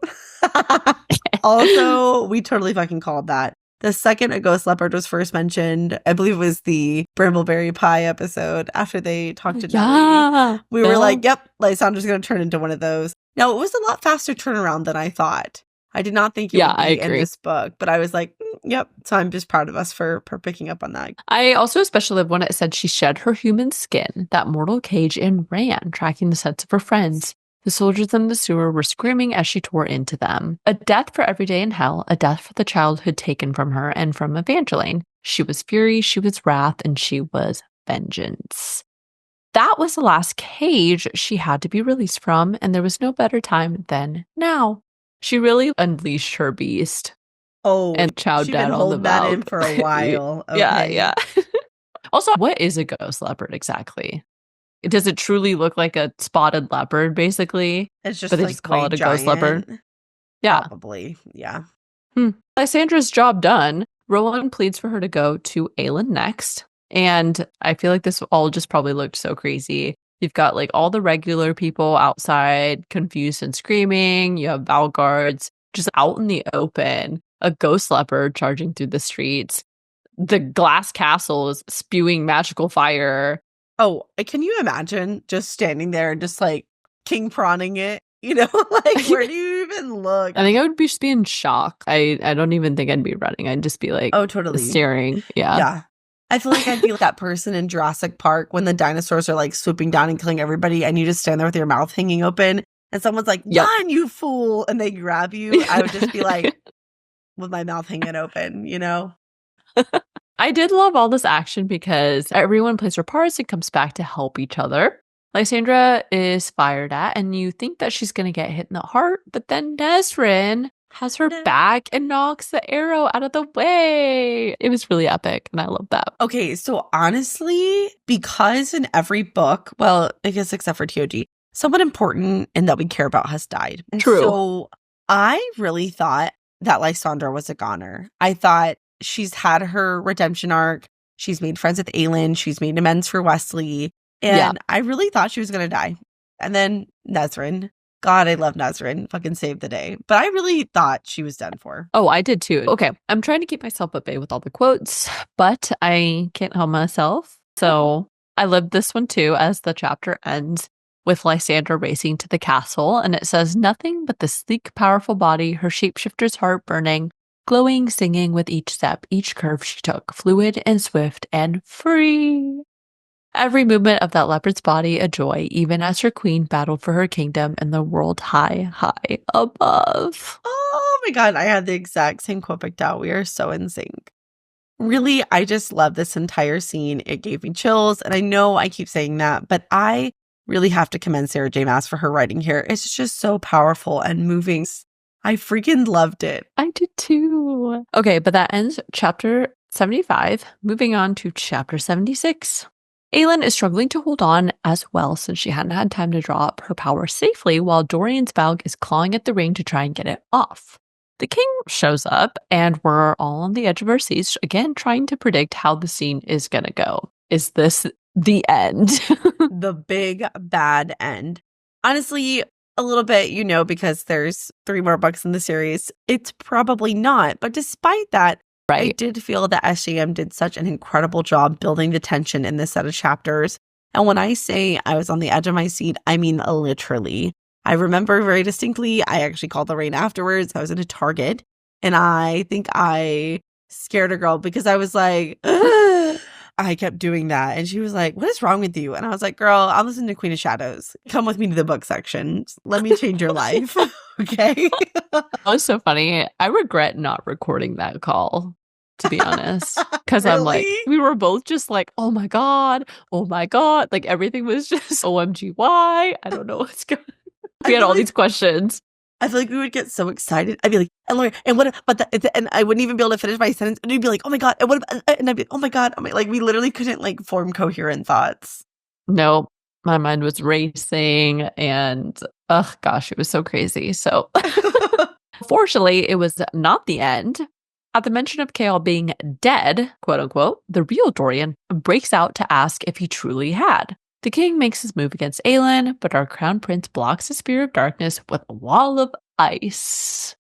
Speaker 3: Also, we totally fucking called that. The second a ghost leopard was first mentioned, I believe it was the Brambleberry Pie episode after they talked to Nelly. We were like, yep, Lysandra's going to turn into one of those. Now, it was a lot faster turnaround than I thought. I did not think it would be in this book, but I was like, yep. So I'm just proud of us for picking up on that.
Speaker 1: I also especially love when it said she shed her human skin, that mortal cage, and ran, tracking the steps of her friends. The soldiers in the sewer were screaming as she tore into them. A death for every day in hell, a death for the childhood taken from her and from Evangeline. She was fury, she was wrath, and she was vengeance. That was the last cage she had to be released from, and there was no better time than now. She really unleashed her beast.
Speaker 3: Oh,
Speaker 1: and chowed down all the
Speaker 3: that in for a while. Okay.
Speaker 1: Yeah. Also, what is a ghost leopard exactly? Does it truly look like a spotted leopard, basically?
Speaker 3: It's just,
Speaker 1: but they just call it a ghost leopard. Yeah,
Speaker 3: probably. Yeah.
Speaker 1: Lysandra's job done. Rowan pleads for her to go to Aelin next, and I feel like this all just probably looked so crazy. You've got like all the regular people outside, confused and screaming. You have Val guards just out in the open. A ghost leopard charging through the streets. The glass castle is spewing magical fire.
Speaker 3: Oh, can you imagine just standing there and just like king prawning it? You know, like where do you even look?
Speaker 1: I think I would just be in shock. I don't even think I'd be running. I'd just be like,
Speaker 3: oh, totally
Speaker 1: staring. Yeah.
Speaker 3: I feel like I'd be like that person in Jurassic Park when the dinosaurs are like swooping down and killing everybody, and you just stand there with your mouth hanging open, and someone's like, "Run, you fool!" and they grab you. I would just be like, with my mouth hanging open, you know.
Speaker 1: I did love all this action because everyone plays their parts and comes back to help each other. Lysandra is fired at, and you think that she's going to get hit in the heart, but then Nesrin has her back and knocks the arrow out of the way. It was really epic, and I love that.
Speaker 3: Okay, so honestly, because in every book, well, I guess except for TOG, someone important and that we care about has died.
Speaker 1: True.
Speaker 3: So I really thought that Lysandra was a goner. I thought she's had her redemption arc. She's made friends with Aelin. She's made amends for Wesley. And I really thought she was going to die. And then Nesrin. God, I love Nesrin. Fucking saved the day. But I really thought she was done for.
Speaker 1: Oh, I did too. Okay, I'm trying to keep myself at bay with all the quotes, but I can't help myself. So I lived this one too, as the chapter ends with Lysandra racing to the castle. And it says, nothing but the sleek, powerful body, her shapeshifter's heart burning, glowing, singing with each step, each curve she took, fluid and swift and free. Every movement of that leopard's body a joy, even as her queen battled for her kingdom and the world high, high above.
Speaker 3: Oh my God, I had the exact same quote picked out. We are so in sync. Really, I just love this entire scene. It gave me chills, and I know I keep saying that, but I really have to commend Sarah J. Maas for her writing here. It's just so powerful and moving. I freaking loved it.
Speaker 1: I did too. Okay, but that ends chapter 75. Moving on to chapter 76. Aelin is struggling to hold on as well since she hadn't had time to draw up her power safely while Dorian's Valg is clawing at the ring to try and get it off. The king shows up and we're all on the edge of our seats, again trying to predict how the scene is going to go. Is this the end?
Speaker 3: The big bad end. Honestly, a little bit, you know, because there's 3 more books in the series. It's probably not. But despite that, I did feel that SJM did such an incredible job building the tension in this set of chapters. And when I say I was on the edge of my seat, I mean literally. I remember very distinctly, I actually called the rain afterwards. I was in a Target, and I think I scared a girl because I was like, "Ugh." I kept doing that. And she was like, what is wrong with you? And I was like, girl, I'm listening to Queen of Shadows. Come with me to the book section. Let me change your life. Okay.
Speaker 1: That was so funny. I regret not recording that call, to be honest. Because I'm like,
Speaker 3: Really?
Speaker 1: we were both just like, oh my God. Like everything was just OMG, why? I don't know what's going on. We had all these questions.
Speaker 3: I feel like we would get so excited. I'd be like, and Lauren, and what, and I wouldn't even be able to finish my sentence. And you'd be like, oh my God. And what, and I'd be, oh my God. Like, we literally couldn't like form coherent thoughts.
Speaker 1: No, my mind was racing and, oh gosh, it was so crazy. So fortunately, it was not the end. At the mention of Chaol being dead, quote unquote, the real Dorian breaks out to ask if he truly had. The king makes his move against Aelin, but our crown prince blocks the spear of darkness with a wall of ice.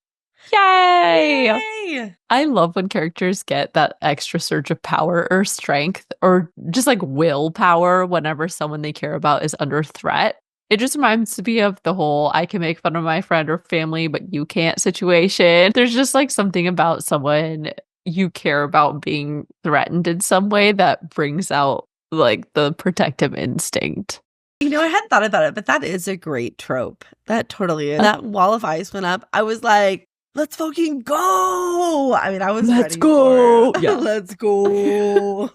Speaker 1: Yay!
Speaker 3: Yay!
Speaker 1: I love when characters get that extra surge of power or strength or just like willpower whenever someone they care about is under threat. It just reminds me of the whole I can make fun of my friend or family, but you can't situation. There's just like something about someone you care about being threatened in some way that brings out like the protective instinct.
Speaker 3: You know, I hadn't thought about it, but that is a great trope. That totally is. That wall of ice went up. I was like, let's fucking go. I mean, I was
Speaker 1: Let's
Speaker 3: ready
Speaker 1: go.
Speaker 3: For it.
Speaker 1: Yeah.
Speaker 3: Let's go.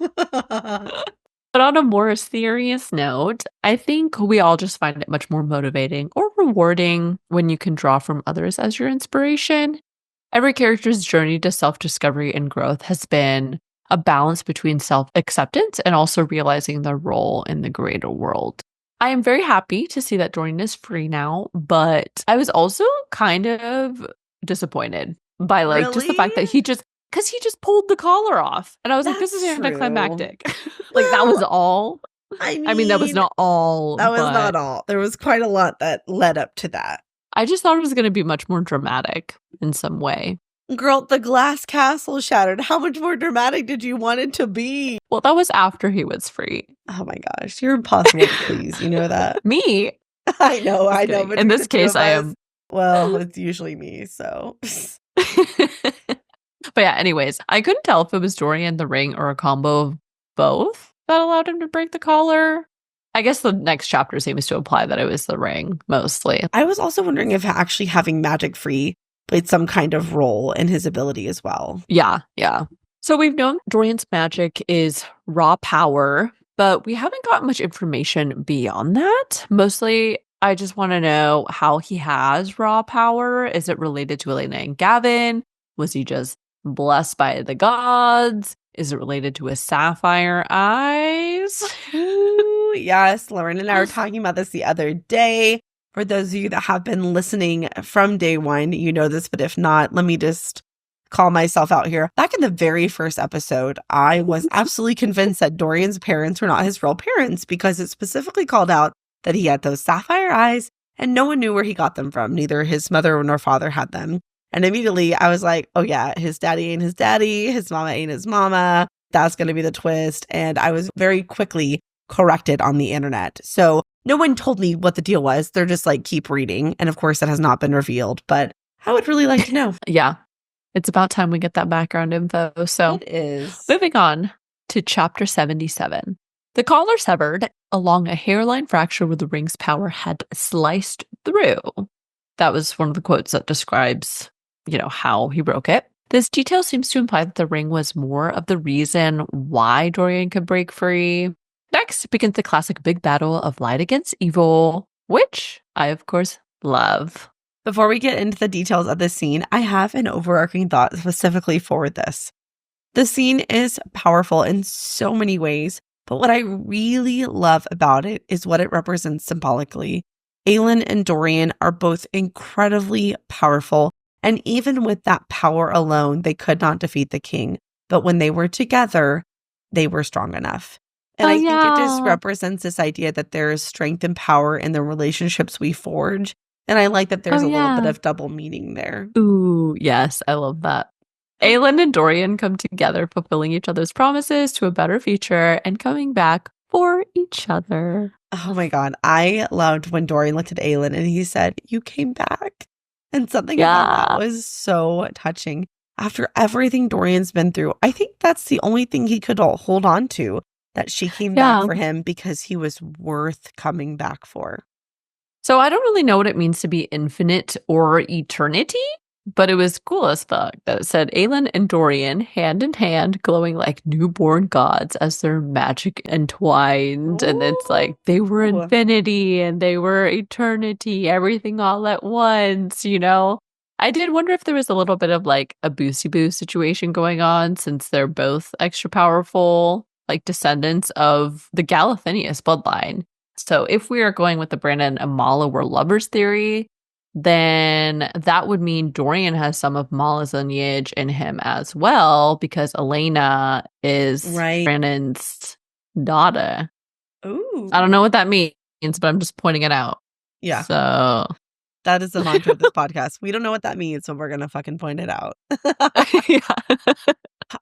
Speaker 1: But on a more serious note, I think we all just find it much more motivating or rewarding when you can draw from others as your inspiration. Every character's journey to self-discovery and growth has been a balance between self-acceptance and also realizing their role in the greater world. I am very happy to see that Dorian is free now, but I was also kind of disappointed by like just the fact that because he just pulled the collar off. And I was like, this is anticlimactic. Like that was all. I mean, that was not all.
Speaker 3: That was not all. There was quite a lot that led up to that.
Speaker 1: I just thought it was going to be much more dramatic in some way.
Speaker 3: Girl, the glass castle shattered. How much more dramatic did you want it to be?
Speaker 1: Well, that was after he was free.
Speaker 3: Oh my gosh, you're impossible to please. You know that?
Speaker 1: Me?
Speaker 3: I know. But
Speaker 1: in this case, I am.
Speaker 3: Well, it's usually me, so.
Speaker 1: But yeah, anyways, I couldn't tell if it was Dorian, the ring, or a combo of both that allowed him to break the collar. I guess the next chapter seems to imply that it was the ring, mostly.
Speaker 3: I was also wondering if actually having magic free played some kind of role in his ability as well.
Speaker 1: Yeah. So we've known Dorian's magic is raw power, but we haven't gotten much information beyond that. Mostly, I just want to know how he has raw power. Is it related to Elena and Gavin? Was he just blessed by the gods? Is it related to his sapphire eyes?
Speaker 3: Ooh, yes, Lauren and I were talking about this the other day. For those of you that have been listening from day one, you know this, but if not, let me just call myself out here. Back in the very first episode, I was absolutely convinced that Dorian's parents were not his real parents because it specifically called out that he had those sapphire eyes and no one knew where he got them from. Neither his mother nor father had them. And immediately I was like, oh yeah, his daddy ain't his daddy. His mama ain't his mama. That's going to be the twist. And I was very quickly corrected on the internet. So no one told me what the deal was. They're just like, keep reading. And of course, that has not been revealed, but I would really like to know.
Speaker 1: Yeah, it's about time we get that background info. So
Speaker 3: it is.
Speaker 1: Moving on to chapter 77. The collar severed along a hairline fracture where the ring's power had sliced through. That was one of the quotes that describes, how he broke it. This detail seems to imply that the ring was more of the reason why Dorian could break free. Next begins the classic big battle of light against evil, which I, of course, love.
Speaker 3: Before we get into the details of this scene, I have an overarching thought specifically for this. The scene is powerful in so many ways, but what I really love about it is what it represents symbolically. Aelin and Dorian are both incredibly powerful, and even with that power alone, they could not defeat the king. But when they were together, they were strong enough. And I think it just represents this idea that there is strength and power in the relationships we forge. And I like that there's a little bit of double meaning there.
Speaker 1: Ooh, yes, I love that. Aelin and Dorian come together, fulfilling each other's promises to a better future and coming back for each other.
Speaker 3: Oh my God. I loved when Dorian looked at Aelin and he said, "You came back." And something about that was so touching. After everything Dorian's been through, I think that's the only thing he could hold on to, that she came back for him because he was worth coming back for.
Speaker 1: So I don't really know what it means to be infinite or eternity, but it was cool as fuck that it said Aelin and Dorian hand in hand, glowing like newborn gods as their magic entwined. Ooh. And it's like they were infinity and they were eternity, everything all at once, you know? I did wonder if there was a little bit of like a boosty-boo situation going on, since they're both extra powerful, like descendants of the Galathinius bloodline. So if we are going with the Brandon and Mala were lovers theory, then that would mean Dorian has some of Mala's lineage in him as well, because Elena is Brandon's daughter.
Speaker 3: Ooh.
Speaker 1: I don't know what that means, but I'm just pointing it out.
Speaker 3: Yeah.
Speaker 1: So
Speaker 3: that is the mantra of this podcast. We don't know what that means, so we're going to fucking point it out.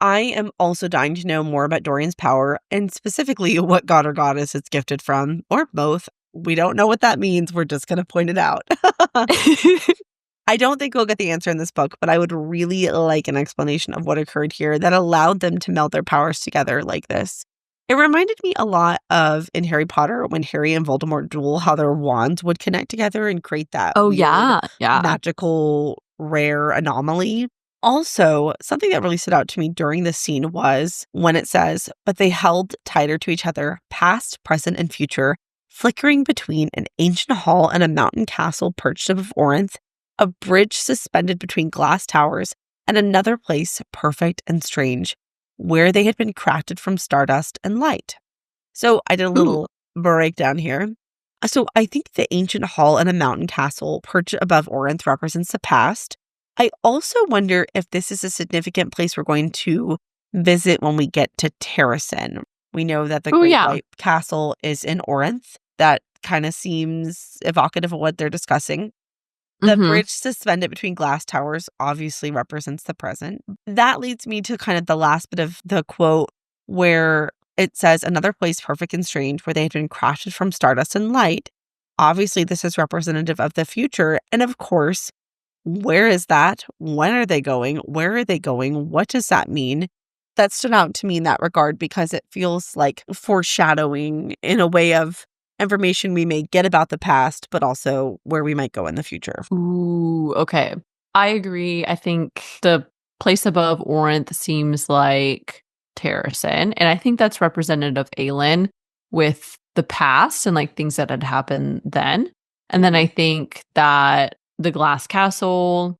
Speaker 3: I am also dying to know more about Dorian's power, and specifically what god or goddess it's gifted from, or both. We don't know what that means. We're just going to point it out. I don't think we'll get the answer in this book, but I would really like an explanation of what occurred here that allowed them to meld their powers together like this. It reminded me a lot of in Harry Potter when Harry and Voldemort duel, how their wands would connect together and create that magical, rare anomaly. Also, something that really stood out to me during this scene was when it says, "But they held tighter to each other, past, present, and future, flickering between an ancient hall and a mountain castle perched above Orinth, a bridge suspended between glass towers, and another place perfect and strange, where they had been crafted from stardust and light." So I did a little breakdown here. So I think the ancient hall and a mountain castle perched above Orinth represents the past. I also wonder if this is a significant place we're going to visit when we get to Terrasen. We know that the Great White Castle is in Orinth. That kind of seems evocative of what they're discussing. The bridge suspended between glass towers obviously represents the present. That leads me to kind of the last bit of the quote where it says, "Another place perfect and strange, where they had been crafted from stardust and light." Obviously, this is representative of the future. And of course, where is that? When are they going? Where are they going? What does that mean? That stood out to me in that regard because it feels like foreshadowing in a way of information we may get about the past, but also where we might go in the future.
Speaker 1: Ooh, okay. I agree. I think the place above Orinth seems like Terrasen, and I think that's representative of Aelin with the past and like things that had happened then. And then I think that the glass castle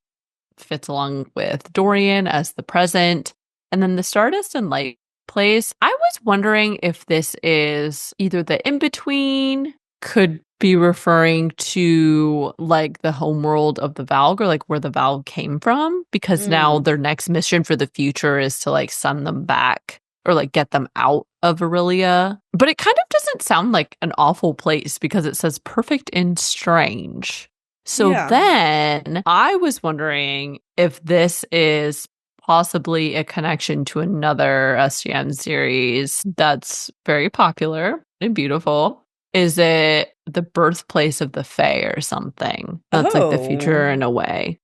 Speaker 1: fits along with Dorian as the present. And then the stardust and light place, I was wondering if this is either the in-between, could be referring to like the homeworld of the Valg, or like where the Valg came from, because now their next mission for the future is to like send them back or like get them out of Erilea. But it kind of doesn't sound like an awful place because it says perfect and strange. So then I was wondering if this is possibly a connection to another SGN series that's very popular and beautiful. Is it the birthplace of the Fae or something? That's like the future in a way.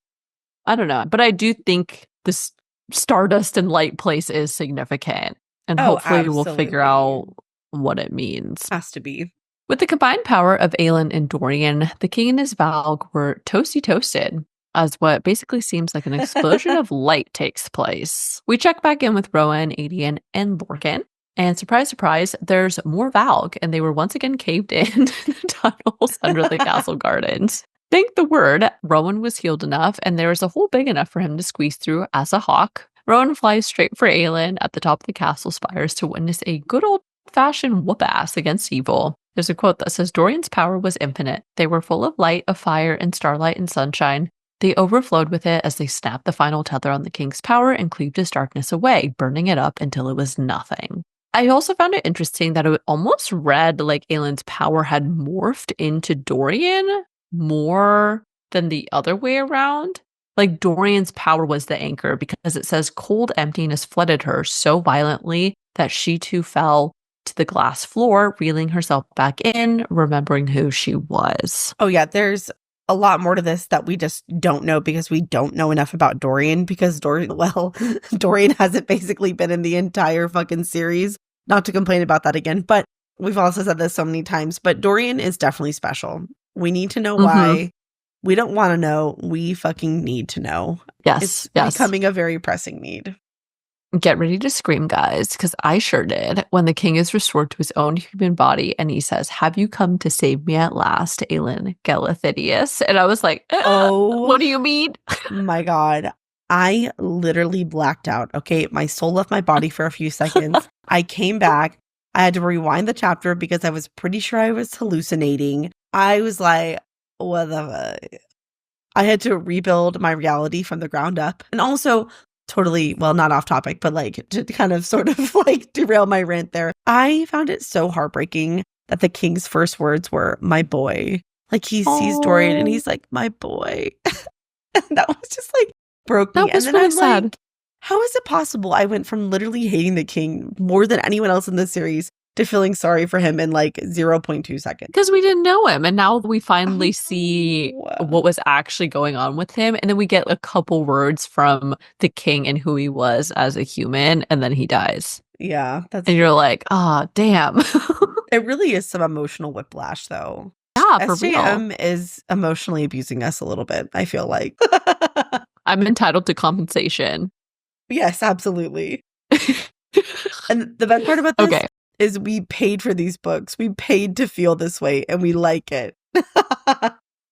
Speaker 1: I don't know. But I do think this stardust and light place is significant. And hopefully we'll figure out what it means.
Speaker 3: Has to be.
Speaker 1: With the combined power of Aelin and Dorian, the king and his Valg were toasted as what basically seems like an explosion of light takes place. We check back in with Rowan, Aedion, and Lorcan, and surprise, surprise, there's more Valg, and they were once again caved in the tunnels under the castle gardens. Thank the word, Rowan was healed enough, and there was a hole big enough for him to squeeze through as a hawk. Rowan flies straight for Aelin at the top of the castle spires to witness a good old-fashioned whoop-ass against evil. There's a quote that says, "Dorian's power was infinite. They were full of light, of fire, and starlight and sunshine. They overflowed with it as they snapped the final tether on the king's power and cleaved his darkness away, burning it up until it was nothing." I also found it interesting that it almost read like Aelin's power had morphed into Dorian more than the other way around. Like Dorian's power was the anchor because it says cold emptiness flooded her so violently that she too fell to the glass floor, reeling herself back in, remembering who she was.
Speaker 3: Oh, yeah. There's a lot more to this that we just don't know because we don't know enough about Dorian because Dorian hasn't basically been in the entire fucking series. Not to complain about that again, but we've also said this so many times, but Dorian is definitely special. We need to know why. We don't want to know. We fucking need to know.
Speaker 1: Yes.
Speaker 3: It's becoming a very pressing need.
Speaker 1: Get ready to scream, guys, because I sure did. When the king is restored to his own human body and he says, "Have you come to save me at last, Aelin Galathydius?" And I was like,
Speaker 3: oh,
Speaker 1: what do you mean?
Speaker 3: My God. I literally blacked out. Okay. My soul left my body for a few seconds. I came back. I had to rewind the chapter because I was pretty sure I was hallucinating. I was like, what the fuck? I had to rebuild my reality from the ground up. And also, totally, well, not off topic, but like to kind of sort of like derail my rant there. I found it so heartbreaking that the king's first words were, "My boy." Like he sees Dorian and he's like, "My boy." And that was just like broke me.
Speaker 1: That was
Speaker 3: and then
Speaker 1: really
Speaker 3: I'm
Speaker 1: sad.
Speaker 3: like, how is it possible I went from literally hating the king more than anyone else in this series to feeling sorry for him in like 0.2 seconds?
Speaker 1: Because we didn't know him. And now we finally see what was actually going on with him. And then we get a couple words from the king and who he was as a human. And then he dies.
Speaker 3: Yeah.
Speaker 1: And you're like, oh, damn.
Speaker 3: It really is some emotional whiplash, though.
Speaker 1: Yeah, for real.
Speaker 3: SJM is emotionally abusing us a little bit, I feel like.
Speaker 1: I'm entitled to compensation.
Speaker 3: Yes, absolutely. And the best part about this is we paid for these books. We paid to feel this way, and we like it.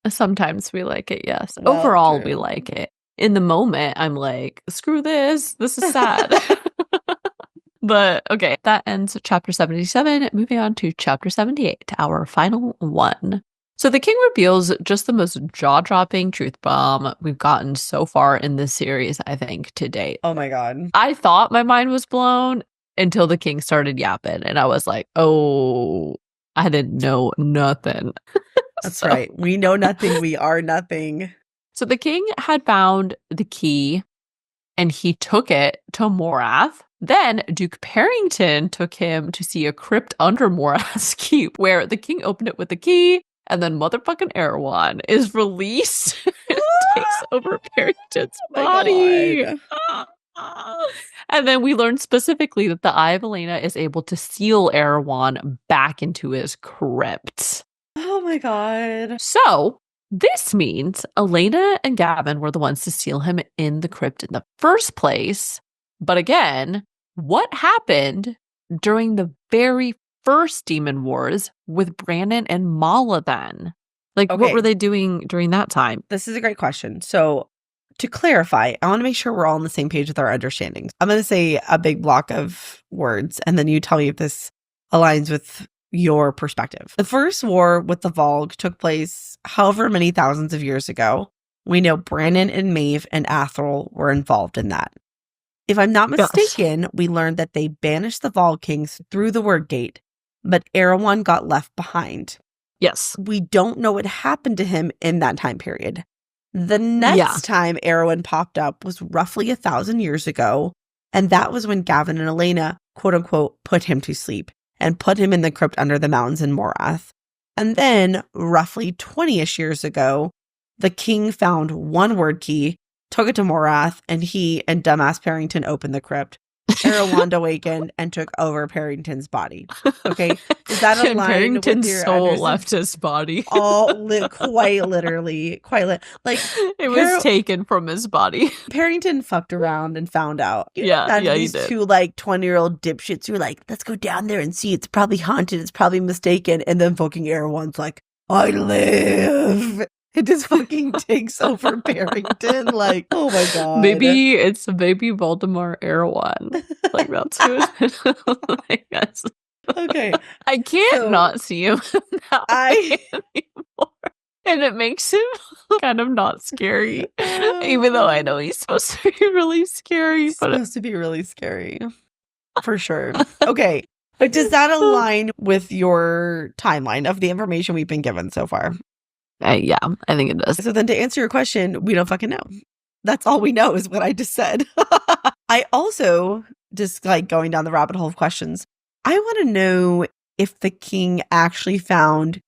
Speaker 1: Sometimes we like it, yes. Well, overall, we like it. In the moment, I'm like, screw this. This is sad. But okay, that ends chapter 77. Moving on to chapter 78, our final one. So the king reveals just the most jaw-dropping truth bomb we've gotten so far in this series, I think, to date.
Speaker 3: Oh my God.
Speaker 1: I thought my mind was blown until the king started yapping. And I was like, oh, I didn't know nothing.
Speaker 3: That's right. We know nothing. We are nothing.
Speaker 1: So the king had found the key and he took it to Morath. Then Duke Parrington took him to see a crypt under Morath's keep where the king opened it with the key. And then motherfucking Erewhon is released and takes over Parrington's body. And then we learned specifically that the Eye of Elena is able to seal Erewhon back into his crypt.
Speaker 3: Oh my God.
Speaker 1: So this means Elena and Gavin were the ones to seal him in the crypt in the first place. But again, what happened during the very first Demon Wars with Brandon and Mala then? Like, what were they doing during that time?
Speaker 3: This is a great question. So to clarify, I want to make sure we're all on the same page with our understandings. I'm going to say a big block of words, and then you tell me if this aligns with your perspective. The first war with the Volg took place however many thousands of years ago. We know Brandon and Maeve and Athril were involved in that. If I'm not mistaken, we learned that they banished the Volg kings through the Word Gate, but Erewhon got left behind.
Speaker 1: Yes.
Speaker 3: We don't know what happened to him in that time period. The next time Erewhon popped up was roughly 1,000 years ago, and that was when Gavin and Elena, quote unquote, put him to sleep and put him in the crypt under the mountains in Morath. And then, roughly 20-ish years ago, the king found one word key, took it to Morath, and he and dumbass Parrington opened the crypt. Erewhon awakened and took over Parrington's body. Okay, is that a line?
Speaker 1: Parrington's soul left his body.
Speaker 3: Quite literally, like
Speaker 1: it was taken from his body.
Speaker 3: Parrington fucked around and found out.
Speaker 1: He
Speaker 3: these
Speaker 1: did.
Speaker 3: Two like 20-year-old dipshits who were like, let's go down there and see. It's probably haunted. It's probably mistaken. And then fucking Erewhon's like, I live. It just fucking takes over Parrington. Like, oh my God.
Speaker 1: Maybe it's baby Voldemort Erewhon. Like, that's who I guess.
Speaker 3: Okay.
Speaker 1: I can't not see him that way anymore. And it makes him kind of not scary. Even though I know he's supposed to be really scary.
Speaker 3: He's supposed to be really scary. For sure. Okay. But does that align with your timeline of the information we've been given so far?
Speaker 1: Yeah, I think it does.
Speaker 3: So then to answer your question, we don't fucking know. That's all we know is what I just said. I also, just like going down the rabbit hole of questions, I want to know if the king actually found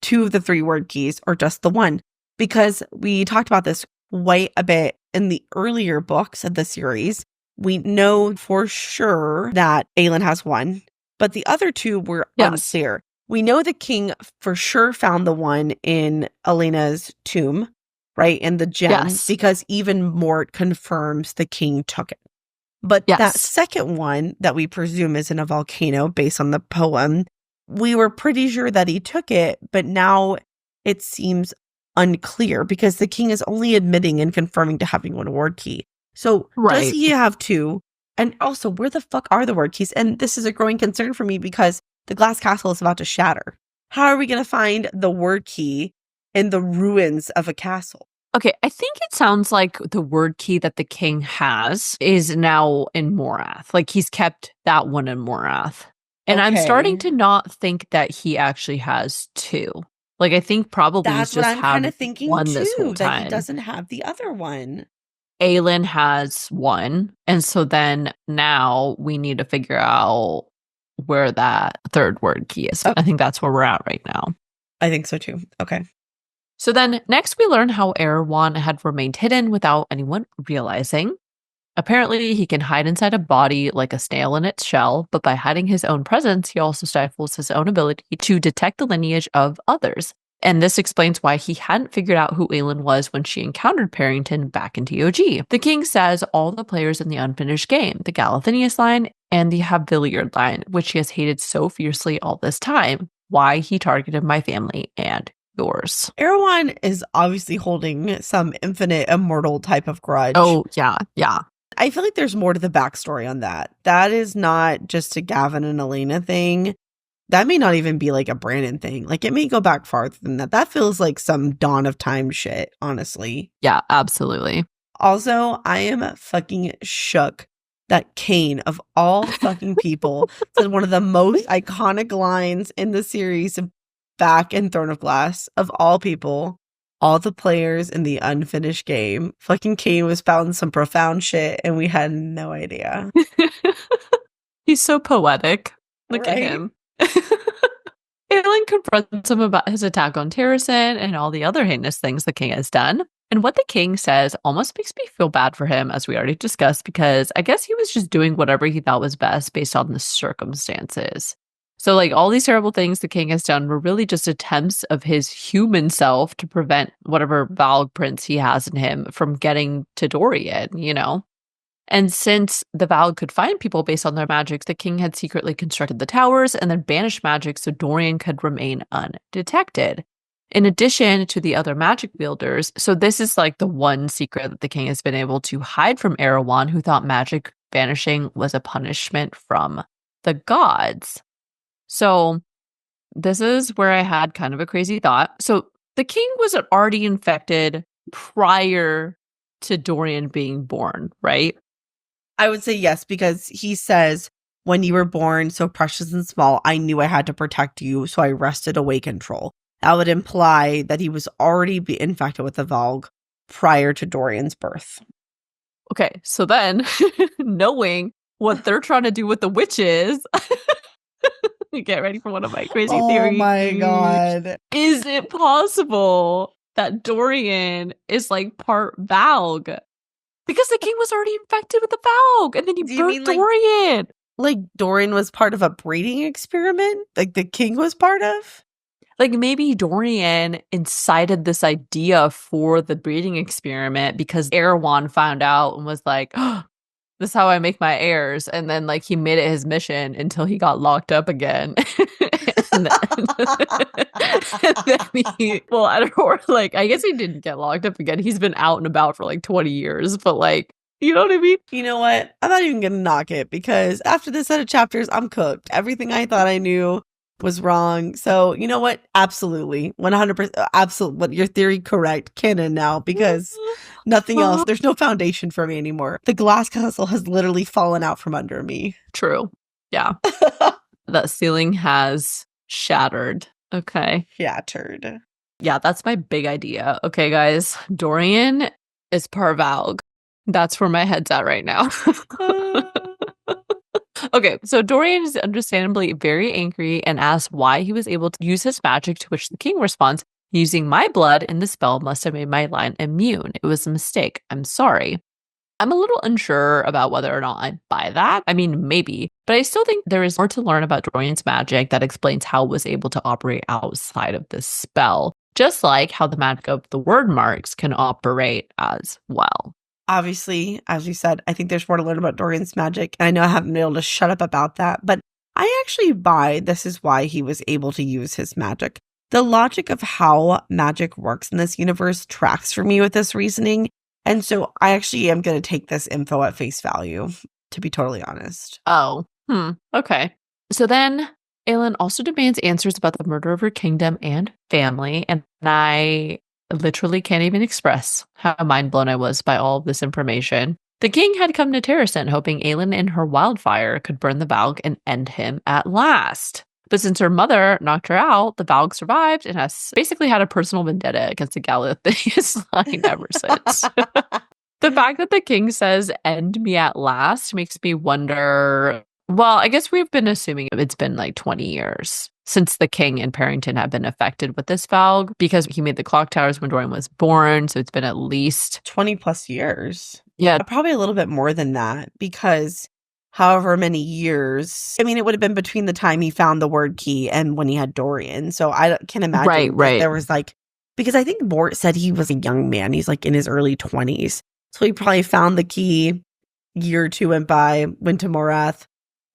Speaker 3: 2 of the 3 word keys or just the one, because we talked about this quite a bit in the earlier books of the series. We know for sure that Aelin has 1, but the other 2 were unclear. We know the king for sure found the one in Elena's tomb, right? In the gem, because even Mort confirms the king took it. But that second one that we presume is in a volcano based on the poem, we were pretty sure that he took it, but now it seems unclear because the king is only admitting and confirming to having 1 word key. So does he have 2? And also, where the fuck are the word keys? And this is a growing concern for me because the glass castle is about to shatter. How are we going to find the word key in the ruins of a castle?
Speaker 1: Okay, I think it sounds like the word key that the king has is now in Morath. Like he's kept that one in Morath. And I'm starting to not think that he actually has 2. Like I think probably
Speaker 3: that's
Speaker 1: he's just
Speaker 3: what I'm kind of
Speaker 1: had
Speaker 3: thinking
Speaker 1: one
Speaker 3: too,
Speaker 1: this whole time.
Speaker 3: that he doesn't have the other one.
Speaker 1: Aelin has 1, and so then now we need to figure out where that 3rd word key is. I think that's where we're at right now.
Speaker 3: I think so too. Okay.
Speaker 1: So then next we learn how Erewhon had remained hidden without anyone realizing. Apparently, he can hide inside a body like a snail in its shell, but by hiding his own presence, he also stifles his own ability to detect the lineage of others. And this explains why he hadn't figured out who Aelin was when she encountered Parrington back in TOG. The king says all the players in the unfinished game, the Galathinius line and the Haviliard line, which he has hated so fiercely all this time, why he targeted my family and yours.
Speaker 3: Erewhon is obviously holding some infinite immortal type of grudge.
Speaker 1: Oh, yeah.
Speaker 3: I feel like there's more to the backstory on that. That is not just a Gavin and Elena thing. That may not even be like a Brandon thing. Like it may go back farther than that. That feels like some Dawn of Time shit, honestly.
Speaker 1: Yeah, absolutely.
Speaker 3: Also, I am fucking shook that Kane, of all fucking people, said one of the most iconic lines in the series back in Throne of Glass. Of all people, all the players in the unfinished game. Fucking Kane was spouting some profound shit and we had no idea.
Speaker 1: He's so poetic. Look at him. Aelin confronts him about his attack on Terrasen and all the other heinous things the king has done. And what the king says almost makes me feel bad for him, as we already discussed, because I guess he was just doing whatever he thought was best based on the circumstances. So, like, all these terrible things the king has done were really just attempts of his human self to prevent whatever Valg prince he has in him from getting to Dorian, you know? And since the Valg could find people based on their magics, the king had secretly constructed the towers and then banished magic so Dorian could remain undetected. In addition to the other magic wielders, so this is like the one secret that the king has been able to hide from Erewhon, who thought magic banishing was a punishment from the gods. So this is where I had kind of a crazy thought. So the king was already infected prior to Dorian being born, right?
Speaker 3: I would say yes, because he says, when you were born so precious and small, I knew I had to protect you, so I wrested away control. That would imply that he was already infected with the Valg prior to Dorian's birth.
Speaker 1: Okay, so then, knowing what they're trying to do with the witches, get ready for one of my crazy theories.
Speaker 3: Oh my god.
Speaker 1: Is it possible that Dorian is like part Valg? Because the king was already infected with the Valg, and then he birthed Dorian.
Speaker 3: Like Dorian was part of a breeding experiment? Like the king was part of?
Speaker 1: Like maybe Dorian incited this idea for the breeding experiment because Erewhon found out and was like, oh, this is how I make my heirs. And then like he made it his mission until he got locked up again. and then he, well, I don't know, like, I guess he didn't get locked up again. He's been out and about for like 20 years, but like, you know what I mean?
Speaker 3: You know what? I'm not even going to knock it because after this set of chapters, I'm cooked. Everything I thought I knew was wrong. So, you know what? Absolutely. 100%. Absolutely. What your theory correct. Canon now because nothing else. There's no foundation for me anymore. The glass castle has literally fallen out from under me.
Speaker 1: True. Yeah. That ceiling has shattered. Okay.
Speaker 3: Shattered.
Speaker 1: Yeah, that's my big idea. Okay, guys. Dorian is part Valg. That's where my head's at right now. Okay, so Dorian is understandably very angry and asks why he was able to use his magic, to which the king responds, "Using my blood in the spell must have made my line immune. It was a mistake. I'm sorry." I'm a little unsure about whether or not I buy that. I mean, maybe, but I still think there is more to learn about Dorian's magic that explains how it was able to operate outside of this spell, just like how the magic of the word marks can operate as well.
Speaker 3: Obviously, as you said, I think there's more to learn about Dorian's magic. And I know I haven't been able to shut up about that, but I actually buy this is why he was able to use his magic. The logic of how magic works in this universe tracks for me with this reasoning. And so I actually am going to take this info at face value, to be totally honest.
Speaker 1: Oh, okay. So then Aelin also demands answers about the murder of her kingdom and family, and I literally can't even express how mind blown I was by all of this information. The king had come to Terracent hoping Aelin and her wildfire could burn the Valg and end him at last. But since her mother knocked her out, the Valg survived and has basically had a personal vendetta against the Galathinius line ever since. The fact that the king says, "End me at last," makes me wonder. Well, I guess we've been assuming it's been like 20 years since the king and Parrington have been affected with this Valg, because he made the clock towers when Dorian was born. So it's been at least
Speaker 3: 20 plus years.
Speaker 1: Yeah.
Speaker 3: Probably a little bit more than that, because however many years, I mean, it would have been between the time he found the word key and when he had Dorian. So I can imagine that there was like, because I think Mort said he was a young man. He's like in his early 20s. So he probably found the key, year or two went by, went to Morath,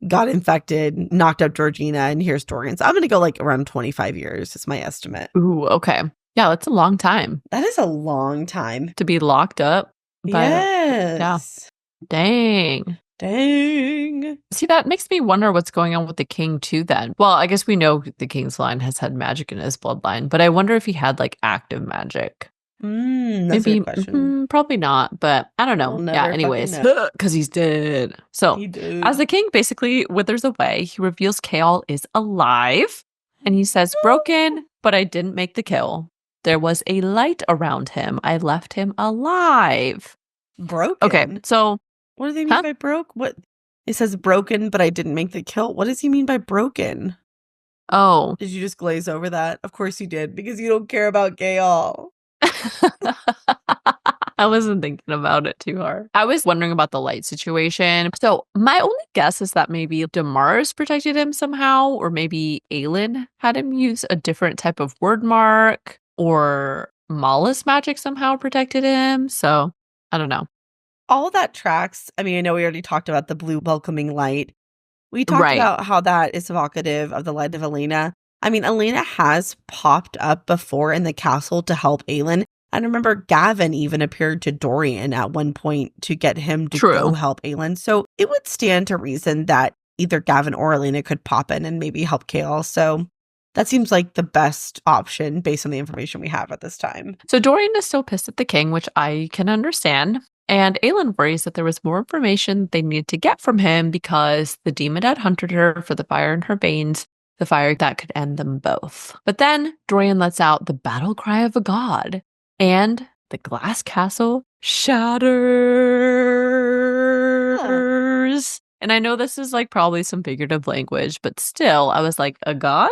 Speaker 3: got infected, knocked up Georgina, and here's Dorian. So I'm going to go like around 25 years is my estimate.
Speaker 1: Ooh, okay. Yeah, that's a long time.
Speaker 3: That is a long time.
Speaker 1: To be locked up.
Speaker 3: Yes.
Speaker 1: Yeah. Dang. See, that makes me wonder what's going on with the king too then. Well, I guess we know the king's line has had magic in his bloodline, but I wonder if he had like active magic.
Speaker 3: That's a good question.
Speaker 1: Probably not, but I don't know.
Speaker 3: We'll
Speaker 1: Yeah, anyways, because he's dead. So, as the king basically withers away, he reveals Chaol is alive, and he says, "Broken, but I didn't make the kill. There was a light around him. I left him alive."
Speaker 3: Broken?
Speaker 1: Okay, so...
Speaker 3: What do they mean by broke? What? It says broken, but I didn't make the kill. What does he mean by broken?
Speaker 1: Oh.
Speaker 3: Did you just glaze over that? Of course you did, because you don't care about Chaol.
Speaker 1: I wasn't thinking about it too hard. I was wondering about the light situation. So my only guess is that maybe Damaris protected him somehow, or maybe Aelin had him use a different type of word mark, or Mala's magic somehow protected him. So I don't know.
Speaker 3: All that tracks. I mean, I know we already talked about the blue welcoming light. We talked about how that is evocative of the light of Elena. I mean, Elena has popped up before in the castle to help Aelin. And remember, Gavin even appeared to Dorian at one point to get him to go help Aelin. So it would stand to reason that either Gavin or Elena could pop in and maybe help Chaol. So that seems like the best option based on the information we have at this time.
Speaker 1: So Dorian is still pissed at the king, which I can understand. And Aelin worries that there was more information they needed to get from him because the demon had hunted her for the fire in her veins, the fire that could end them both. But then Dorian lets out the battle cry of a god, and the glass castle shatters. And I know this is like probably some figurative language, but still, I was like, a god?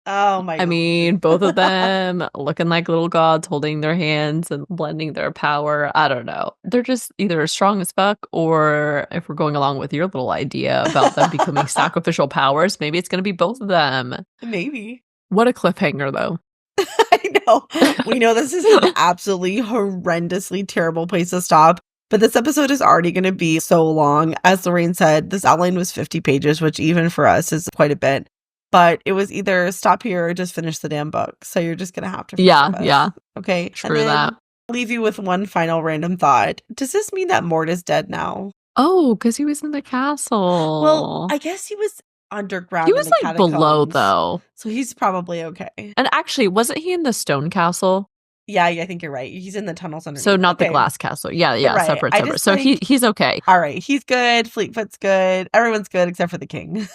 Speaker 3: Oh my God.
Speaker 1: I mean, both of them looking like little gods holding their hands and blending their power. I don't know. They're just either strong as fuck, or if we're going along with your little idea about them becoming sacrificial powers, maybe it's going to be both of them.
Speaker 3: Maybe.
Speaker 1: What a cliffhanger, though.
Speaker 3: I know. We know this is an absolutely horrendously terrible place to stop, but this episode is already going to be so long. As Lorraine said, this outline was 50 pages, which even for us is quite a bit. But it was either stop here or just finish the damn book. So you're just going to have to.
Speaker 1: Yeah.
Speaker 3: Okay.
Speaker 1: True that.
Speaker 3: I'll leave you with one final random thought. Does this mean that Mort is dead now?
Speaker 1: Oh, because he was in the castle.
Speaker 3: Well, I guess he was underground.
Speaker 1: He was like below, though.
Speaker 3: So he's probably okay.
Speaker 1: And actually, wasn't he in the stone castle?
Speaker 3: Yeah, I think you're right. He's in the tunnels underneath.
Speaker 1: So not the glass castle. Yeah,
Speaker 3: right.
Speaker 1: Separate. So he's okay.
Speaker 3: All right. He's good. Fleetfoot's good. Everyone's good except for the king.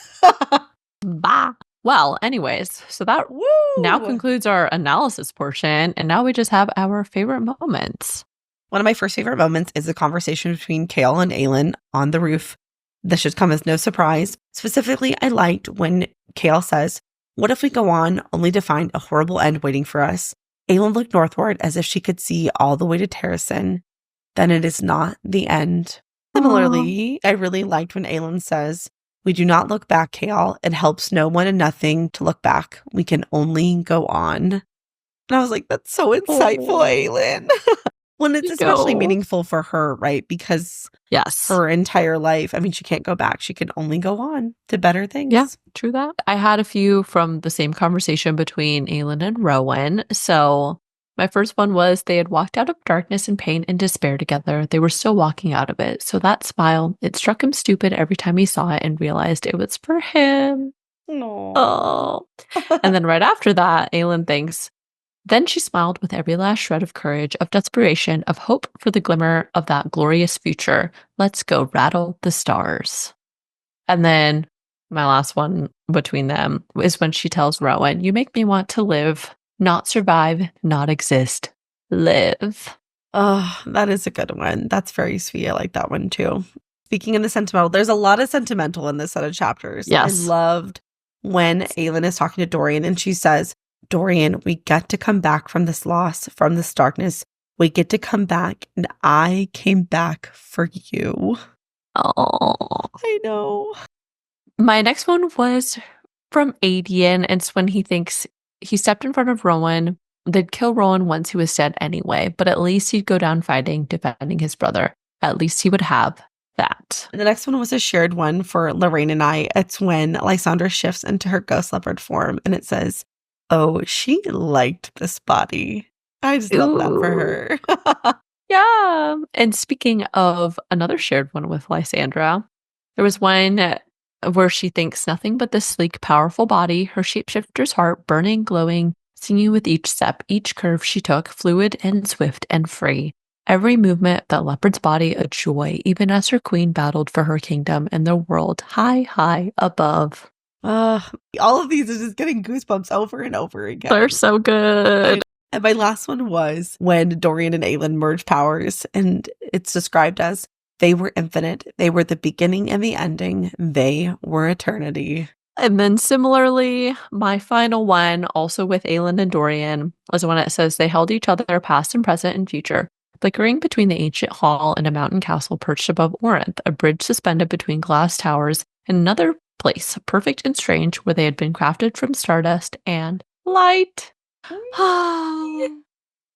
Speaker 1: Bah. Well, anyways, so that now concludes our analysis portion, and now we just have our favorite moments.
Speaker 3: One of my first favorite moments is the conversation between Chaol and Aelin on the roof. This should come as no surprise. Specifically, I liked when Chaol says, "What if we go on only to find a horrible end waiting for us?" Aelin looked northward as if she could see all the way to Terrasen. Then it is not the end. Similarly, I really liked when Aelin says, "We do not look back, Chaol. It helps no one and nothing to look back. We can only go on." And I was like, that's so insightful, Aelin. When it's especially meaningful for her, right? Because her entire life, I mean, she can't go back. She can only go on to better things.
Speaker 1: Yeah, true that. I had a few from the same conversation between Aelin and Rowan. So my first one was they had walked out of darkness and pain and despair together. They were still walking out of it. So that smile, it struck him stupid every time he saw it and realized it was for him.
Speaker 3: No.
Speaker 1: Oh. And then right after that, Aelin thinks, then she smiled with every last shred of courage, of desperation, of hope for the glimmer of that glorious future. Let's go rattle the stars. And then my last one between them is when she tells Rowan, "You make me want to live, not survive, not exist. Live."
Speaker 3: Oh, that is a good one. That's very sweet. I like that one too. Speaking of the sentimental, there's a lot of sentimental in this set of chapters.
Speaker 1: Yes.
Speaker 3: I loved when Aelin is talking to Dorian and she says, "Dorian, we get to come back from this loss, from this darkness. We get to come back, and I came back for you."
Speaker 1: Oh,
Speaker 3: I know.
Speaker 1: My next one was from Adian. It's when he thinks he stepped in front of Rowan. They'd kill Rowan once he was dead anyway, but at least he'd go down fighting, defending his brother. At least he would have that.
Speaker 3: And the next one was a shared one for Lorraine and I. It's when Lysandra shifts into her ghost leopard form, and it says, "Oh, she liked this body." I just love that for her.
Speaker 1: Yeah. And speaking of another shared one with Lysandra, there was one where she thinks nothing but the sleek, powerful body, her shapeshifter's heart burning, glowing, singing with each step, each curve she took, fluid and swift and free. Every movement, that leopard's body, a joy, even as her queen battled for her kingdom and the world high, high above.
Speaker 3: All of these are just getting goosebumps over and over again.
Speaker 1: They're so good.
Speaker 3: And my last one was when Dorian and Aelin merge powers, and it's described as, they were infinite, they were the beginning and the ending, they were eternity.
Speaker 1: And then similarly, my final one, also with Aelin and Dorian, was one that says they held each other past and present and future, flickering between the ancient hall and a mountain castle perched above Orinth, a bridge suspended between glass towers, and another place, perfect and strange, where they had been crafted from stardust and light.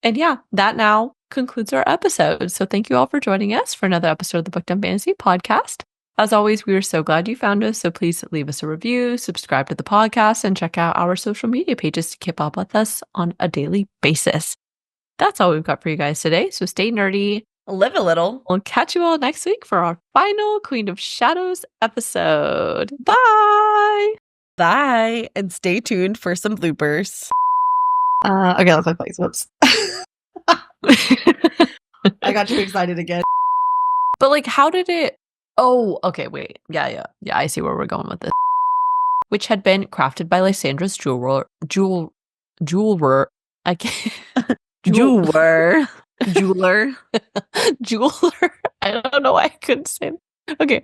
Speaker 1: And yeah, that now concludes our episode. So thank you all for joining us for another episode of the Book Dumb Fantasy podcast. As always, we are so glad you found us. So please leave us a review, subscribe to the podcast, and check out our social media pages to keep up with us on a daily basis. That's all we've got for you guys today. So stay nerdy,
Speaker 3: live a little.
Speaker 1: We'll catch you all next week for our final Queen of Shadows episode. Bye!
Speaker 3: Bye, and stay tuned for some bloopers. Okay, let's play place. Whoops. I got too excited again.
Speaker 1: But like, how did it... Oh, okay, wait. Yeah, I see where we're going with this. Which had been crafted by Lysandra's jeweler. I can't...
Speaker 3: Jeweler.
Speaker 1: I don't know why I couldn't say it. Okay.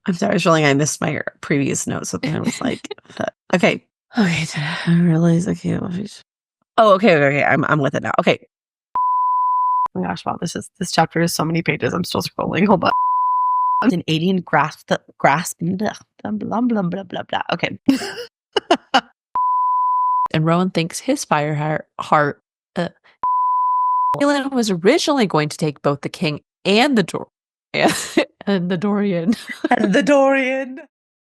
Speaker 3: I'm sorry, I was feeling I missed my previous notes, so then I was like, okay. Okay, I realize, okay. Oh, okay, I'm with it now. Okay. Oh my gosh, wow, this chapter is so many pages. I'm still scrolling. Hold on. An Adian grasp, blah, blah, blah, blah, blah, blah. Okay.
Speaker 1: And Rowan thinks his fire heart. Aelin was originally going to take both the king and the Dorian.
Speaker 3: And the Dorian.